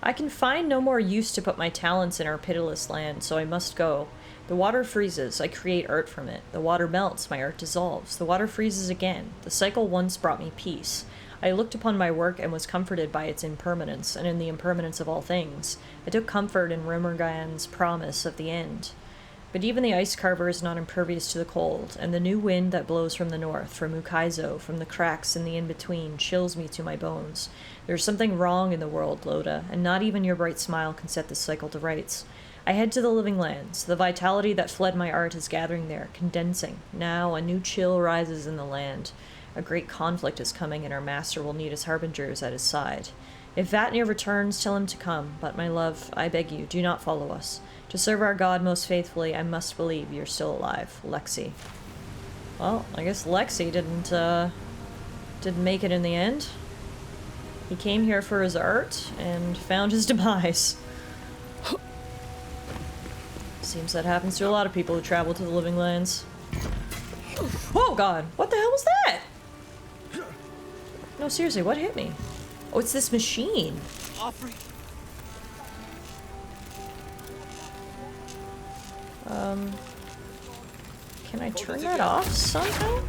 I can find no more use to put my talents in our pitiless land, so I must go. The water freezes, I create art from it. The water melts, my art dissolves. The water freezes again. The cycle once brought me peace. I looked upon my work and was comforted by its impermanence, and in the impermanence of all things. I took comfort in Rimmergan's promise of the end. But even the ice carver is not impervious to the cold, and the new wind that blows from the north, from Ukaizo, from the cracks in the in-between, chills me to my bones. There's something wrong in the world, Loda, and not even your bright smile can set this cycle to rights. I head to the living lands. The vitality that fled my art is gathering there, condensing. Now a new chill rises in the land. A great conflict is coming, and our master will need his harbingers at his side. If Vatnir returns, tell him to come, but my love, I beg you, do not follow us. To serve our god most faithfully, I must believe you're still alive. Lexi. Well, I guess Lexi didn't make it in the end. He came here for his art, and found his demise. Seems that happens to a lot of people who travel to the living lands. Oh god, what the hell was that? No, seriously, what hit me? Oh, it's this machine. Can I turn that off somehow?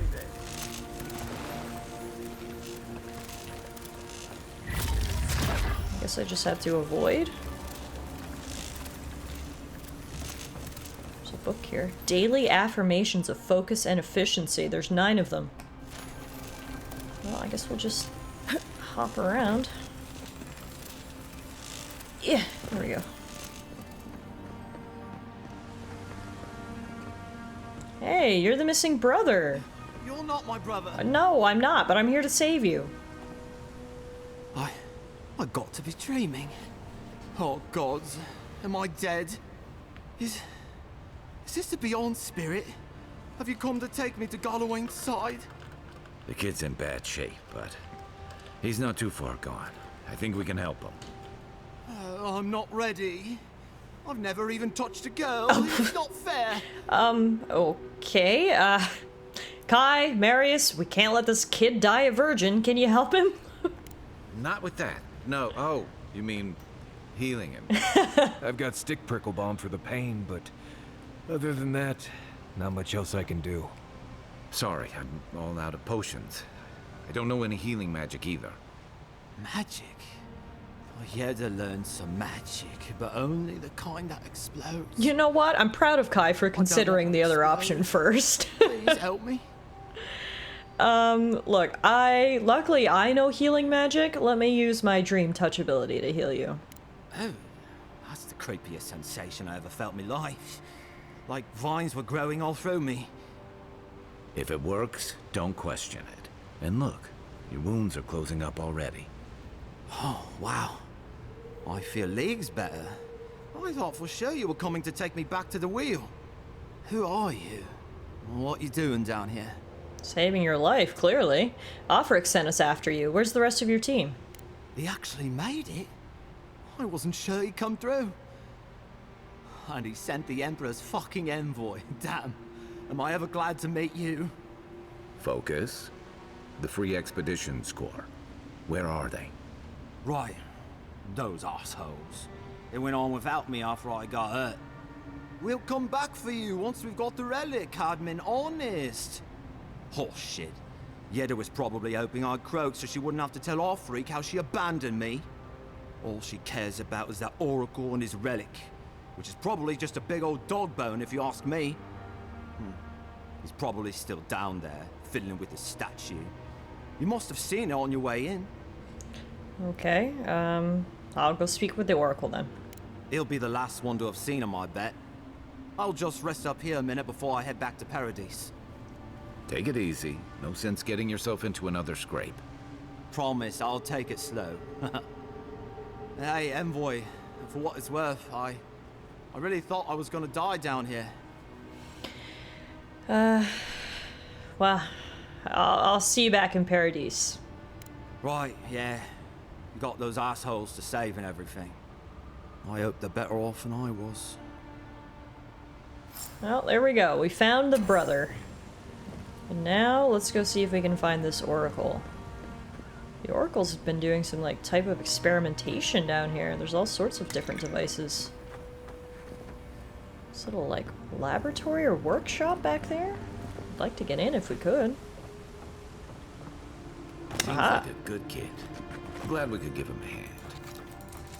I guess I just have to avoid. There's a book here. Daily affirmations of focus and efficiency. There's 9 of them. Well, I guess we'll just hop around. Yeah, there we go. Hey, you're the missing brother. You're not my brother. No, I'm not, but I'm here to save you. I got to be dreaming. Oh gods, am I dead? Is this the Beyond Spirit? Have you come to take me to Galloway's side? The kid's in bad shape, but he's not too far gone. I think we can help him. I'm not ready. I've never even touched a girl. It's not fair. Okay. Kai, Marius, we can't let this kid die a virgin. Can you help him? Not with that. No. Oh, you mean healing him? I've got stick prickle balm for the pain, but other than that, not much else I can do. Sorry, I'm all out of potions. I don't know any healing magic either. Magic? I had to learn some magic, but only the kind that explodes. You know what? I'm proud of Kai for considering the other option first. Please help me. Look, luckily I know healing magic. Let me use my dream touch ability to heal you. Oh, that's the creepiest sensation I ever felt in my life. Like vines were growing all through me. If it works, don't question it. And look, your wounds are closing up already. Oh, wow. I feel leagues better. I thought for sure you were coming to take me back to the wheel. Who are you? What you doing down here? Saving your life, clearly. Offric sent us after you. Where's the rest of your team? He actually made it? I wasn't sure he'd come through. And he sent the Emperor's fucking envoy. Damn. Am I ever glad to meet you? Focus. The Free Expeditions Corps. Where are they? Right. Those assholes. They went on without me after I got hurt. We'll come back for you once we've got the relic, Cadman, honest. Horse shit. Yeda was probably hoping I'd croak so she wouldn't have to tell Offreak how she abandoned me. All she cares about is that Oracle and his relic, which is probably just a big old dog bone if you ask me. He's probably still down there, fiddling with the statue. You must have seen it on your way in. Okay, I'll go speak with the Oracle then. He'll be the last one to have seen him, I bet. I'll just rest up here a minute before I head back to Paradise. Take it easy. No sense getting yourself into another scrape. Promise, I'll take it slow. Hey, Envoy, for what it's worth, I really thought I was gonna die down here. Well, I'll see you back in Paradise. Right, yeah. You got those assholes to save and everything. I hope they're better off than I was. Well, there we go. We found the brother. And now, let's go see if we can find this oracle. The oracle's been doing some, like, type of experimentation down here. There's all sorts of different devices. This little, like, laboratory or workshop back there? I'd like to get in if we could. Seems like a good kid. Glad we could give him a hand.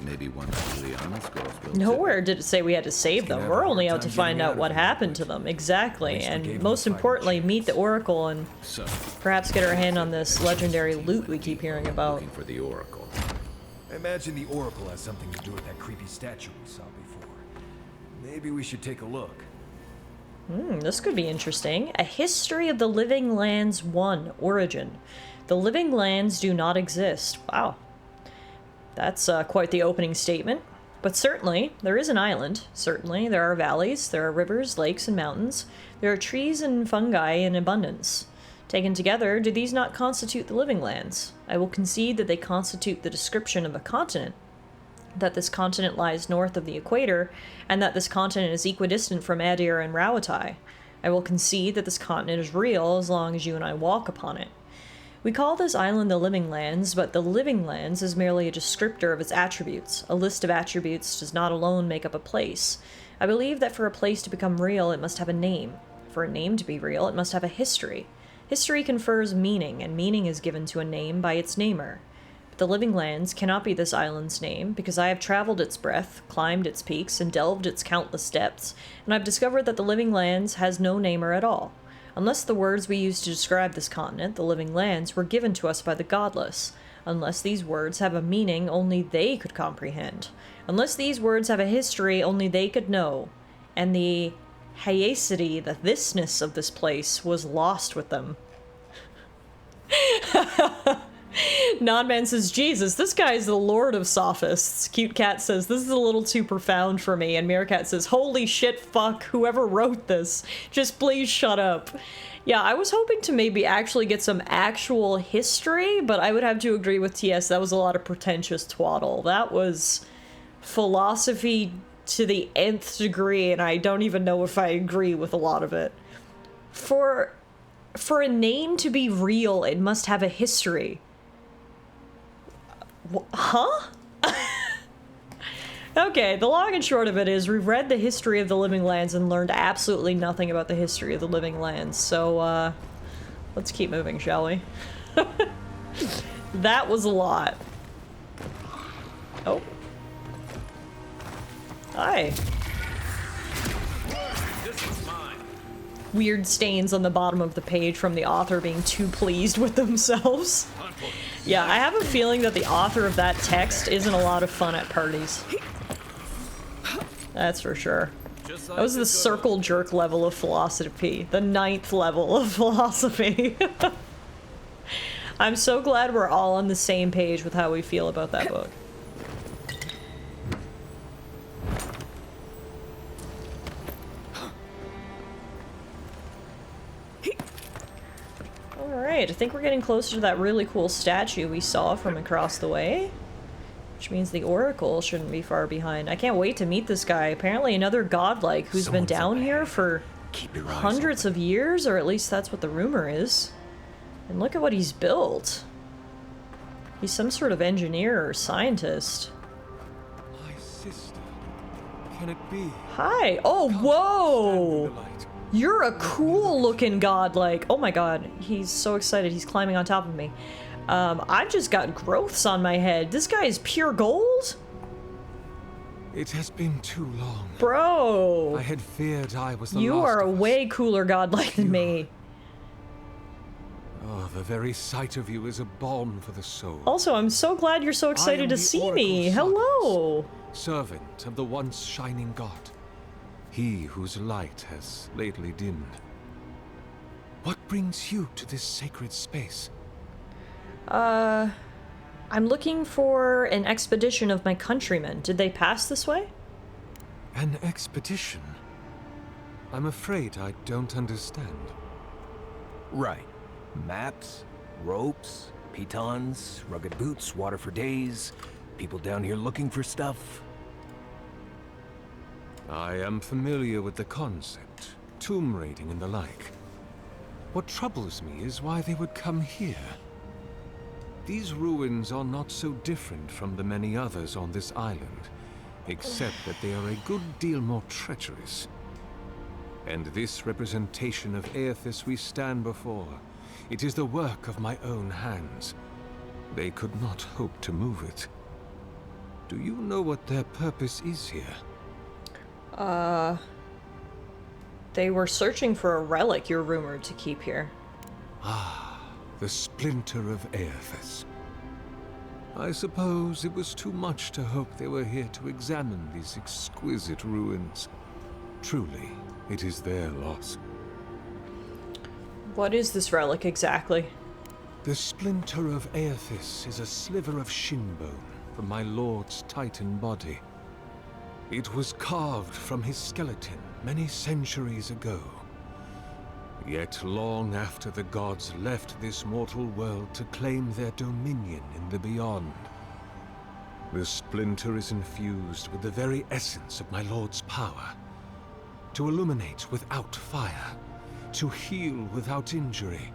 Maybe one of Juliana's girls will Nowhere did it say we had to save them. We're only out to find out what happened to them. Exactly. And most importantly, meet the Oracle and perhaps get our hand on this legendary loot we keep hearing about. Looking for the Oracle. I imagine the Oracle has something to do with that creepy statue we saw before. Maybe we should take a look. This could be interesting. A History of the Living Lands 1. Origin. The Living Lands do not exist. Wow. That's quite the opening statement. But certainly, there is an island. Certainly, there are valleys, there are rivers, lakes, and mountains. There are trees and fungi in abundance. Taken together, do these not constitute the living lands? I will concede that they constitute the description of a continent. That this continent lies north of the equator, and that this continent is equidistant from Adir and Rawatai. I will concede that this continent is real as long as you and I walk upon it. We call this island the Living Lands, but the Living Lands is merely a descriptor of its attributes. A list of attributes does not alone make up a place. I believe that for a place to become real, it must have a name. For a name to be real, it must have a history. History confers meaning, and meaning is given to a name by its namer. But the Living Lands cannot be this island's name, because I have traveled its breadth, climbed its peaks, and delved its countless depths, and I've discovered that the Living Lands has no namer at all. Unless the words we use to describe this continent, the Living Lands, were given to us by the godless. Unless these words have a meaning only they could comprehend. Unless these words have a history only they could know. And the hiacity, the thisness of this place, was lost with them. Nodman says, Jesus, this guy is the lord of sophists. Cute Cat says, this is a little too profound for me. And Meerkat says, holy shit, fuck, whoever wrote this. Just please shut up. Yeah, I was hoping to maybe actually get some actual history, but I would have to agree with TS, that was a lot of pretentious twaddle. That was philosophy to the nth degree, and I don't even know if I agree with a lot of it. For a name to be real, it must have a history. Huh? Okay, the long and short of it is we've read the history of the Living Lands and learned absolutely nothing about the history of the Living Lands, so let's keep moving, shall we? That was a lot. Oh. Hi. Weird stains on the bottom of the page from the author being too pleased with themselves. Yeah, I have a feeling that the author of that text isn't a lot of fun at parties. That's for sure. That was the circle jerk level of philosophy. The 9th level of philosophy. I'm so glad we're all on the same page with how we feel about that book. Alright, I think we're getting closer to that really cool statue we saw from across the way. Which means the Oracle shouldn't be far behind. I can't wait to meet this guy. Apparently another godlike who's been down here for hundreds of years, or at least that's what the rumor is. And look at what he's built. He's some sort of engineer or scientist. My sister. Can it be? Hi! Oh, whoa! You're a cool looking godlike. Oh my god, he's so excited. He's climbing on top of me. I've just got growths on my head. This guy is pure gold? It has been too long. Bro! I had feared I was the You last are a of us. way cooler godlike than me. Oh, the very sight of you is a balm for the soul. Also, I'm so glad you're so excited to see me. Hello! servant of the once shining god, he whose light has lately dimmed. What brings you to this sacred space? I'm looking for an expedition of my countrymen. Did they pass this way? An expedition? I'm afraid I don't understand. Right. Maps, ropes, pitons, rugged boots, water for days, people down here looking for stuff. I am familiar with the concept, tomb raiding and the like. What troubles me is why they would come here. These ruins are not so different from the many others on this island, except that they are a good deal more treacherous. And this representation of Aethys we stand before, it is the work of my own hands. They could not hope to move it. Do you know what their purpose is here? They were searching for a relic you're rumored to keep here. Ah, the splinter of Aethys. I suppose it was too much to hope they were here to examine these exquisite ruins. Truly, it is their loss. What is this relic exactly? The splinter of Aethys is a sliver of shinbone from my lord's titan body. It was carved from his skeleton many centuries ago. Yet long after the gods left this mortal world to claim their dominion in the beyond, the splinter is infused with the very essence of my lord's power. To illuminate without fire, to heal without injury,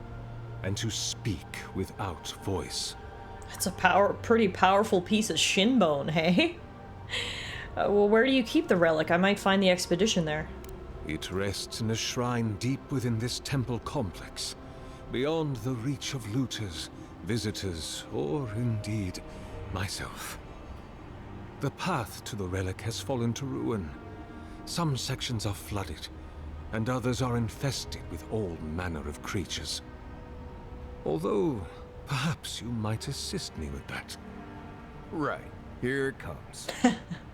and to speak without voice. That's a pretty powerful piece of shinbone, hey? Well, where do you keep the relic? I might find the expedition there. It rests in a shrine deep within this temple complex, beyond the reach of looters, visitors, or indeed, myself. The path to the relic has fallen to ruin. Some sections are flooded, and others are infested with all manner of creatures. Although, perhaps you might assist me with that. Right. Here it comes.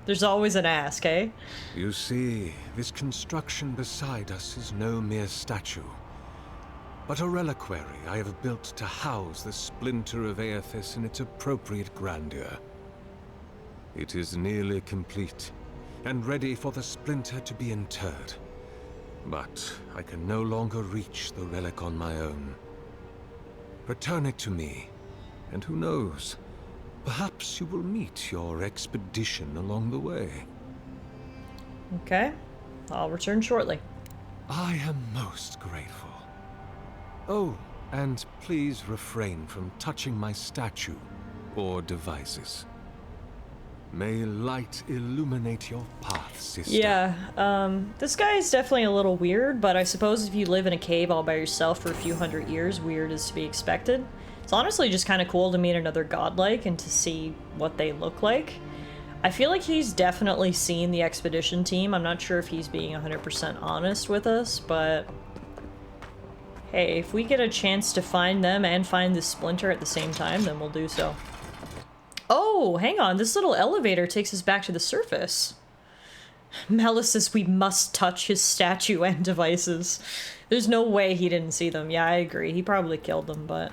There's always an ask, eh? You see, this construction beside us is no mere statue, but a reliquary I have built to house the splinter of Aethys in its appropriate grandeur. It is nearly complete, and ready for the splinter to be interred. But I can no longer reach the relic on my own. Return it to me, and who knows, perhaps you will meet your expedition along the way. Okay, I'll return shortly. I am most grateful. Oh, and please refrain from touching my statue or devices. May light illuminate your path, sister. Yeah, this guy is definitely a little weird, but I suppose if you live in a cave all by yourself for a few hundred years, weird is to be expected. It's honestly just kind of cool to meet another godlike and to see what they look like. I feel like he's definitely seen the expedition team. I'm not sure if he's being 100% honest with us, but hey, if we get a chance to find them and find the splinter at the same time, then we'll do so. Oh, hang on. This little elevator takes us back to the surface. Malus says we must touch his statue and devices. There's no way he didn't see them. Yeah, I agree. He probably killed them, but...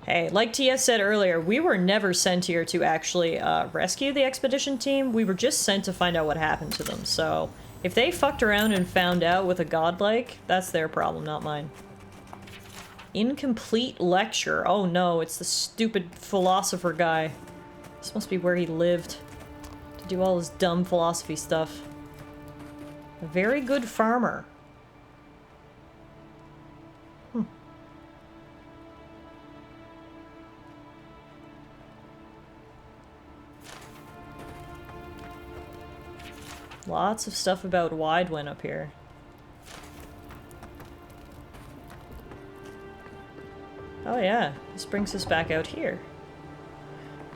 Hey, like TS said earlier, we were never sent here to actually rescue the expedition team. We were just sent to find out what happened to them. So, if they fucked around and found out with a godlike, that's their problem, not mine. Incomplete lecture. Oh no, it's the stupid philosopher guy. This must be where he lived to do all his dumb philosophy stuff. A very good farmer. Lots of stuff about Widewind up here. Oh yeah, this brings us back out here.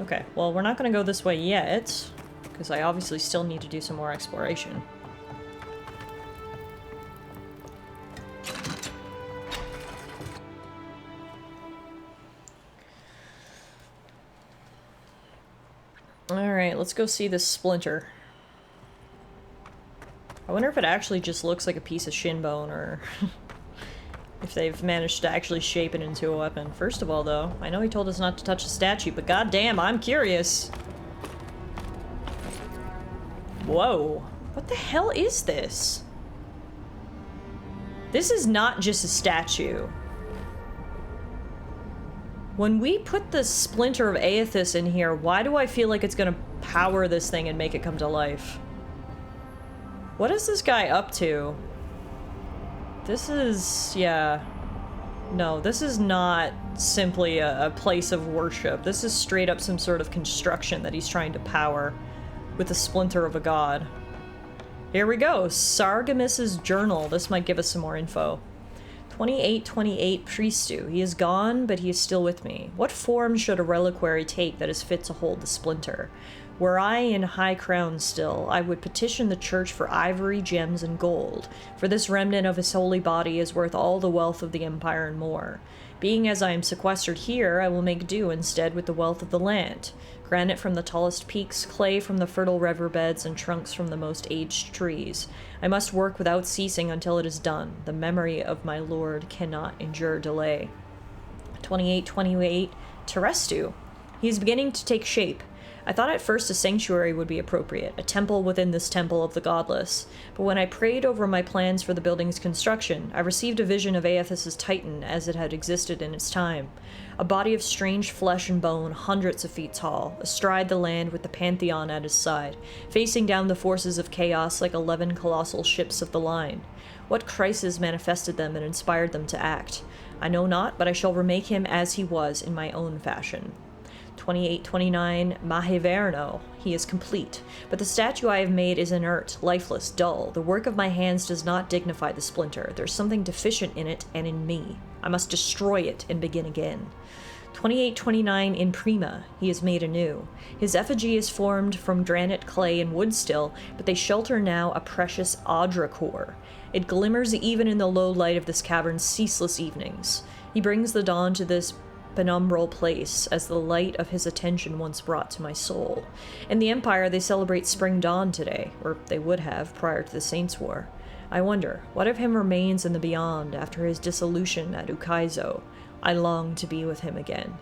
Okay, well we're not gonna go this way yet, because I obviously still need to do some more exploration. Alright, let's go see this splinter. I wonder if it actually just looks like a piece of shin bone, or if they've managed to actually shape it into a weapon. First of all, though, I know he told us not to touch the statue, but goddamn, I'm curious. Whoa. What the hell is this? This is not just a statue. When we put the splinter of Aethys in here, why do I feel like it's gonna power this thing and make it come to life? What is this guy up to? This is... yeah. No, this is not simply a place of worship. This is straight up some sort of construction that he's trying to power with the splinter of a god. Here we go. Sargamis's journal. This might give us some more info. 2828 Priestu. He is gone, but he is still with me. What form should a reliquary take that is fit to hold the splinter? Were I in high crown still, I would petition the church for ivory, gems, and gold, for this remnant of his holy body is worth all the wealth of the empire and more. Being as I am sequestered here, I will make do instead with the wealth of the land. Granite from the tallest peaks, clay from the fertile riverbeds, and trunks from the most aged trees. I must work without ceasing until it is done. The memory of my lord cannot endure delay. 2828 Terestu. He is beginning to take shape. I thought at first a sanctuary would be appropriate, a temple within this temple of the godless. But when I prayed over my plans for the building's construction, I received a vision of Aethys' Titan as it had existed in its time. A body of strange flesh and bone, hundreds of feet tall, astride the land with the Pantheon at his side, facing down the forces of chaos like 11 colossal ships of the line. What crisis manifested them and inspired them to act? I know not, but I shall remake him as he was in my own fashion. 2829 Maheverno. He is complete, but the statue I have made is inert, lifeless, dull. The work of my hands does not dignify the splinter. There's something deficient in it and in me. I must destroy it and begin again. 2829 in Prima. He is made anew. His effigy is formed from granite, clay, and wood still, but they shelter now a precious Audra core. It glimmers even in the low light of this cavern's ceaseless evenings. He brings the dawn to this penumbral place, as the light of his attention once brought to my soul. In the Empire, they celebrate Spring Dawn today, or they would have prior to the Saints' War. I wonder, what of him remains in the beyond after his dissolution at Ukaizo? I long to be with him again.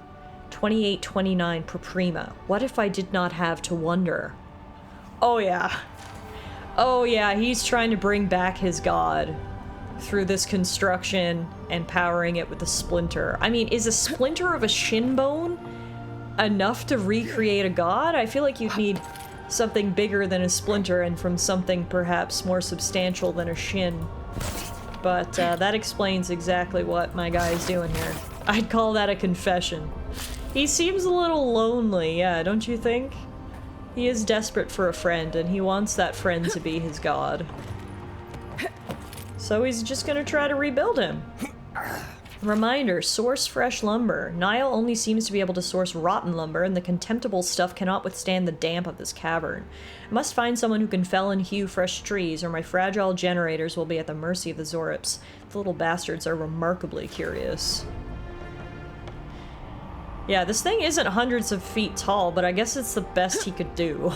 2829 Proprima. What if I did not have to wonder? Oh yeah. Oh yeah, he's trying to bring back his god through this construction and powering it with a splinter. I mean, is a splinter of a shin bone enough to recreate a god? I feel like you'd need something bigger than a splinter and from something perhaps more substantial than a shin. But that explains exactly what my guy is doing here. I'd call that a confession. He seems a little lonely, yeah, don't you think? He is desperate for a friend, and he wants that friend to be his god. So he's just gonna try to rebuild him. Reminder, source fresh lumber. Nile only seems to be able to source rotten lumber, and the contemptible stuff cannot withstand the damp of this cavern. I must find someone who can fell and hew fresh trees, or my fragile generators will be at the mercy of the Zorips. The little bastards are remarkably curious. Yeah, this thing isn't hundreds of feet tall, but I guess it's the best he could do.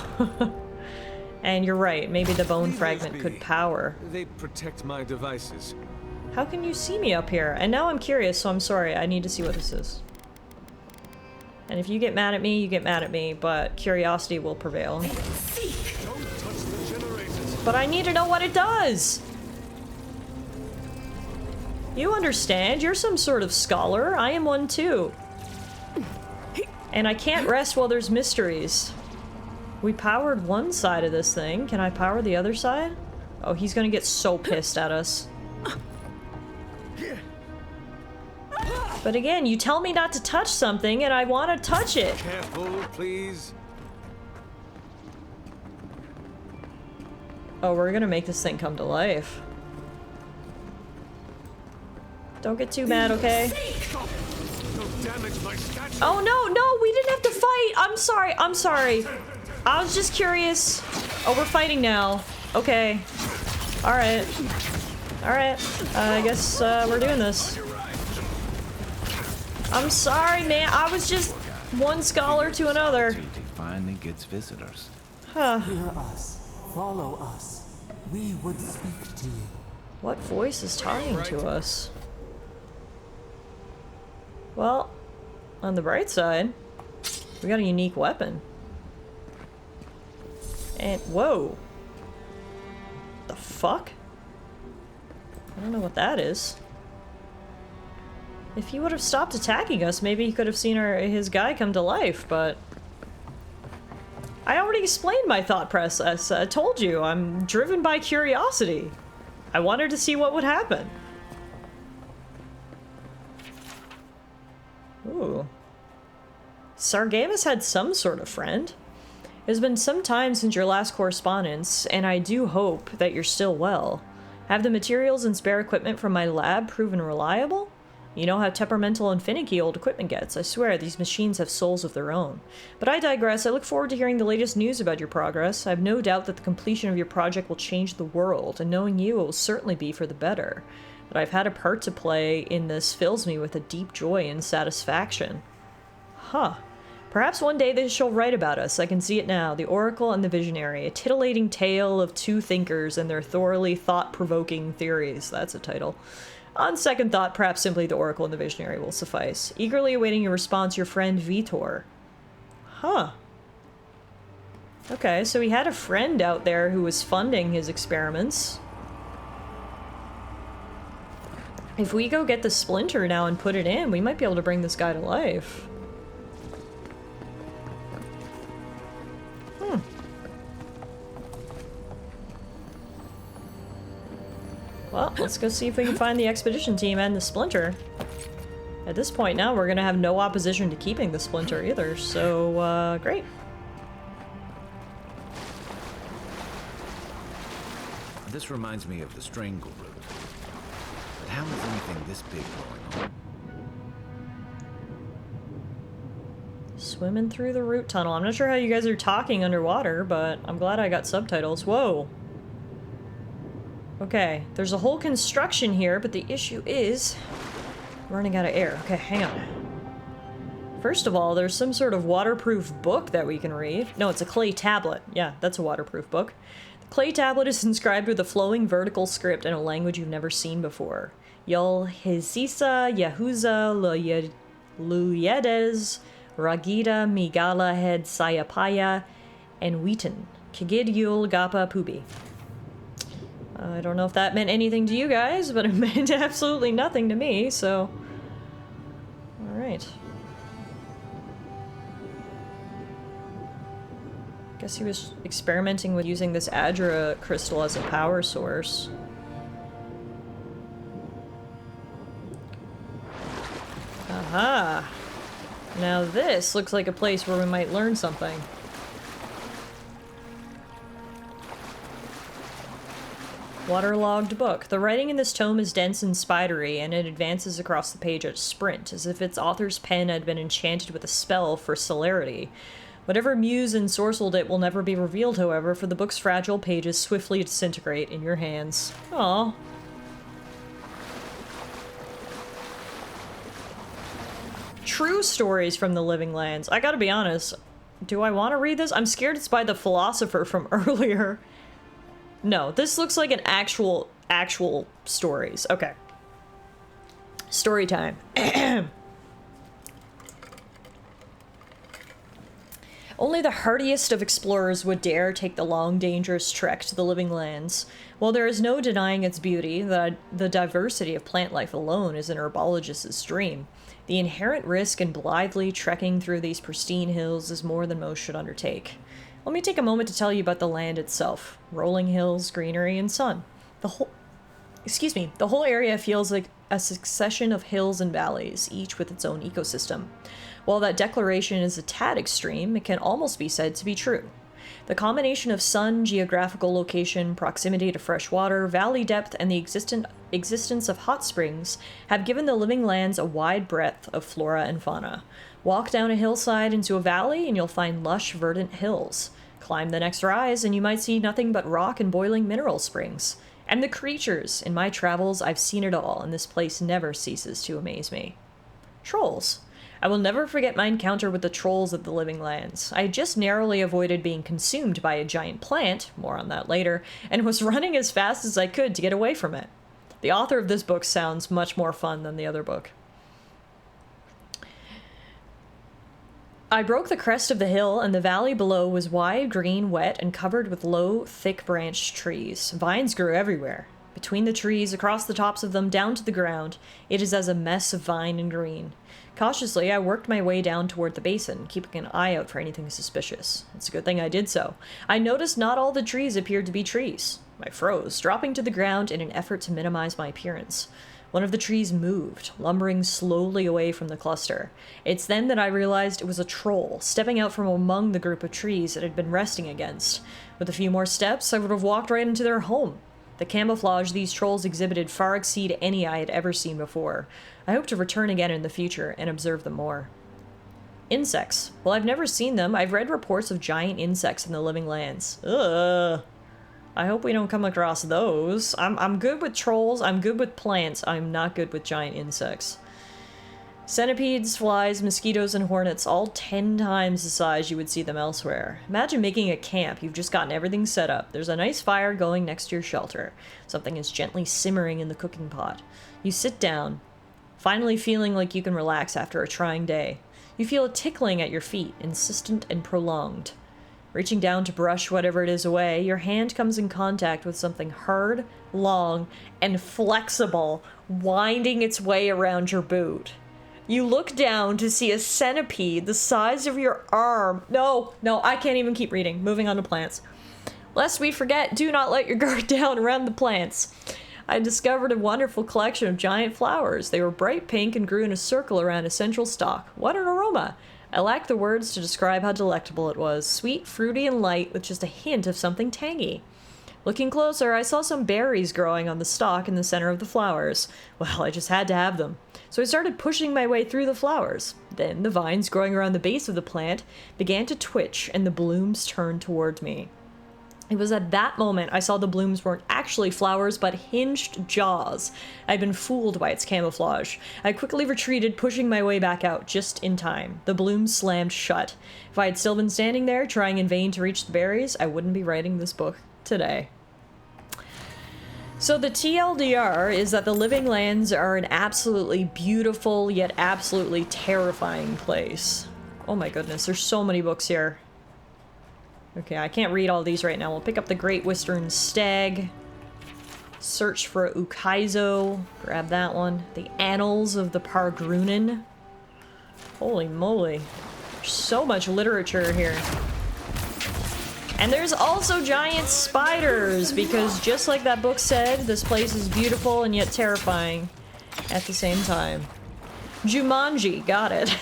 And you're right, maybe the bone fragment could power. They protect my devices. How can you see me up here? And now I'm curious, so I'm sorry. I need to see what this is. And if you get mad at me, you get mad at me, but curiosity will prevail. But I need to know what it does! You understand, you're some sort of scholar. I am one too. And I can't rest while there's mysteries. We powered one side of this thing. Can I power the other side? Oh, he's gonna get so pissed at us. But again, you tell me not to touch something and I want to touch it. Careful, please. Oh, we're gonna make this thing come to life. Don't get too mad, okay? Oh no, no, we didn't have to fight! I'm sorry, I'm sorry. I was just curious. Oh, we're fighting now. Okay. Alright. Alright. I guess we're doing this. I'm sorry, man. I was just one scholar to another. finally gets visitors. Huh. Hear us. Follow us. We would speak to you. What voice is talking to us? Well, on the bright side, we got a unique weapon. And, whoa. The fuck? I don't know what that is. If he would have stopped attacking us, maybe he could have seen his guy come to life, but... I already explained my thought process. I told you, I'm driven by curiosity. I wanted to see what would happen. Ooh. Sargamus had some sort of friend. It has been some time since your last correspondence, and I do hope that you're still well. Have the materials and spare equipment from my lab proven reliable? You know how temperamental and finicky old equipment gets. I swear, these machines have souls of their own. But I digress. I look forward to hearing the latest news about your progress. I have no doubt that the completion of your project will change the world, and knowing you, it will certainly be for the better. That I've had a part to play in this fills me with a deep joy and satisfaction. Huh. Perhaps one day they shall write about us. I can see it now. The Oracle and the Visionary. A titillating tale of two thinkers and their thoroughly thought-provoking theories. That's a title. On second thought, perhaps simply the Oracle and the Visionary will suffice. Eagerly awaiting your response, your friend Vitor. Huh. Okay, so he had a friend out there who was funding his experiments. If we go get the splinter now and put it in, we might be able to bring this guy to life. Well, let's go see if we can find the expedition team and the splinter. At this point now, we're gonna have no opposition to keeping the splinter either, so, great. This reminds me of the Strangle route. But how is anything this big going on? Swimming through the root tunnel. I'm not sure how you guys are talking underwater, but I'm glad I got subtitles. Whoa. Okay, there's a whole construction here, but the issue is running out of air. Okay, hang on. First of all, there's some sort of waterproof book that we can read. No, it's a clay tablet. Yeah, that's a waterproof book. The clay tablet is inscribed with a flowing vertical script in a language you've never seen before. Yul Hizisa Yahuza Luyedes Ragida Migala Head Sayapaya and Wheaton. Kigid Yul Gapa Pubi. I don't know if that meant anything to you guys, but it meant absolutely nothing to me, so... Alright. Guess he was experimenting with using this Adra crystal as a power source. Aha! Now this looks like a place where we might learn something. Waterlogged book. The writing in this tome is dense and spidery, and it advances across the page at a sprint, as if its author's pen had been enchanted with a spell for celerity. Whatever muse ensorcelled it will never be revealed, however, for the book's fragile pages swiftly disintegrate in your hands. Aww. True stories from the Living Lands. I gotta be honest, do I want to read this? I'm scared it's by the philosopher from earlier. No, this looks like an actual stories. Okay. Story time. Only the hardiest of explorers would dare take the long, dangerous trek to the Living Lands. While there is no denying its beauty, the diversity of plant life alone is an herbologist's dream. The inherent risk in blithely trekking through these pristine hills is more than most should undertake. Let me take a moment to tell you about the land itself. Rolling hills, greenery, and sun. The whole area feels like a succession of hills and valleys, each with its own ecosystem. While that declaration is a tad extreme, it can almost be said to be true. The combination of sun, geographical location, proximity to fresh water, valley depth, and the existence of hot springs have given the Living Lands a wide breadth of flora and fauna. Walk down a hillside into a valley and you'll find lush, verdant hills. Climb the next rise and you might see nothing but rock and boiling mineral springs. And the creatures! In my travels, I've seen it all, and this place never ceases to amaze me. Trolls. I will never forget my encounter with the trolls of the Living Lands. I had just narrowly avoided being consumed by a giant plant, more on that later, and was running as fast as I could to get away from it. The author of this book sounds much more fun than the other book. I broke the crest of the hill, and the valley below was wide, green, wet, and covered with low, thick-branched trees. Vines grew everywhere. Between the trees, across the tops of them, down to the ground, it is as a mess of vine and green. Cautiously, I worked my way down toward the basin, keeping an eye out for anything suspicious. It's a good thing I did so. I noticed not all the trees appeared to be trees. I froze, dropping to the ground in an effort to minimize my appearance. One of the trees moved, lumbering slowly away from the cluster. It's then that I realized it was a troll, stepping out from among the group of trees it had been resting against. With a few more steps, I would have walked right into their home. The camouflage these trolls exhibited far exceed any I had ever seen before. I hope to return again in the future and observe them more. Insects. Well, I've never seen them. I've read reports of giant insects in the Living Lands. Ugh. I hope we don't come across those. I'm good with trolls, I'm good with plants, I'm not good with giant insects. Centipedes, flies, mosquitoes, and hornets, all 10 times the size you would see them elsewhere. Imagine making a camp. You've just gotten everything set up. There's a nice fire going next to your shelter. Something is gently simmering in the cooking pot. You sit down, finally feeling like you can relax after a trying day. You feel a tickling at your feet, insistent and prolonged. Reaching down to brush whatever it is away, your hand comes in contact with something hard, long, and flexible, winding its way around your boot. You look down to see a centipede the size of your arm. No, I can't even keep reading. Moving on to plants. Lest we forget, do not let your guard down around the plants. I discovered a wonderful collection of giant flowers. They were bright pink and grew in a circle around a central stalk. What an aroma! I lacked the words to describe how delectable it was. Sweet, fruity, and light, with just a hint of something tangy. Looking closer, I saw some berries growing on the stalk in the center of the flowers. Well, I just had to have them. So I started pushing my way through the flowers. Then the vines growing around the base of the plant began to twitch, and the blooms turned toward me. It was at that moment I saw the blooms weren't actually flowers, but hinged jaws. I'd been fooled by its camouflage. I quickly retreated, pushing my way back out just in time. The blooms slammed shut. If I had still been standing there, trying in vain to reach the berries, I wouldn't be writing this book today. So the TLDR is that the Living Lands are an absolutely beautiful, yet absolutely terrifying place. Oh my goodness, there's so many books here. Okay, I can't read all these right now. We'll pick up the Great Western Stag. Search for Ukaizo. Grab that one. The Annals of the Pargrunen. Holy moly. There's so much literature here. And there's also giant spiders, because just like that book said, this place is beautiful and yet terrifying at the same time. Jumanji, got it.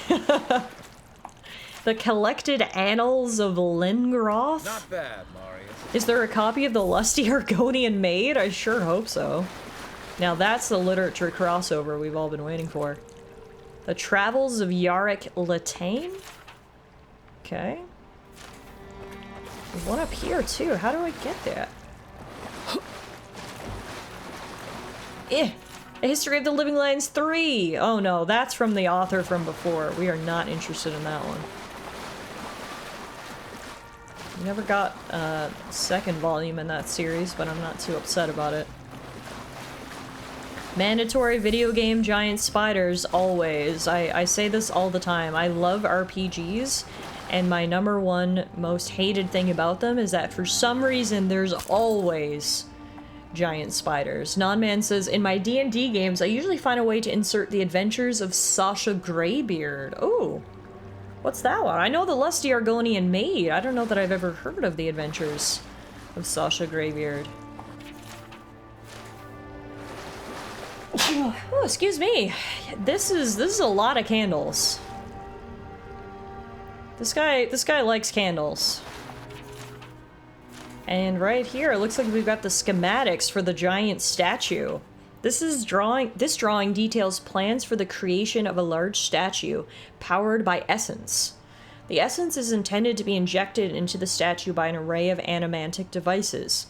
The Collected Annals of Lingroth? Not bad, Marius. Is there a copy of the Lusty Argonian Maid? I sure hope so. Now that's the literature crossover we've all been waiting for. The Travels of Yarick Latane? Okay. There's one up here too. How do I get that? A History of the Living Lands 3! Oh no, that's from the author from before. We are not interested in that one. We never got a second volume in that series, but I'm not too upset about it. Mandatory video game giant spiders, always. I say this all the time. I love RPGs, and my number one most hated thing about them is that for some reason there's always giant spiders. Nonman says, in my D&D games, I usually find a way to insert the adventures of Sasha Greybeard. Oh. What's that one? I know the Lusty Argonian Maid. I don't know that I've ever heard of the adventures of Sasha Greybeard. Oh, excuse me. This is a lot of candles. This guy likes candles. And right here, it looks like we've got the schematics for the giant statue. This drawing details plans for the creation of a large statue powered by essence. The essence is intended to be injected into the statue by an array of animantic devices.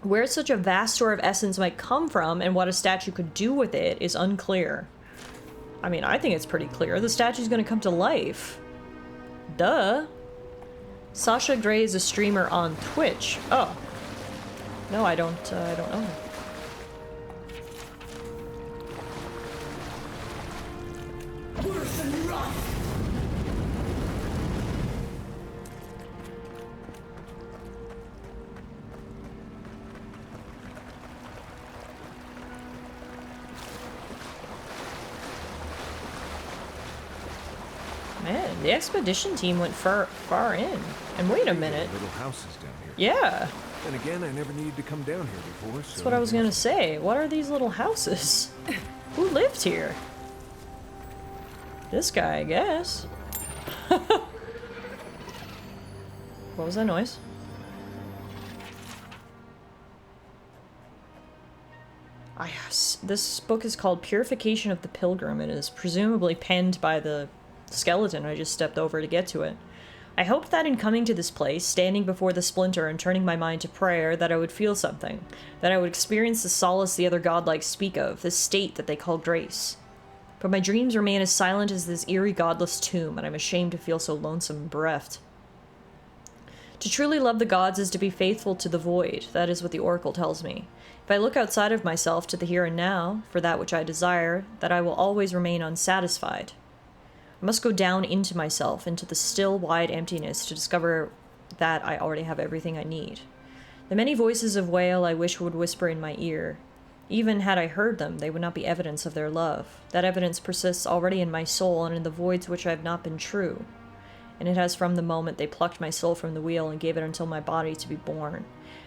Where such a vast store of essence might come from and what a statue could do with it is unclear. I mean, I think it's pretty clear. The statue's gonna come to life. Duh. Sasha Grey is a streamer on Twitch. Oh. No, I don't know her. Man, the expedition team went far in. And wait a minute. Little houses down here. Yeah. And again, I never needed to come down here before, so... That's what I was gonna say. What are these little houses? Who lived here? This guy, I guess. What was that noise? This book is called Purification of the Pilgrim. It is presumably penned by the skeleton I just stepped over to get to it. I hoped that in coming to this place, standing before the splinter and turning my mind to prayer, that I would feel something, that I would experience the solace the other godlike speak of, this state that they call grace. But my dreams remain as silent as this eerie godless tomb, and I'm ashamed to feel so lonesome and bereft. To truly love the gods is to be faithful to the void, that is what the oracle tells me. If I look outside of myself to the here and now, for that which I desire, that I will always remain unsatisfied. I must go down into myself, into the still, wide emptiness, to discover that I already have everything I need. The many voices of wail I wish would whisper in my ear. Even had I heard them, they would not be evidence of their love. That evidence persists already in my soul and in the voids which I have not been true. And it has from the moment they plucked my soul from the wheel and gave it until my body to be born.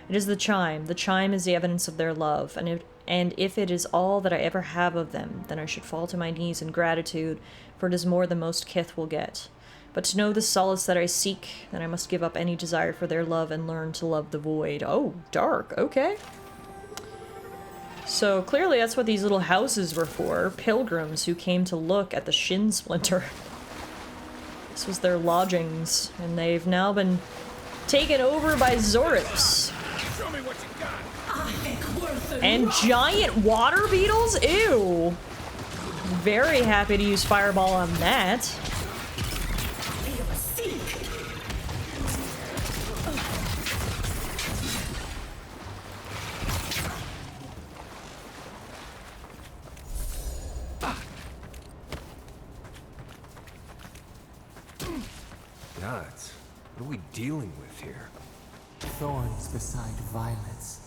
It is the chime. The chime is the evidence of their love, and if it is all that I ever have of them, then I should fall to my knees in gratitude, for it is more than most kith will get. But to know the solace that I seek, then I must give up any desire for their love and learn to love the void. Oh, dark. Okay. So clearly that's what these little houses were for. Pilgrims who came to look at the shin splinter. This was their lodgings, and they've now been taken over by Zorips. Show me what you got. And giant water beetles? Ew. Very happy to use Fireball on that. Gods, what are we dealing with here? Thorns beside violets,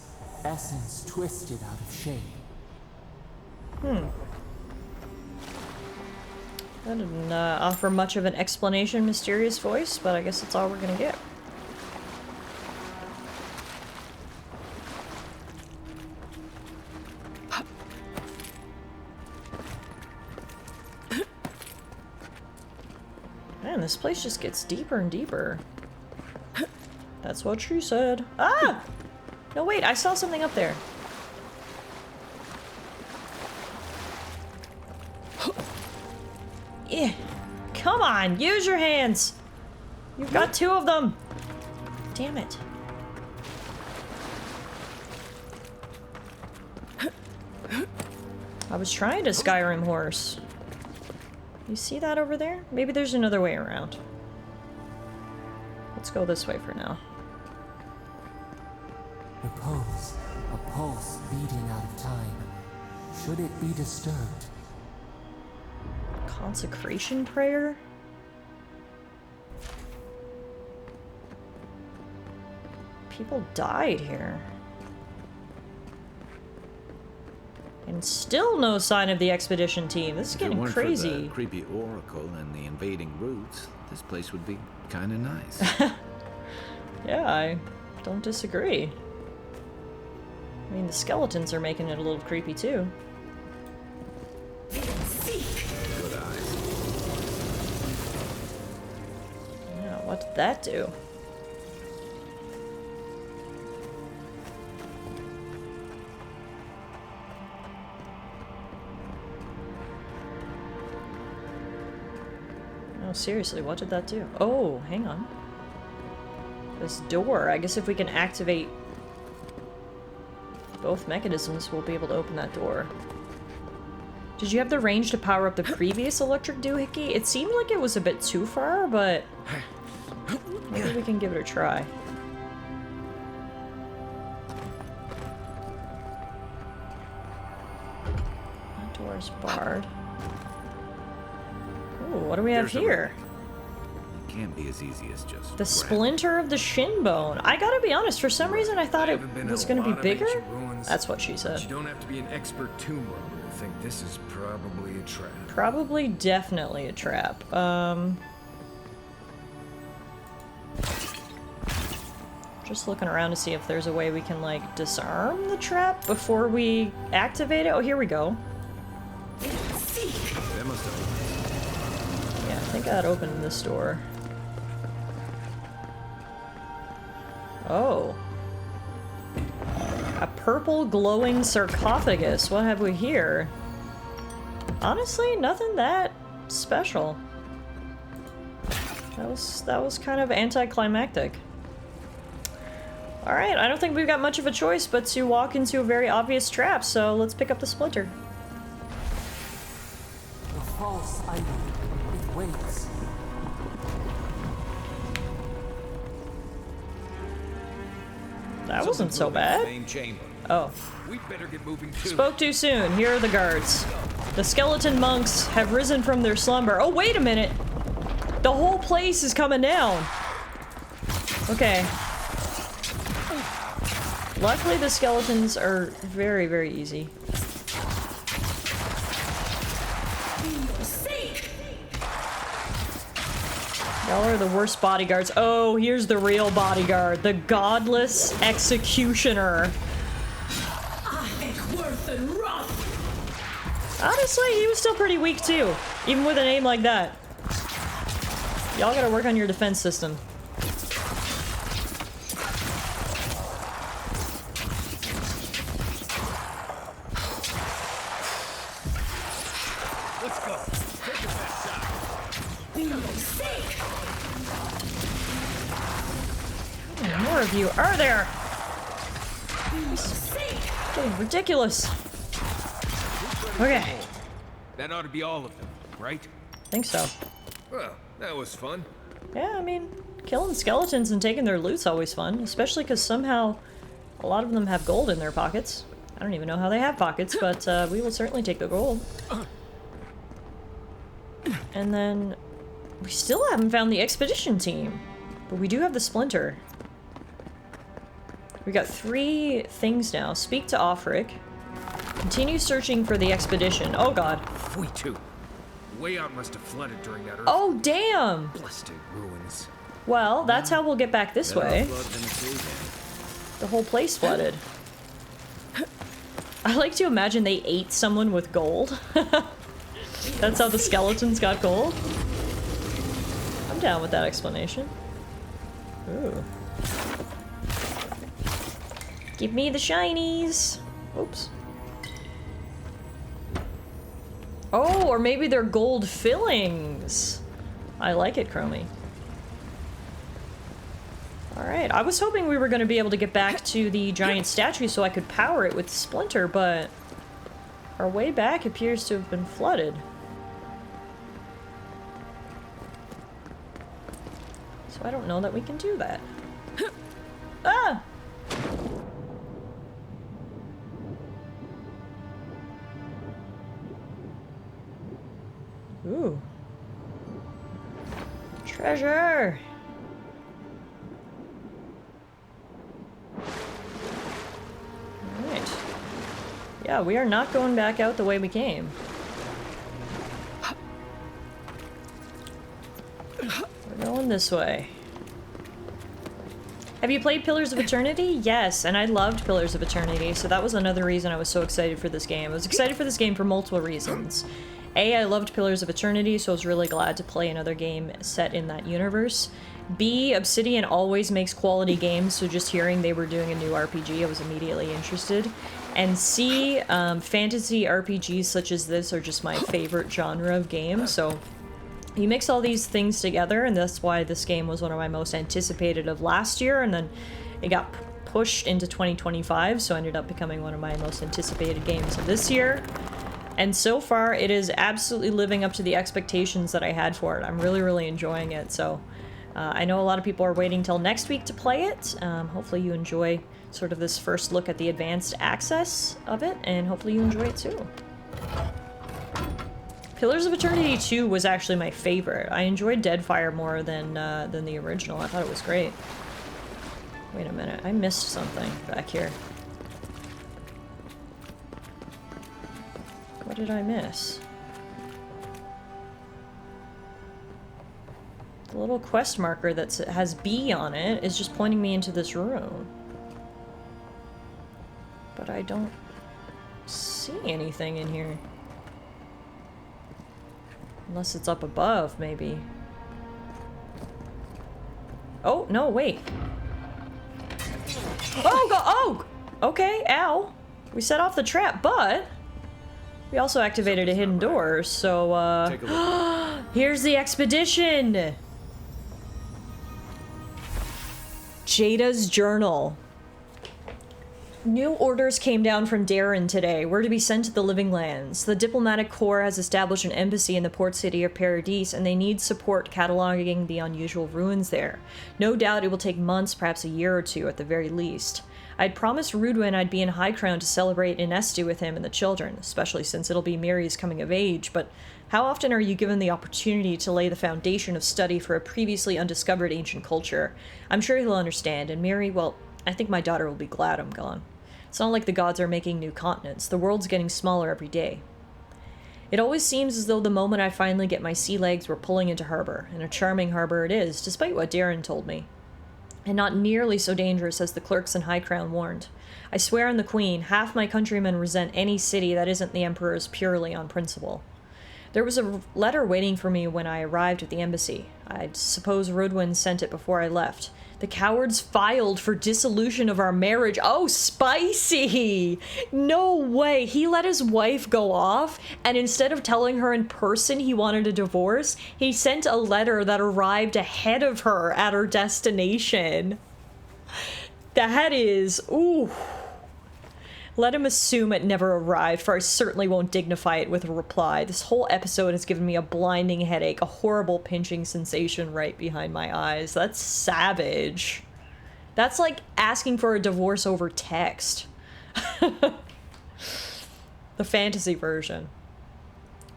essence twisted out of shape. That didn't offer much of an explanation, mysterious voice, but I guess that's all we're gonna get. Man, this place just gets deeper and deeper. That's what she said. Ah! No, wait, I saw something up there. Yeah. Come on, use your hands. You've got two of them. Damn it. I was trying to Skyrim horse. You see that over there? Maybe there's another way around. Let's go this way for now. Repose, a pulse beating out of time. Should it be disturbed? Consecration prayer? People died here. And still no sign of the expedition team. This is getting If it weren't crazy. for the creepy oracle and the invading roots, this place would be kind of nice. Yeah, I don't disagree. I mean, the skeletons are making it a little creepy too. Good eyes. Yeah, what did that do? Oh, seriously, what did that do? Oh, hang on. This door, I guess if we can activate both mechanisms, we'll be able to open that door. Did you have the range to power up the previous electric doohickey? It seemed like it was a bit too far, but maybe we can give it a try. That door's barred. Ooh, what do we have here? It can't be as easy as just The splinter of the shin bone. I gotta be honest, for some reason I thought it was gonna be bigger. That's what she said. You don't have to be an expert tomb robber to think this is probably a trap. Probably definitely a trap. Just looking around to see if there's a way we can, like, disarm the trap before we activate it. Oh, here we go. That must have... Yeah, I think that opened this door. Oh. A purple glowing sarcophagus. What have we here? Honestly, nothing that special. That was kind of anticlimactic. Alright, I don't think we've got much of a choice but to walk into a very obvious trap, so let's pick up the splinter. The false item. It waits. That wasn't so bad. Oh. We better get moving too. Spoke too soon. Here are the guards. The skeleton monks have risen from their slumber. Oh, wait a minute! The whole place is coming down! Okay. Luckily, the skeletons are very, very easy. Y'all are the worst bodyguards. Oh, here's the real bodyguard. The godless executioner. Honestly, he was still pretty weak too, even with a name like that. Y'all gotta work on your defense system. Let's go. Take it back side. How many more of you are there? It's getting ridiculous. Okay. That ought to be all of them, right? I think so. Well, that was fun. Yeah, I mean, killing skeletons and taking their loot's always fun, especially because somehow a lot of them have gold in their pockets. I don't even know how they have pockets, but we will certainly take the gold. And then we still haven't found the expedition team, but we do have the splinter. We got 3 things now. Speak to Offric. Continue searching for the expedition. Oh god. We too. Way out must have flooded during that earth. Oh damn! Blasted ruins. Well, that's how we'll get back this way. The whole place flooded. I like to imagine they ate someone with gold. That's how the skeletons got gold. I'm down with that explanation. Ooh. Give me the shinies. Oops. Oh, or maybe they're gold fillings. I like it, Chromie. Alright, I was hoping we were going to be able to get back to the giant statue so I could power it with Splinter, but our way back appears to have been flooded. So I don't know that we can do that. Ah! Ooh. Treasure! Alright. Yeah, we are not going back out the way we came. We're going this way. Have you played Pillars of Eternity? Yes, and I loved Pillars of Eternity, so that was another reason I was so excited for this game. I was excited for this game for multiple reasons. A, I loved Pillars of Eternity, so I was really glad to play another game set in that universe. B, Obsidian always makes quality games, so just hearing they were doing a new RPG, I was immediately interested. And C, fantasy RPGs such as this are just my favorite genre of game, so you mix all these things together, and that's why this game was one of my most anticipated of last year, and then it got pushed into 2025, so ended up becoming one of my most anticipated games of this year. And so far, it is absolutely living up to the expectations that I had for it. I'm really, really enjoying it. So I know a lot of people are waiting till next week to play it. Hopefully you enjoy sort of this first look at the advanced access of it, and hopefully you enjoy it too. Pillars of Eternity 2 was actually my favorite. I enjoyed Deadfire more than the original. I thought it was great. Wait a minute, I missed something back here. What did I miss? The little quest marker that has B on it is just pointing me into this room. But I don't see anything in here. Unless it's up above, maybe. Oh, no, wait. Oh, oh! Okay, ow. We set off the trap, but we also activated a hidden door, so, Take a look. Here's the expedition! Jada's journal. New orders came down from Darren today. We're to be sent to the Living Lands. The diplomatic corps has established an embassy in the port city of Paradis, and they need support cataloging the unusual ruins there. No doubt it will take months, perhaps a year or two at the very least. I'd promised Rudwin I'd be in High Crown to celebrate Inesti with him and the children, especially since it'll be Mary's coming of age, but how often are you given the opportunity to lay the foundation of study for a previously undiscovered ancient culture? I'm sure he'll understand, and Mary, well, I think my daughter will be glad I'm gone. It's not like the gods are making new continents. The world's getting smaller every day. It always seems as though the moment I finally get my sea legs, we're pulling into harbor, and a charming harbor it is, despite what Darren told me. And not nearly so dangerous as the clerks in High Crown warned. I swear on the Queen, half my countrymen resent any city that isn't the Emperor's purely on principle. There was a letter waiting for me when I arrived at the embassy. I suppose Rudwin sent it before I left. The cowards filed for dissolution of our marriage. Oh, spicy! No way! He let his wife go off, and instead of telling her in person he wanted a divorce, he sent a letter that arrived ahead of her at her destination. That is... ooh. Let him assume it never arrived, for I certainly won't dignify it with a reply. This whole episode has given me a blinding headache, a horrible pinching sensation right behind my eyes. That's savage. That's like asking for a divorce over text. The fantasy version.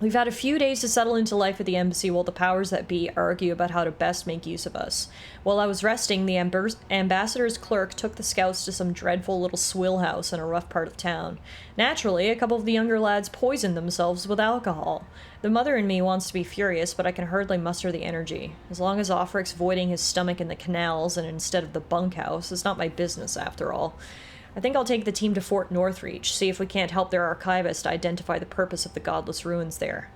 We've had a few days to settle into life at the embassy while the powers that be argue about how to best make use of us. While I was resting, the ambassador's clerk took the scouts to some dreadful little swill house in a rough part of town. Naturally, a couple of the younger lads poisoned themselves with alcohol. The mother in me wants to be furious, but I can hardly muster the energy. As long as Offric's voiding his stomach in the canals and instead of the bunkhouse, it's not my business after all. I think I'll take the team to Fort Northreach, see if we can't help their archivist identify the purpose of the godless ruins there.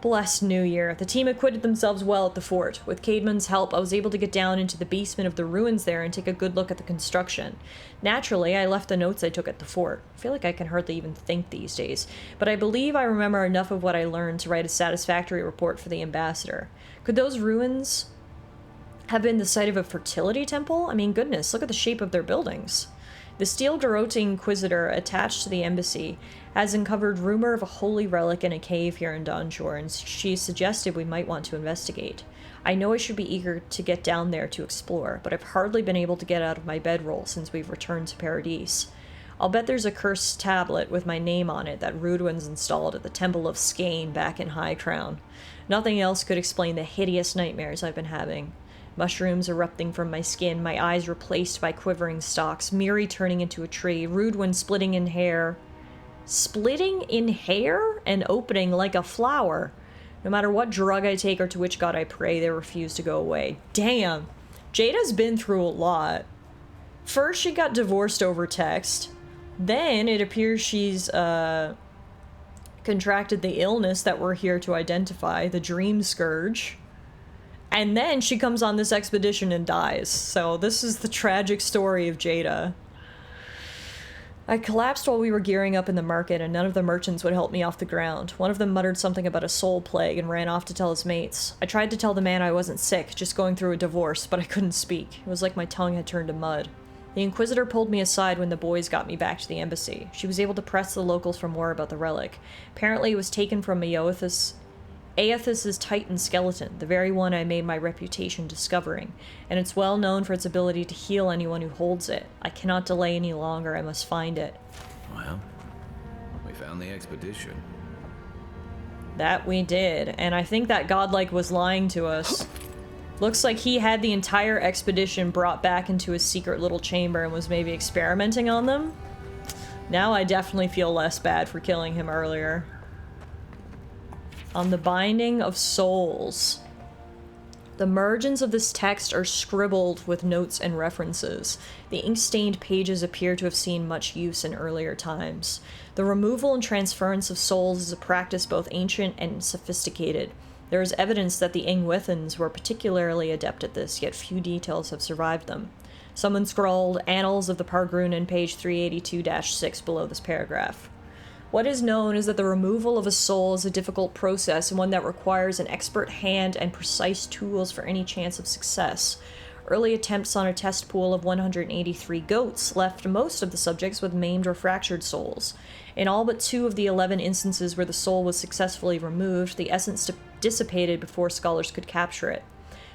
Blessed New Year. The team acquitted themselves well at the fort. With Caedmon's help, I was able to get down into the basement of the ruins there and take a good look at the construction. Naturally, I left the notes I took at the fort. I feel like I can hardly even think these days, but I believe I remember enough of what I learned to write a satisfactory report for the ambassador. Could those ruins have been the site of a fertility temple? I mean, goodness, look at the shape of their buildings. The steel garrote inquisitor attached to the embassy has uncovered rumor of a holy relic in a cave here in Donshore, and she suggested we might want to investigate. I know I should be eager to get down there to explore, but I've hardly been able to get out of my bedroll since we've returned to Paradis. I'll bet there's a cursed tablet with my name on it that Rudwin's installed at the Temple of Skane back in High Crown. Nothing else could explain the hideous nightmares I've been having. Mushrooms erupting from my skin, my eyes replaced by quivering stalks, Miri turning into a tree, Rudwin splitting in hair. Splitting in hair and opening like a flower. No matter what drug I take or to which god I pray, they refuse to go away. Damn. Jada's been through a lot. First, she got divorced over text. Then, it appears she's, contracted the illness that we're here to identify, the Dream Scourge. And then she comes on this expedition and dies. So this is the tragic story of Jada. I collapsed while we were gearing up in the market, and none of the merchants would help me off the ground. One of them muttered something about a soul plague and ran off to tell his mates. I tried to tell the man I wasn't sick, just going through a divorce, but I couldn't speak. It was like my tongue had turned to mud. The Inquisitor pulled me aside when the boys got me back to the embassy. She was able to press the locals for more about the relic. Apparently it was taken from Aethys's Titan skeleton, the very one I made my reputation discovering, and it's well known for its ability to heal anyone who holds it. I cannot delay any longer, I must find it. Well, we found the expedition. That we did, and I think that godlike was lying to us. Looks like he had the entire expedition brought back into his secret little chamber and was maybe experimenting on them. Now I definitely feel less bad for killing him earlier. On the Binding of Souls. The margins of this text are scribbled with notes and references. The ink-stained pages appear to have seen much use in earlier times. The removal and transference of souls is a practice both ancient and sophisticated. There is evidence that the Ingwithans were particularly adept at this, yet few details have survived them. Someone scrawled Annals of the Pargrunen, page 382-6 below this paragraph. What is known is that the removal of a soul is a difficult process and one that requires an expert hand and precise tools for any chance of success. Early attempts on a test pool of 183 goats left most of the subjects with maimed or fractured souls. In all but 2 of the 11 instances where the soul was successfully removed, the essence dissipated before scholars could capture it.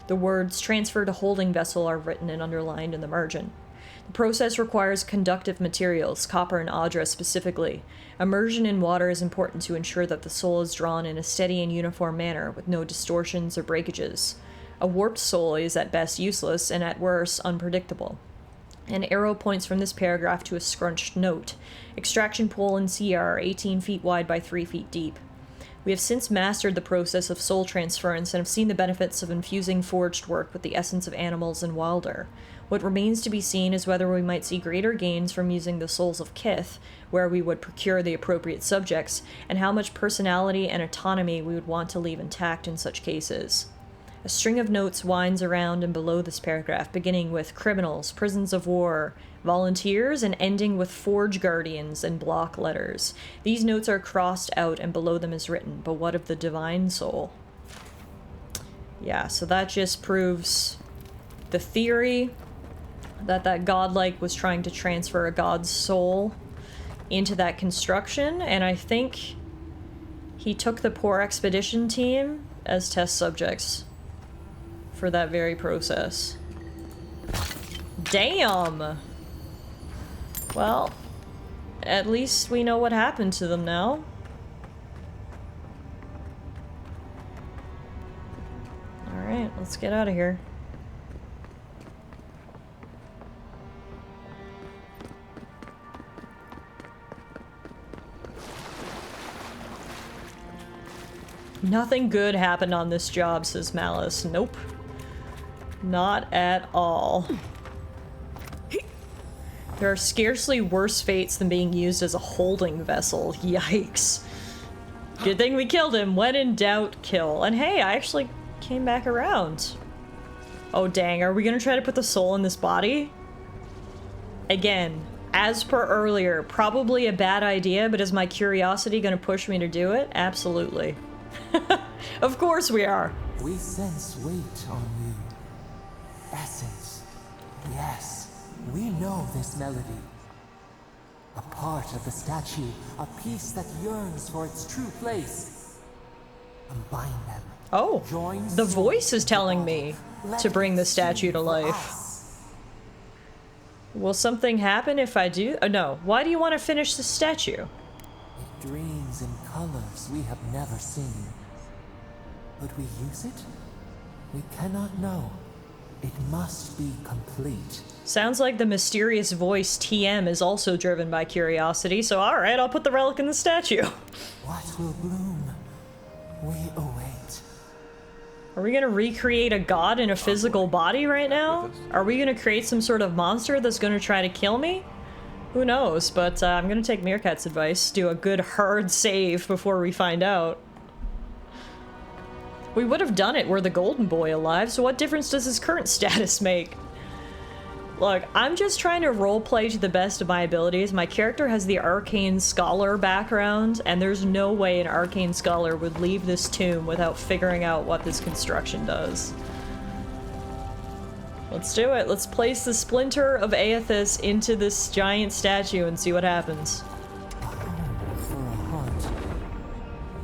The words "transfer to holding vessel" are written and underlined in the margin. The process requires conductive materials, copper and adra specifically. Immersion in water is important to ensure that the soul is drawn in a steady and uniform manner, with no distortions or breakages. A warped soul is at best useless, and at worst unpredictable. An arrow points from this paragraph to a scrunched note. Extraction pool and CR are 18 feet wide by 3 feet deep. We have since mastered the process of soul transference and have seen the benefits of infusing forged work with the essence of animals and wilder. What remains to be seen is whether we might see greater gains from using the souls of Kith, where we would procure the appropriate subjects, and how much personality and autonomy we would want to leave intact in such cases. A string of notes winds around and below this paragraph, beginning with criminals, prisons of war, volunteers, and ending with forge guardians and block letters. These notes are crossed out and below them is written, "But what of the divine soul?" Yeah, so that just proves the theory that godlike was trying to transfer a god's soul into that construction, and I think he took the poor expedition team as test subjects for that very process. Damn! Well, at least we know what happened to them now. Alright, let's get out of here. Nothing good happened on this job, says Malice. Nope. Not at all. There are scarcely worse fates than being used as a holding vessel. Yikes. Good thing we killed him. When in doubt, kill. And hey, I actually came back around. Oh dang, are we gonna try to put the soul in this body? Again, as per earlier, probably a bad idea, but is my curiosity gonna push me to do it? Absolutely. Of course we are. We sense weight on you. Essence. Yes, we know this melody. A part of the statue, a piece that yearns for its true place. Combine them. Oh, the voice is telling me to bring the statue to life. Will something happen if I do? Oh, no. Why do you want to finish the statue? It dreams in colors we have never seen. Would we use it? We cannot know. It must be complete. Sounds like the mysterious voice TM is also driven by curiosity, so alright, I'll put the relic in the statue. What will bloom? We await. Are we gonna recreate a god in a physical body right now? Are we gonna create some sort of monster that's gonna try to kill me? Who knows, but I'm gonna take Meerkat's advice, do a good hard save before we find out. We would have done it were the golden boy alive, so what difference does his current status make? Look, I'm just trying to roleplay to the best of my abilities. My character has the arcane scholar background, and there's no way an arcane scholar would leave this tomb without figuring out what this construction does. Let's do it. Let's place the splinter of Aethys into this giant statue and see what happens. For a heart,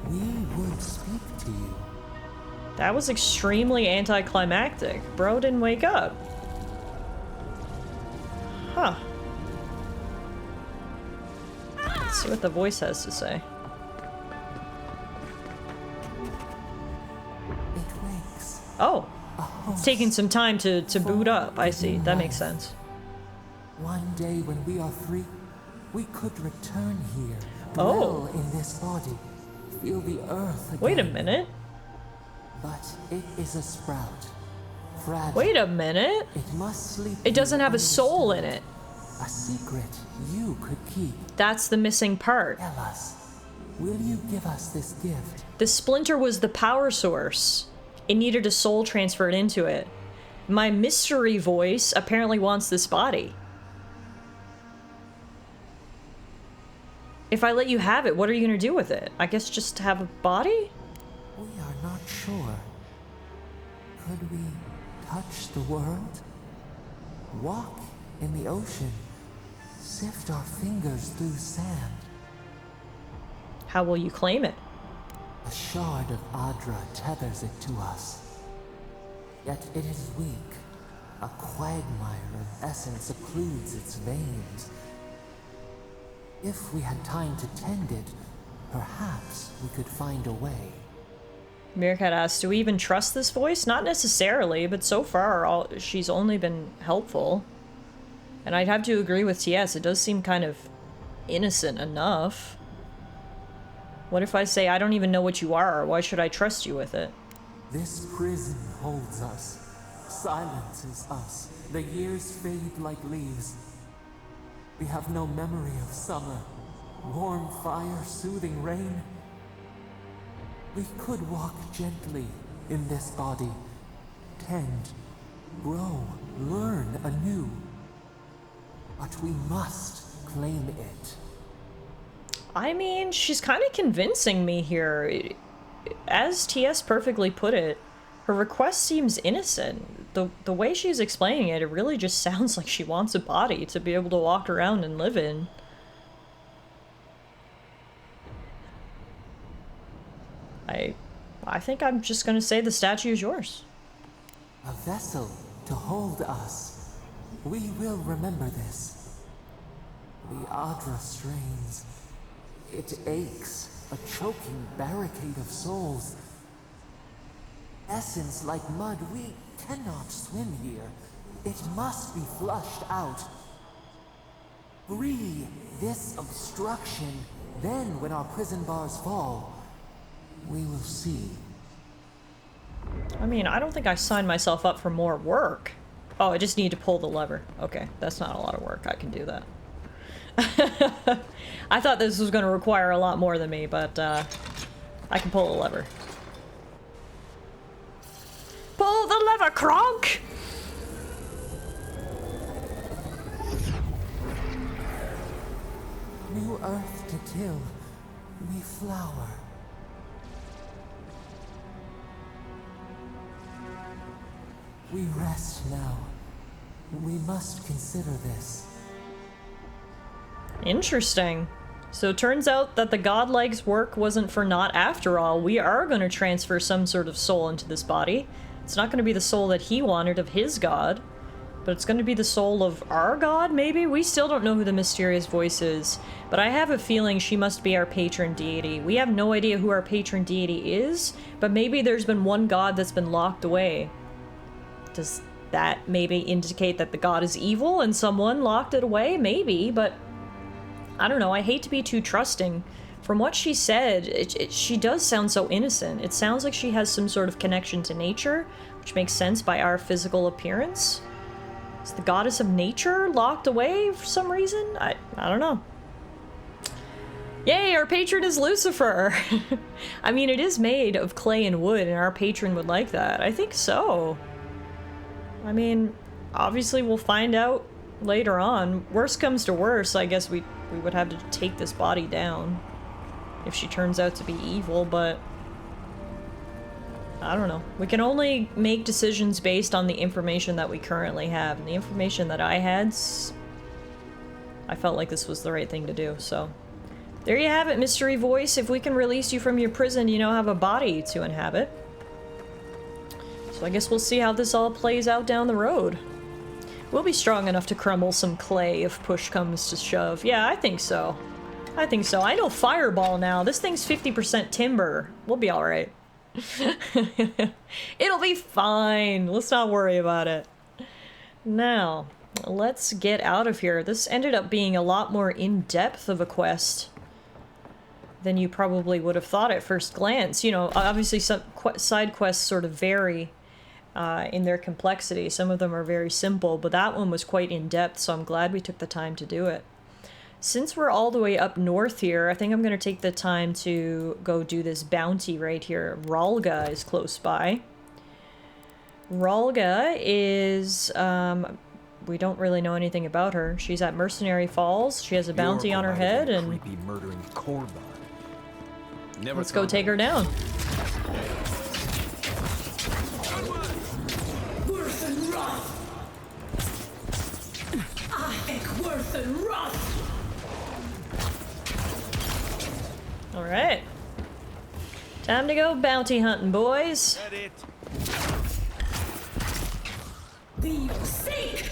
we would speak to you. That was extremely anticlimactic. Bro didn't wake up. Huh. Let's see what the voice has to say. It wakes. Oh. It's taking some time to boot up. I see. That makes sense. One day when we are free, we could return here. Oh. Dwell in this body. Feel the earth again. Wait a minute. But it is a sprout. Fragile. Wait a minute. It must sleep. It doesn't have a soul in it. A secret you could keep. That's the missing part. Tell us. Will you give us this gift? The splinter was the power source. It needed a soul transferred into it. My mystery voice apparently wants this body. If I let you have it, what are you gonna do with it? I guess just have a body? We are not sure. Could we touch the world? Walk in the ocean? Sift our fingers through sand? How will you claim it? A shard of Adra tethers it to us. Yet it is weak. A quagmire of essence occludes its veins. If we had time to tend it, perhaps we could find a way. Meerkat asks, do we even trust this voice? Not necessarily, but so far she's only been helpful. And I'd have to agree with TS, it does seem kind of innocent enough. What if I say, I don't even know what you are, why should I trust you with it? This prison holds us, silences us. The years fade like leaves. We have no memory of summer, warm fire, soothing rain. We could walk gently in this body, tend, grow, learn anew. But we must claim it. I mean, she's kind of convincing me here. As TS perfectly put it, her request seems innocent. The way she's explaining it, it really just sounds like she wants a body to be able to walk around and live in. I think I'm just gonna say the statue is yours. A vessel to hold us. We will remember this. The Adra strains. It aches, a choking barricade of souls. Essence like mud, we cannot swim here. It must be flushed out. Free this obstruction, then when our prison bars fall, we will see. I mean, I don't think I signed myself up for more work. Oh, I just need to pull the lever. Okay, that's not a lot of work. I can do that. I thought this was going to require a lot more than me, but I can pull the lever. Pull the lever, Kronk! New earth to till, we flower. We rest now. We must consider this. Interesting. So it turns out that the godlike's work wasn't for naught after all. We are going to transfer some sort of soul into this body. It's not going to be the soul that he wanted of his god, but it's going to be the soul of our god, maybe? We still don't know who the mysterious voice is, but I have a feeling she must be our patron deity. We have no idea who our patron deity is, but maybe there's been one god that's been locked away. Does that maybe indicate that the god is evil and someone locked it away? Maybe, but I don't know. I hate to be too trusting. From what she said, she does sound so innocent. It sounds like she has some sort of connection to nature, which makes sense by our physical appearance. Is the goddess of nature locked away for some reason? I don't know. Yay, our patron is Lucifer! I mean, it is made of clay and wood, and our patron would like that. I think so. I mean, obviously we'll find out later on. Worst comes to worst, I guess we would have to take this body down if she turns out to be evil, but I don't know. We can only make decisions based on the information that we currently have. And the information that I had, I felt like this was the right thing to do, so. There you have it, Mystery Voice. If we can release you from your prison, you now have a body to inhabit. So I guess we'll see how this all plays out down the road. We'll be strong enough to crumble some clay if push comes to shove. Yeah, I think so. I think so. I know Fireball now. This thing's 50% timber. We'll be alright. It'll be fine. Let's not worry about it. Now, let's get out of here. This ended up being a lot more in-depth of a quest than you probably would have thought at first glance. You know, obviously some side quests sort of vary in their complexity. Some of them are very simple, but that one was quite in-depth, so I'm glad we took the time to do it. Since we're all the way up north here, I think I'm going to take the time to go do this bounty right here. Ralga is close by. Ralga is, we don't really know anything about her. She's at Mercenary Falls. She has a bounty on her head, and creepy murdering Korban. let's go take her down. Worth and Roth. Worth and Roth. Alright. Time to go bounty hunting, boys. Be your sake.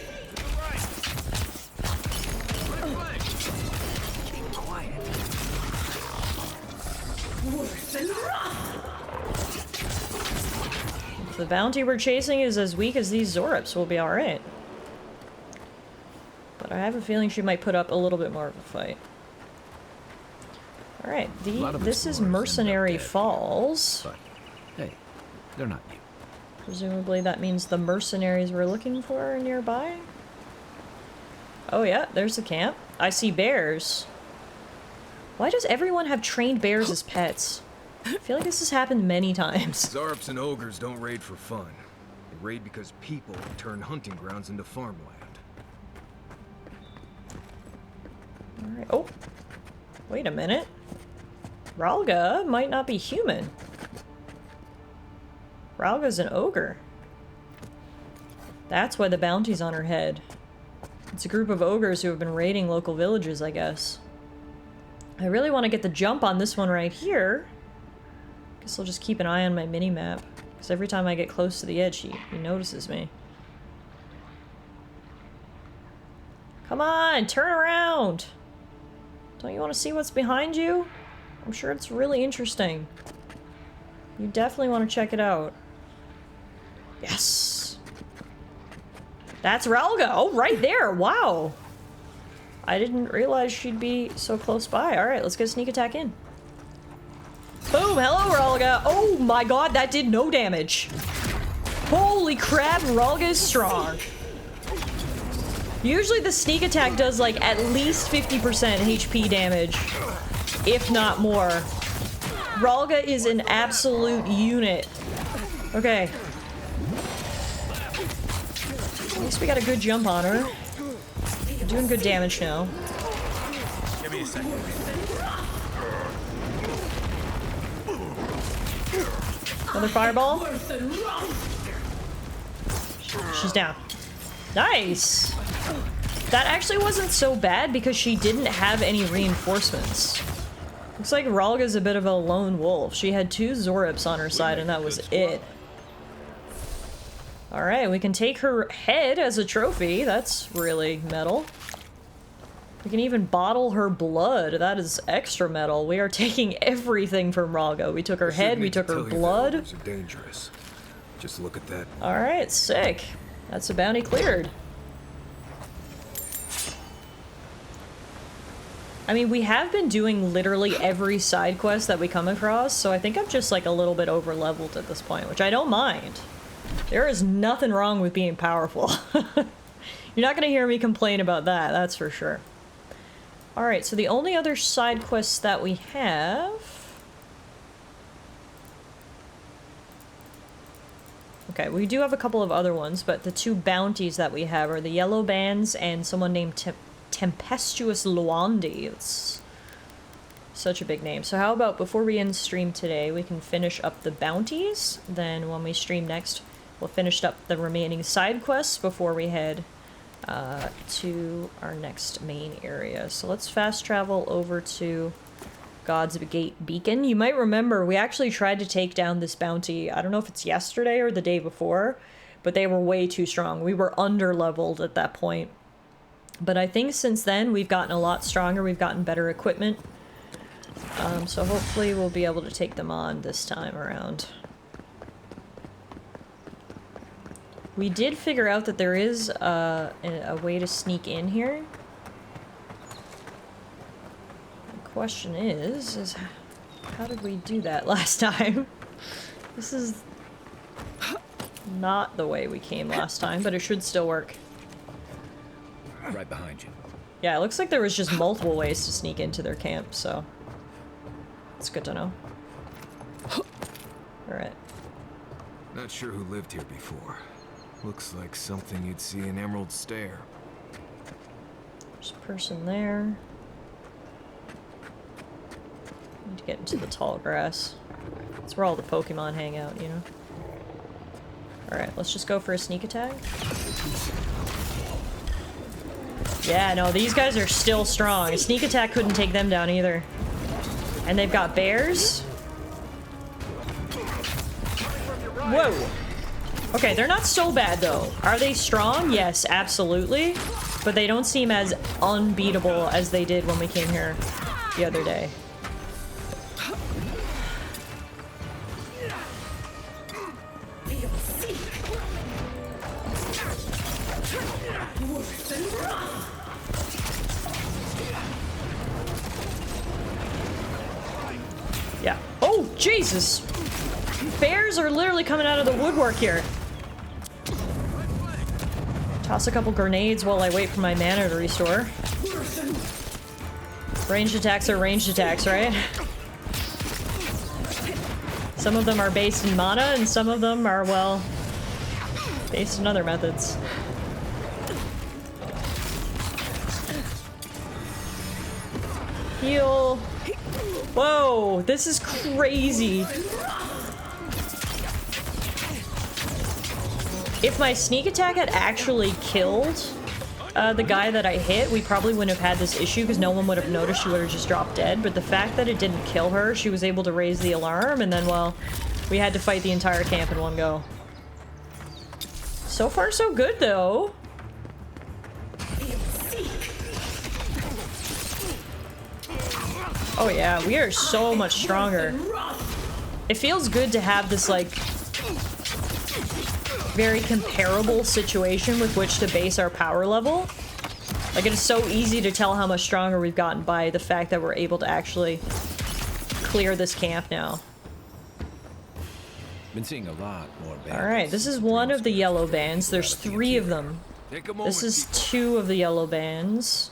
Keep quiet. Worth and Roth. If the bounty we're chasing is as weak as these Zorops, we'll be alright. But I have a feeling she might put up a little bit more of a fight. Alright, this is Mercenary Falls. But, hey, they're not you. Presumably that means the mercenaries we're looking for are nearby? Oh yeah, there's the camp. I see bears. Why does everyone have trained bears as pets? I feel like this has happened many times. Zarps and ogres don't raid for fun. They raid because people turn hunting grounds into farmland. Alright, oh. Wait a minute. Ralga might not be human. Ralga's an ogre. That's why the bounty's on her head. It's a group of ogres who have been raiding local villages, I guess. I really want to get the jump on this one right here. Guess I'll just keep an eye on my mini-map. Because every time I get close to the edge, he notices me. Come on, turn around! Don't you want to see what's behind you? I'm sure it's really interesting. You definitely want to check it out. Yes! That's Ralga! Oh, right there! Wow! I didn't realize she'd be so close by. Alright, let's get a sneak attack in. Boom! Hello, Ralga! Oh my god, that did no damage! Holy crap, Ralga is strong! Usually the sneak attack does like at least 50% HP damage, if not more. Ralga is an absolute unit. Okay. At least we got a good jump on her. We're doing good damage now. Give me a second. Another fireball. She's down. Nice! That actually wasn't so bad because she didn't have any reinforcements. Looks like Ralga's a bit of a lone wolf. She had 2 Zorops on her side and that was it. Alright, we can take her head as a trophy. That's really metal. We can even bottle her blood. That is extra metal. We are taking everything from Ralga. We took her head, we took her blood. Ogres are dangerous. Just look at that. Alright, sick. That's a bounty cleared. I mean, we have been doing literally every side quest that we come across, so I think I'm just like a little bit over leveled at this point, which I don't mind. There is nothing wrong with being powerful. You're not gonna hear me complain about that, that's for sure. Alright, so the only other side quests that we have... Okay, we do have a couple of other ones, but the 2 bounties that we have are the Yellow Bands and someone named Tempestuous Luandi. Let's Such a big name. So how about before we end stream today, we can finish up the bounties. Then when we stream next, we'll finish up the remaining side quests before we head to our next main area. So let's fast travel over to God's Gate Beacon. You might remember we actually tried to take down this bounty. I don't know if it's yesterday or the day before, but they were way too strong. We were under-leveled at that point. But I think since then we've gotten a lot stronger. We've gotten better equipment. So hopefully we'll be able to take them on this time around. We did figure out that there is a way to sneak in here. The question is how did we do that last time? This is not the way we came last time, but it should still work. Right behind you. Yeah, it looks like there was just multiple ways to sneak into their camp, so it's good to know. Alright. Not sure who lived here before. Looks like something you'd see in Emerald Stair. There's a person there. Need to get into the tall grass. That's where all the Pokemon hang out, you know? Alright, let's just go for a sneak attack. Yeah, no, these guys are still strong. A sneak attack couldn't take them down either. And they've got bears. Whoa! Okay, they're not so bad though. Are they strong? Yes, absolutely. But they don't seem as unbeatable as they did when we came here the other day. Yeah. Oh, Jesus! Bears are literally coming out of the woodwork here. Toss a couple grenades while I wait for my mana to restore. Ranged attacks are ranged attacks, right? Some of them are based in mana, and some of them are, well, based in other methods. Heal. Whoa, this is crazy. If my sneak attack had actually killed the guy that I hit, we probably wouldn't have had this issue because no one would have noticed. She would have just dropped dead. But the fact that it didn't kill her, she was able to raise the alarm, and then, well, we had to fight the entire camp in one go. So far, so good, though. Oh yeah, we are so much stronger. It feels good to have this, like, very comparable situation with which to base our power level. Like, it is so easy to tell how much stronger we've gotten by the fact that we're able to actually clear this camp now. Been seeing a lot more bands. Alright, this is one of the yellow bands. There's 3 of them. This is 2 of the yellow bands.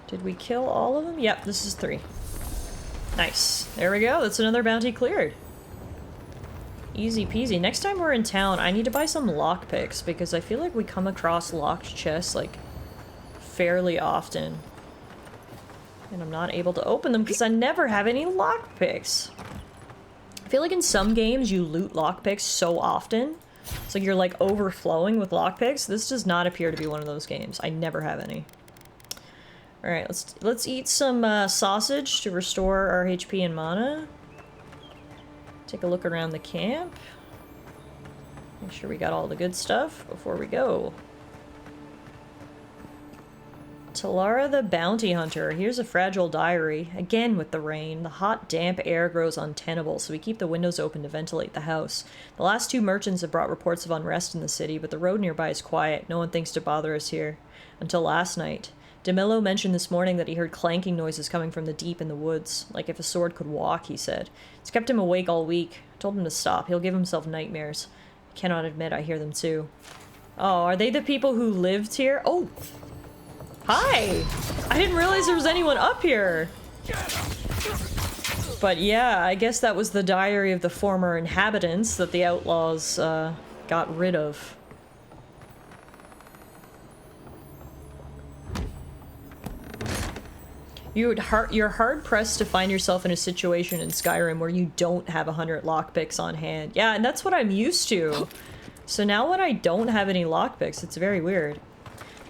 Did we kill all of them? Yep, this is 3. Nice. There we go. That's another bounty cleared. Easy peasy. Next time we're in town, I need to buy some lockpicks because I feel like we come across locked chests, like, fairly often. And I'm not able to open them because I never have any lockpicks. I feel like in some games you loot lockpicks so often. So you're, like, overflowing with lockpicks. This does not appear to be one of those games. I never have any. Alright, let's eat some sausage to restore our HP and mana. Take a look around the camp. Make sure we got all the good stuff before we go. Tallara the Bounty Hunter. Here's a fragile diary. Again with the rain. The hot, damp air grows untenable, so we keep the windows open to ventilate the house. The last 2 merchants have brought reports of unrest in the city, but the road nearby is quiet. No one thinks to bother us here. Until last night. DeMillo mentioned this morning that he heard clanking noises coming from the deep in the woods. Like if a sword could walk, he said. It's kept him awake all week. I told him to stop. He'll give himself nightmares. I cannot admit I hear them too. Oh, are they the people who lived here? Oh! Hi! I didn't realize there was anyone up here! But yeah, I guess that was the diary of the former inhabitants that the outlaws got rid of. You're hard pressed to find yourself in a situation in Skyrim where you don't have 100 lockpicks on hand. Yeah, and that's what I'm used to. So now when I don't have any lockpicks, it's very weird.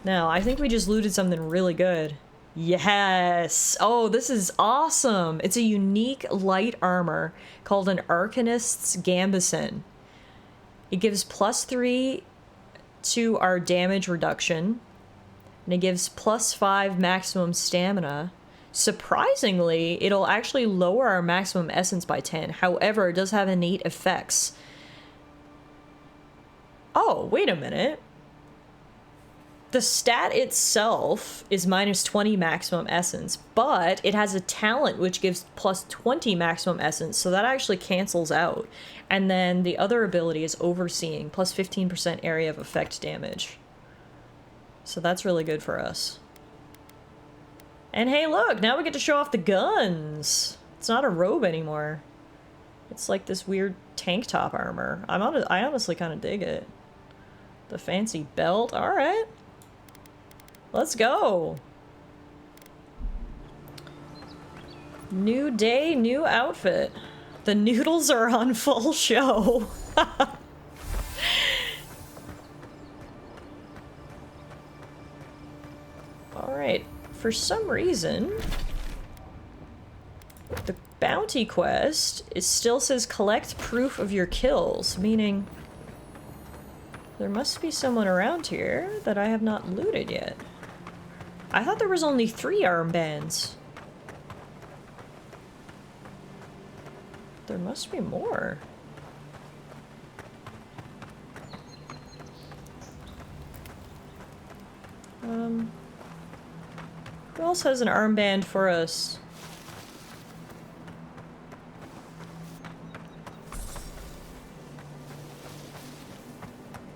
Now, I think we just looted something really good. Yes! Oh, this is awesome! It's a unique light armor called an Arcanist's Gambison. It gives +3 to our damage reduction, and it gives +5 maximum stamina. Surprisingly, it'll actually lower our maximum essence by 10. However, it does have innate effects. Oh, wait a minute. The stat itself is -20 maximum essence, but it has a talent which gives +20 maximum essence, so that actually cancels out. And then the other ability is Overseeing, +15% area of effect damage. So that's really good for us. And hey, look, now we get to show off the guns. It's not a robe anymore. It's like this weird tank top armor. I honestly kind of dig it. The fancy belt. All right. Let's go. New day, new outfit. The noodles are on full show. All right. For some reason, the bounty quest still says collect proof of your kills, meaning there must be someone around here that I have not looted yet. I thought there was only 3 armbands. There must be more. Who else has an armband for us?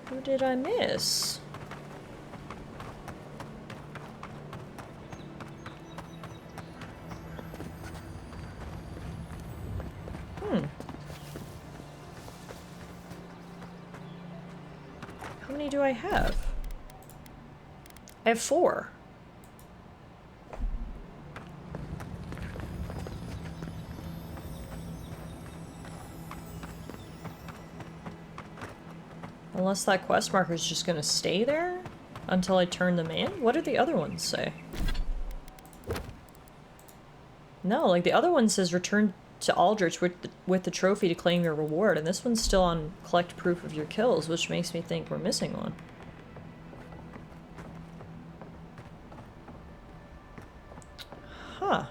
Who did I miss? How many do I have? I have 4. Unless that quest marker is just gonna stay there until I turn them in? What did the other ones say? No, like the other one says return to Aldrich with the trophy to claim your reward, and this one's still on collect proof of your kills, which makes me think we're missing one. Huh.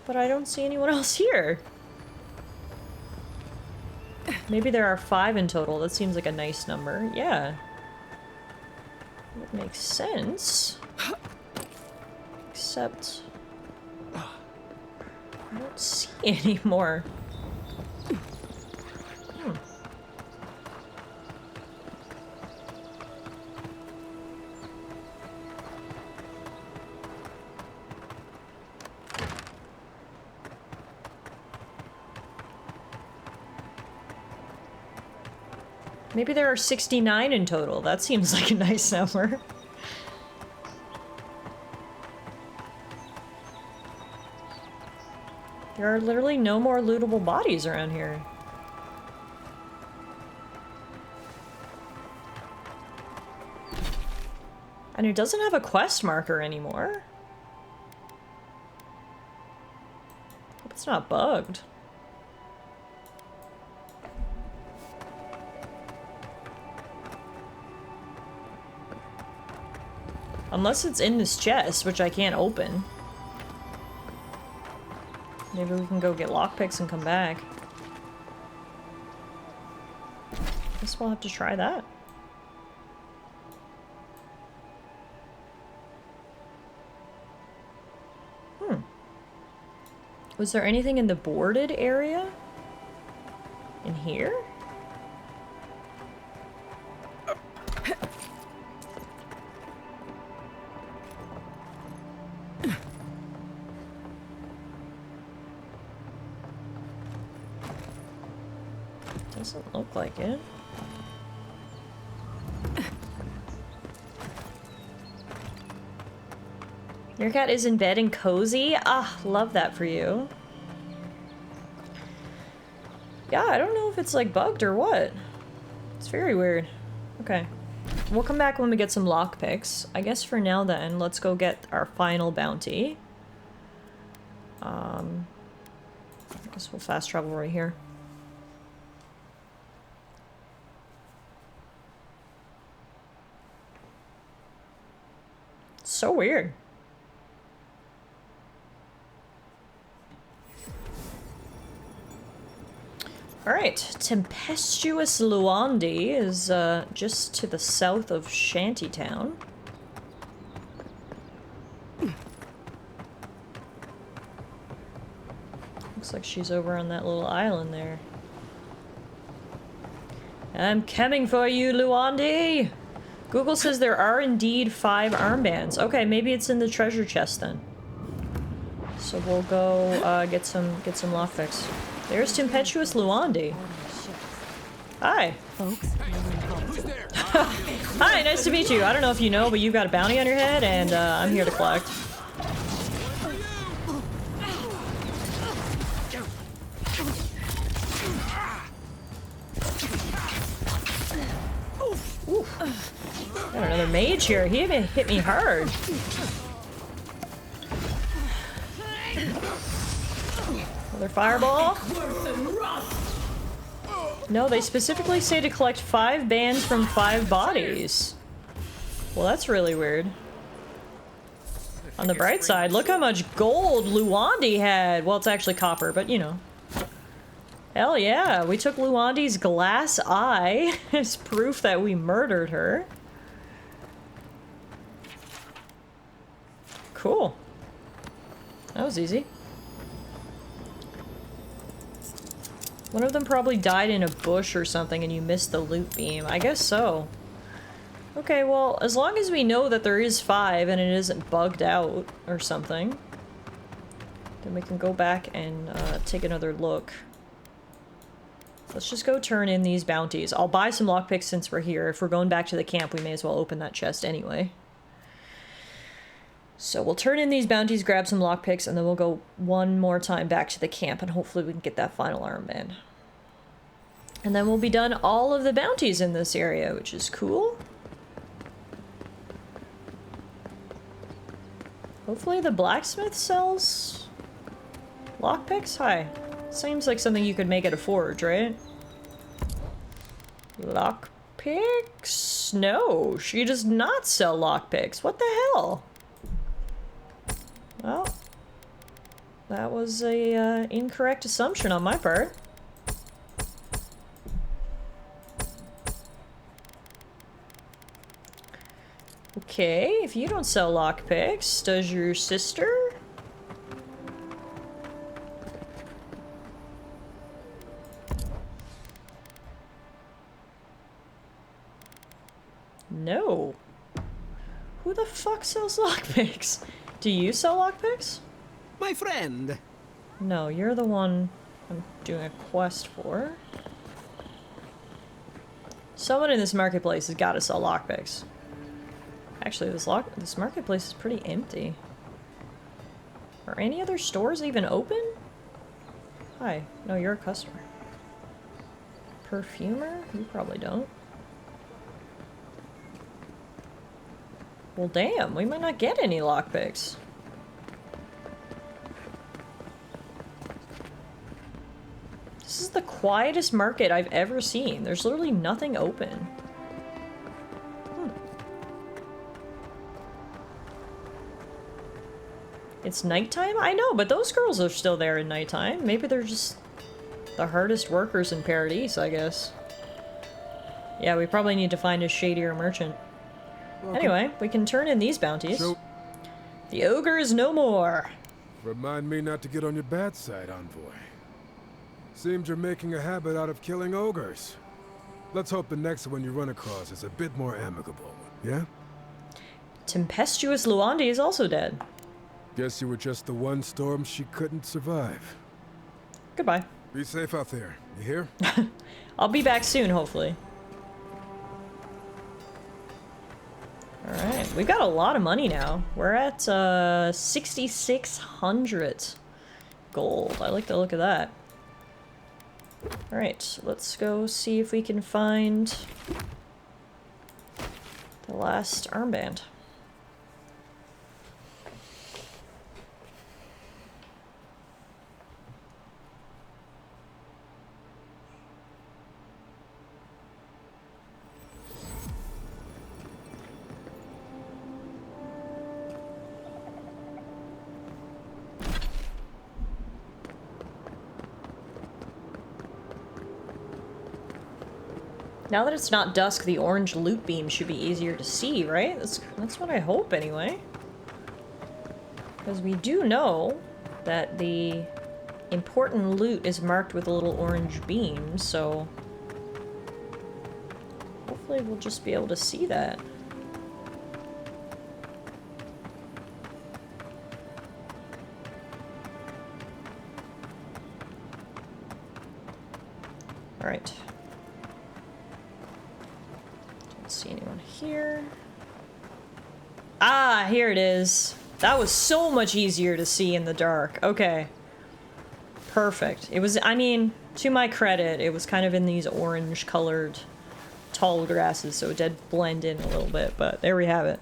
But I don't see anyone else here. Maybe there are 5 in total. That seems like a nice number. Yeah. That makes sense. Except I don't see any more. Maybe there are 69 in total. That seems like a nice number. There are literally no more lootable bodies around here. And it doesn't have a quest marker anymore. Hope it's not bugged. Unless it's in this chest, which I can't open. Maybe we can go get lockpicks and come back. Guess we'll have to try that. Was there anything in the boarded area? In here? Doesn't look like it. Your cat is in bed and cozy? Ah, love that for you. Yeah, I don't know if it's like bugged or what. It's very weird. Okay. We'll come back when we get some lockpicks. I guess for now then, let's go get our final bounty. I guess we'll fast travel right here. So weird. Alright, Tempestuous Luandi is just to the south of Shantytown. Looks like she's over on that little island there. I'm coming for you, Luandi! Google says there are indeed 5 armbands. Okay, maybe it's in the treasure chest then. So we'll go get some lockpicks. There's Tempestuous Luandi. Hi. Folks. Hi, nice to meet you. I don't know if you know, but you've got a bounty on your head, and I'm here to collect. Oof. Got another mage here. He even hit me hard. Another fireball. No, they specifically say to collect 5 bands from 5 bodies. Well, that's really weird. On the bright side, look how much gold Luandi had. Well, it's actually copper, but you know. Hell yeah, we took Luandi's glass eye as proof that we murdered her. Cool. That was easy. One of them probably died in a bush or something and you missed the loot beam. I guess so. Okay, well, as long as we know that there is 5 and it isn't bugged out or something, then we can go back and take another look. Let's just go turn in these bounties. I'll buy some lockpicks since we're here. If we're going back to the camp, we may as well open that chest anyway. So we'll turn in these bounties, grab some lockpicks, and then we'll go one more time back to the camp, and hopefully we can get that final armband. And then we'll be done all of the bounties in this area, which is cool. Hopefully the blacksmith sells lockpicks? Hi. Seems like something you could make at a forge, right? Lockpicks? No, she does not sell lockpicks. What the hell? Well, that was a incorrect assumption on my part. Okay, if you don't sell lockpicks, does your sister? No. Who the fuck sells lockpicks? Do you sell lockpicks? My friend. No, you're the one I'm doing a quest for. Someone in this marketplace has got to sell lockpicks. Actually, this marketplace is pretty empty. Are any other stores even open? Hi. No, you're a customer. Perfumer? You probably don't. Well, damn, we might not get any lockpicks. This is the quietest market I've ever seen. There's literally nothing open. It's nighttime? I know, but those girls are still there in nighttime. Maybe they're just the hardest workers in Paradise, I guess. Yeah, we probably need to find a shadier merchant. Anyway, we can turn in these bounties. The ogre is no more. Remind me not to get on your bad side, Envoy. Seems you're making a habit out of killing ogres. Let's hope the next one you run across is a bit more amicable, yeah? Tempestuous Luandi is also dead. Guess you were just the one storm she couldn't survive. Goodbye. Be safe out there, you hear? I'll be back soon, hopefully. Alright, we've got a lot of money now. We're at 6,600 gold. I like the look of that. Alright, let's go see if we can find the last armband. Now that it's not dusk, the orange loot beam should be easier to see, right? That's what I hope, anyway. Because we do know that the important loot is marked with a little orange beam, so... hopefully we'll just be able to see that. Alright. See anyone here? Ah, here it is. That was so much easier to see in the dark. Okay. Perfect. It was, I mean, to my credit, it was kind of in these orange colored tall grasses, so it did blend in a little bit, but there we have it.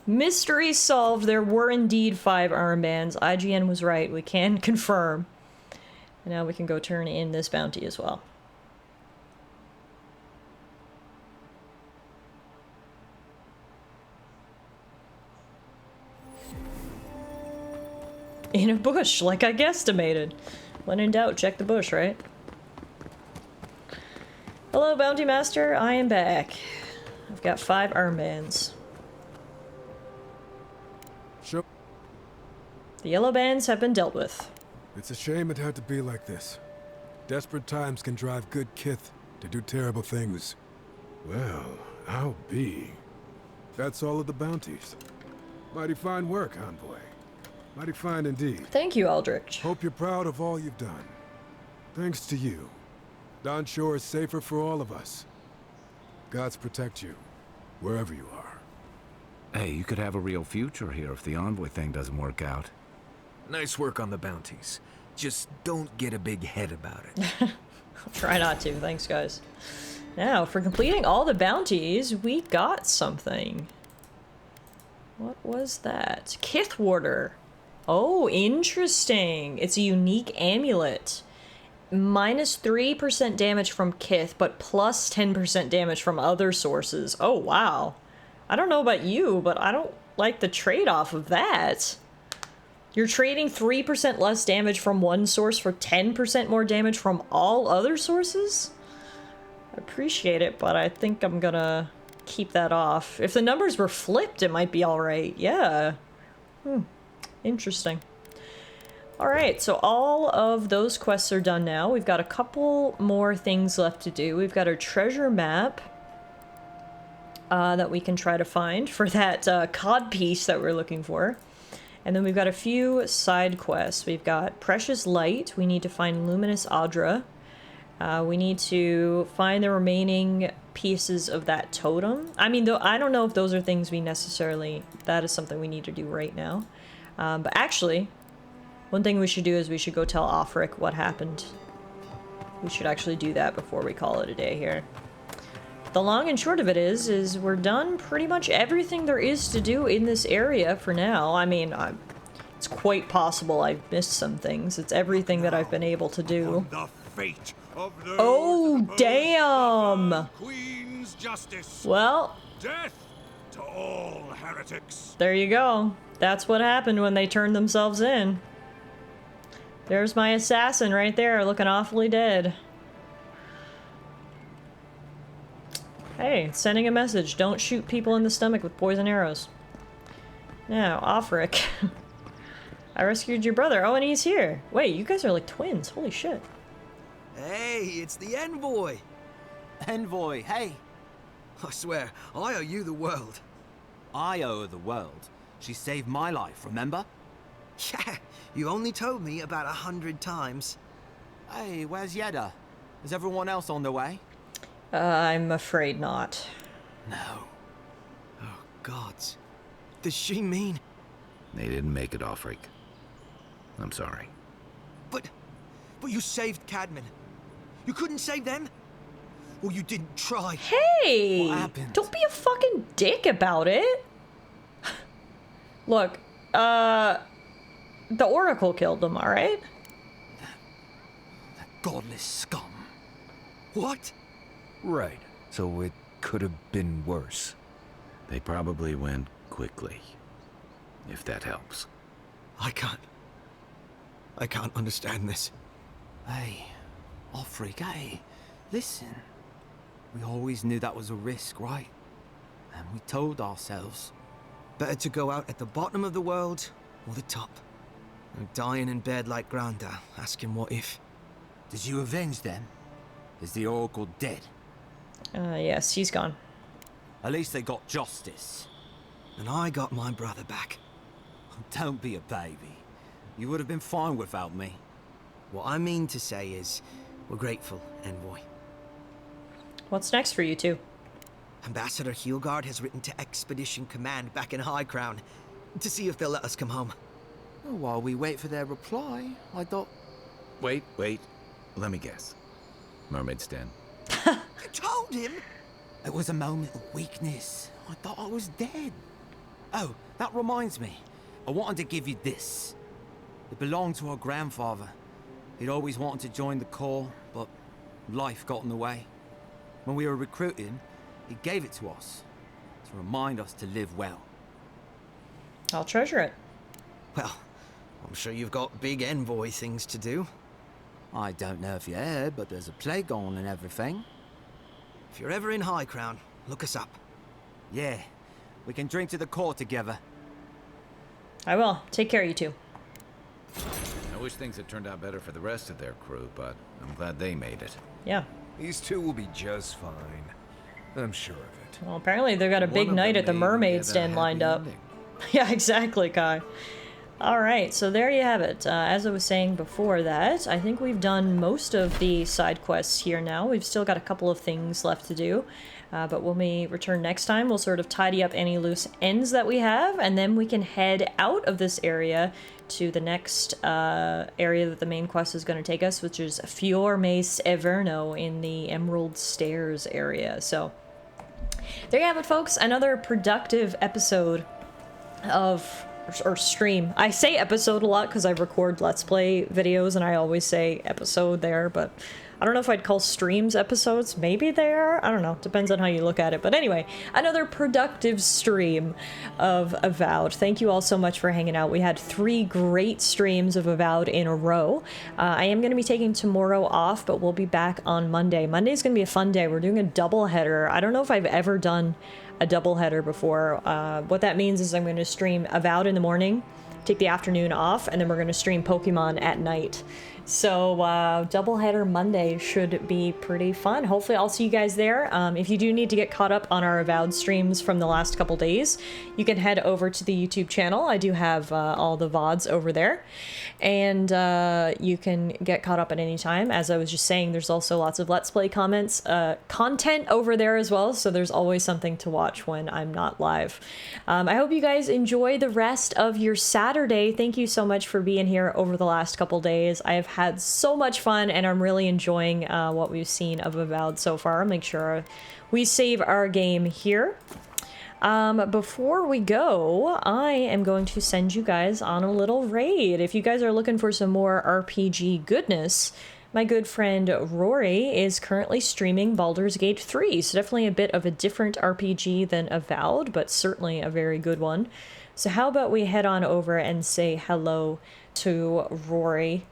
Mystery solved. There were indeed 5 armbands. IGN was right. We can confirm. And now we can go turn in this bounty as well. In a bush, like I guesstimated. When in doubt, check the bush, right? Hello, Bounty Master. I am back. I've got 5 armbands. Sure. The yellow bands have been dealt with. It's a shame it had to be like this. Desperate times can drive good kith to do terrible things. Well, I'll be. That's all of the bounties. Mighty fine work, Envoy. Mighty fine indeed. Thank you, Aldrich. Hope you're proud of all you've done. Thanks to you, Don Shore is safer for all of us. Gods protect you, wherever you are. Hey, you could have a real future here if the Envoy thing doesn't work out. Nice work on the bounties. Just don't get a big head about it. I'll try not to. Thanks, guys. Now, for completing all the bounties, we got something. What was that? Kith Warder. Oh, interesting. It's a unique amulet. Minus 3% damage from Kith, but plus 10% damage from other sources. Oh, wow. I don't know about you, but I don't like the trade-off of that. You're trading 3% less damage from one source for 10% more damage from all other sources? I appreciate it, but I think I'm gonna keep that off. If the numbers were flipped, it might be alright. Yeah. Interesting. Alright, so all of those quests are done now. We've got a couple more things left to do. We've got our treasure map that we can try to find for that cod piece that we're looking for. And then we've got a few side quests. We've got Precious Light. We need to find Luminous Audra. We need to find the remaining pieces of that totem. I mean, though, I don't know if those are things we necessarily... that is something we need to do right now. But actually, one thing we should do is we should go tell Offric what happened. We should actually do that before we call it a day here. The long and short of it is we're done pretty much everything there is to do in this area for now. I mean, it's quite possible I've missed some things. It's everything that I've been able to do. The fate of those Oh, damn! Queen's justice. Well, Death to all heretics. there you go. That's what happened when they turned themselves in. There's my assassin right there, looking awfully dead. Hey, sending a message. Don't shoot people in the stomach with poison arrows. Now, Offric. I rescued your brother. Oh, and he's here. Wait, you guys are like twins. Holy shit. Hey, it's the Envoy. Envoy, hey. I swear, I owe you the world. I owe her the world. She saved my life, remember? Yeah, you only told me about 100 times. Hey, where's Yeda? Is everyone else on their way? I'm afraid not. No. Oh, gods. Does she mean... They didn't make it, Ulfric. I'm sorry. But you saved Cadman. You couldn't save them? Or you didn't try? Hey! What happened? Don't be a fucking dick about it. Look, the Oracle killed them, alright? Godless scum. What? Right. So it could have been worse. They probably went quickly. If that helps. I can't understand this. Hey, Ulfric, hey, listen. We always knew that was a risk, right? And we told ourselves. Better to go out at the bottom of the world or the top. And dying in bed like Granda, asking what if. Did you avenge them? Is the Oracle dead? Yes, he's gone. At least they got justice. And I got my brother back. Don't be a baby. You would have been fine without me. What I mean to say is, we're grateful, Envoy. What's next for you two? Ambassador Hilgard has written to Expedition Command back in High Crown to see if they'll let us come home. Well, while we wait for their reply, I thought... Wait. Let me guess. Mermaid's Den. You told him? It was a moment of weakness. I thought I was dead. Oh, that reminds me. I wanted to give you this. It belonged to our grandfather. He'd always wanted to join the Corps, but life got in the way. When we were recruiting, he gave it to us to remind us to live well. I'll treasure it. Well, I'm sure you've got big Envoy things to do. I don't know if you heard, but there's a plague on and everything. If you're ever in High Crown, look us up. Yeah, we can drink to the Corps together. I will. Take care, you two. I wish things had turned out better for the rest of their crew, but I'm glad they made it. Yeah. These two will be just fine. I'm sure of it. Well, apparently they've got a big night at the Mermaid's Den lined up. Yeah, exactly, Kai. Alright, so there you have it. As I was saying before that, I think we've done most of the side quests here now. We've still got a couple of things left to do. But when we return next time, we'll sort of tidy up any loose ends that we have, and then we can head out of this area to the next area that the main quest is going to take us, which is Fior Mace Everno in the Emerald Stairs area. So there you have it, folks. Another productive episode of... or stream. I say episode a lot because I record Let's Play videos and I always say episode there, but I don't know if I'd call streams episodes. Maybe they are. I don't know. Depends on how you look at it. But anyway, another productive stream of Avowed. Thank you all so much for hanging out. We had 3 great streams of Avowed in a row. I am going to be taking tomorrow off, but we'll be back on Monday. Monday's going to be a fun day. We're doing a double header. I don't know if I've ever done a double header before. What that means is I'm going to stream Avowed in the morning, take the afternoon off, and then we're going to stream Pokemon at night. So doubleheader Monday should be pretty fun. Hopefully I'll see you guys there. If you do need to get caught up on our Avowed streams from the last couple days, you can head over to the YouTube channel. I do have all the VODs over there, and you can get caught up at any time. As I was just saying, there's also lots of Let's Play content over there as well, so there's always something to watch when I'm not live. I hope you guys enjoy the rest of your Saturday. Thank you so much for being here over the last couple days. I have had so much fun, and I'm really enjoying what we've seen of Avowed so far. Make sure we save our game here. Before we go, I am going to send you guys on a little raid. If you guys are looking for some more RPG goodness, my good friend Rory is currently streaming Baldur's Gate 3, so definitely a bit of a different RPG than Avowed, but certainly a very good one. So how about we head on over and say hello to Rory.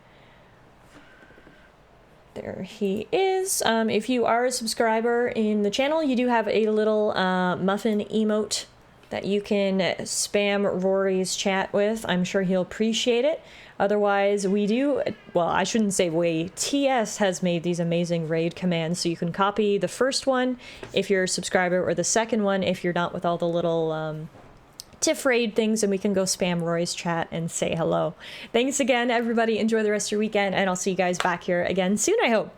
There he is. If you are a subscriber in the channel, you do have a little muffin emote that you can spam Rory's chat with. I'm sure he'll appreciate it. Otherwise, we do, well, I shouldn't say we, TS has made these amazing raid commands, so you can copy the first one if you're a subscriber, or the second one if you're not, with all the little TIFF raid things, and we can go spam Rory's chat and say hello. Thanks again, everybody. Enjoy the rest of your weekend, and I'll see you guys back here again soon, I hope.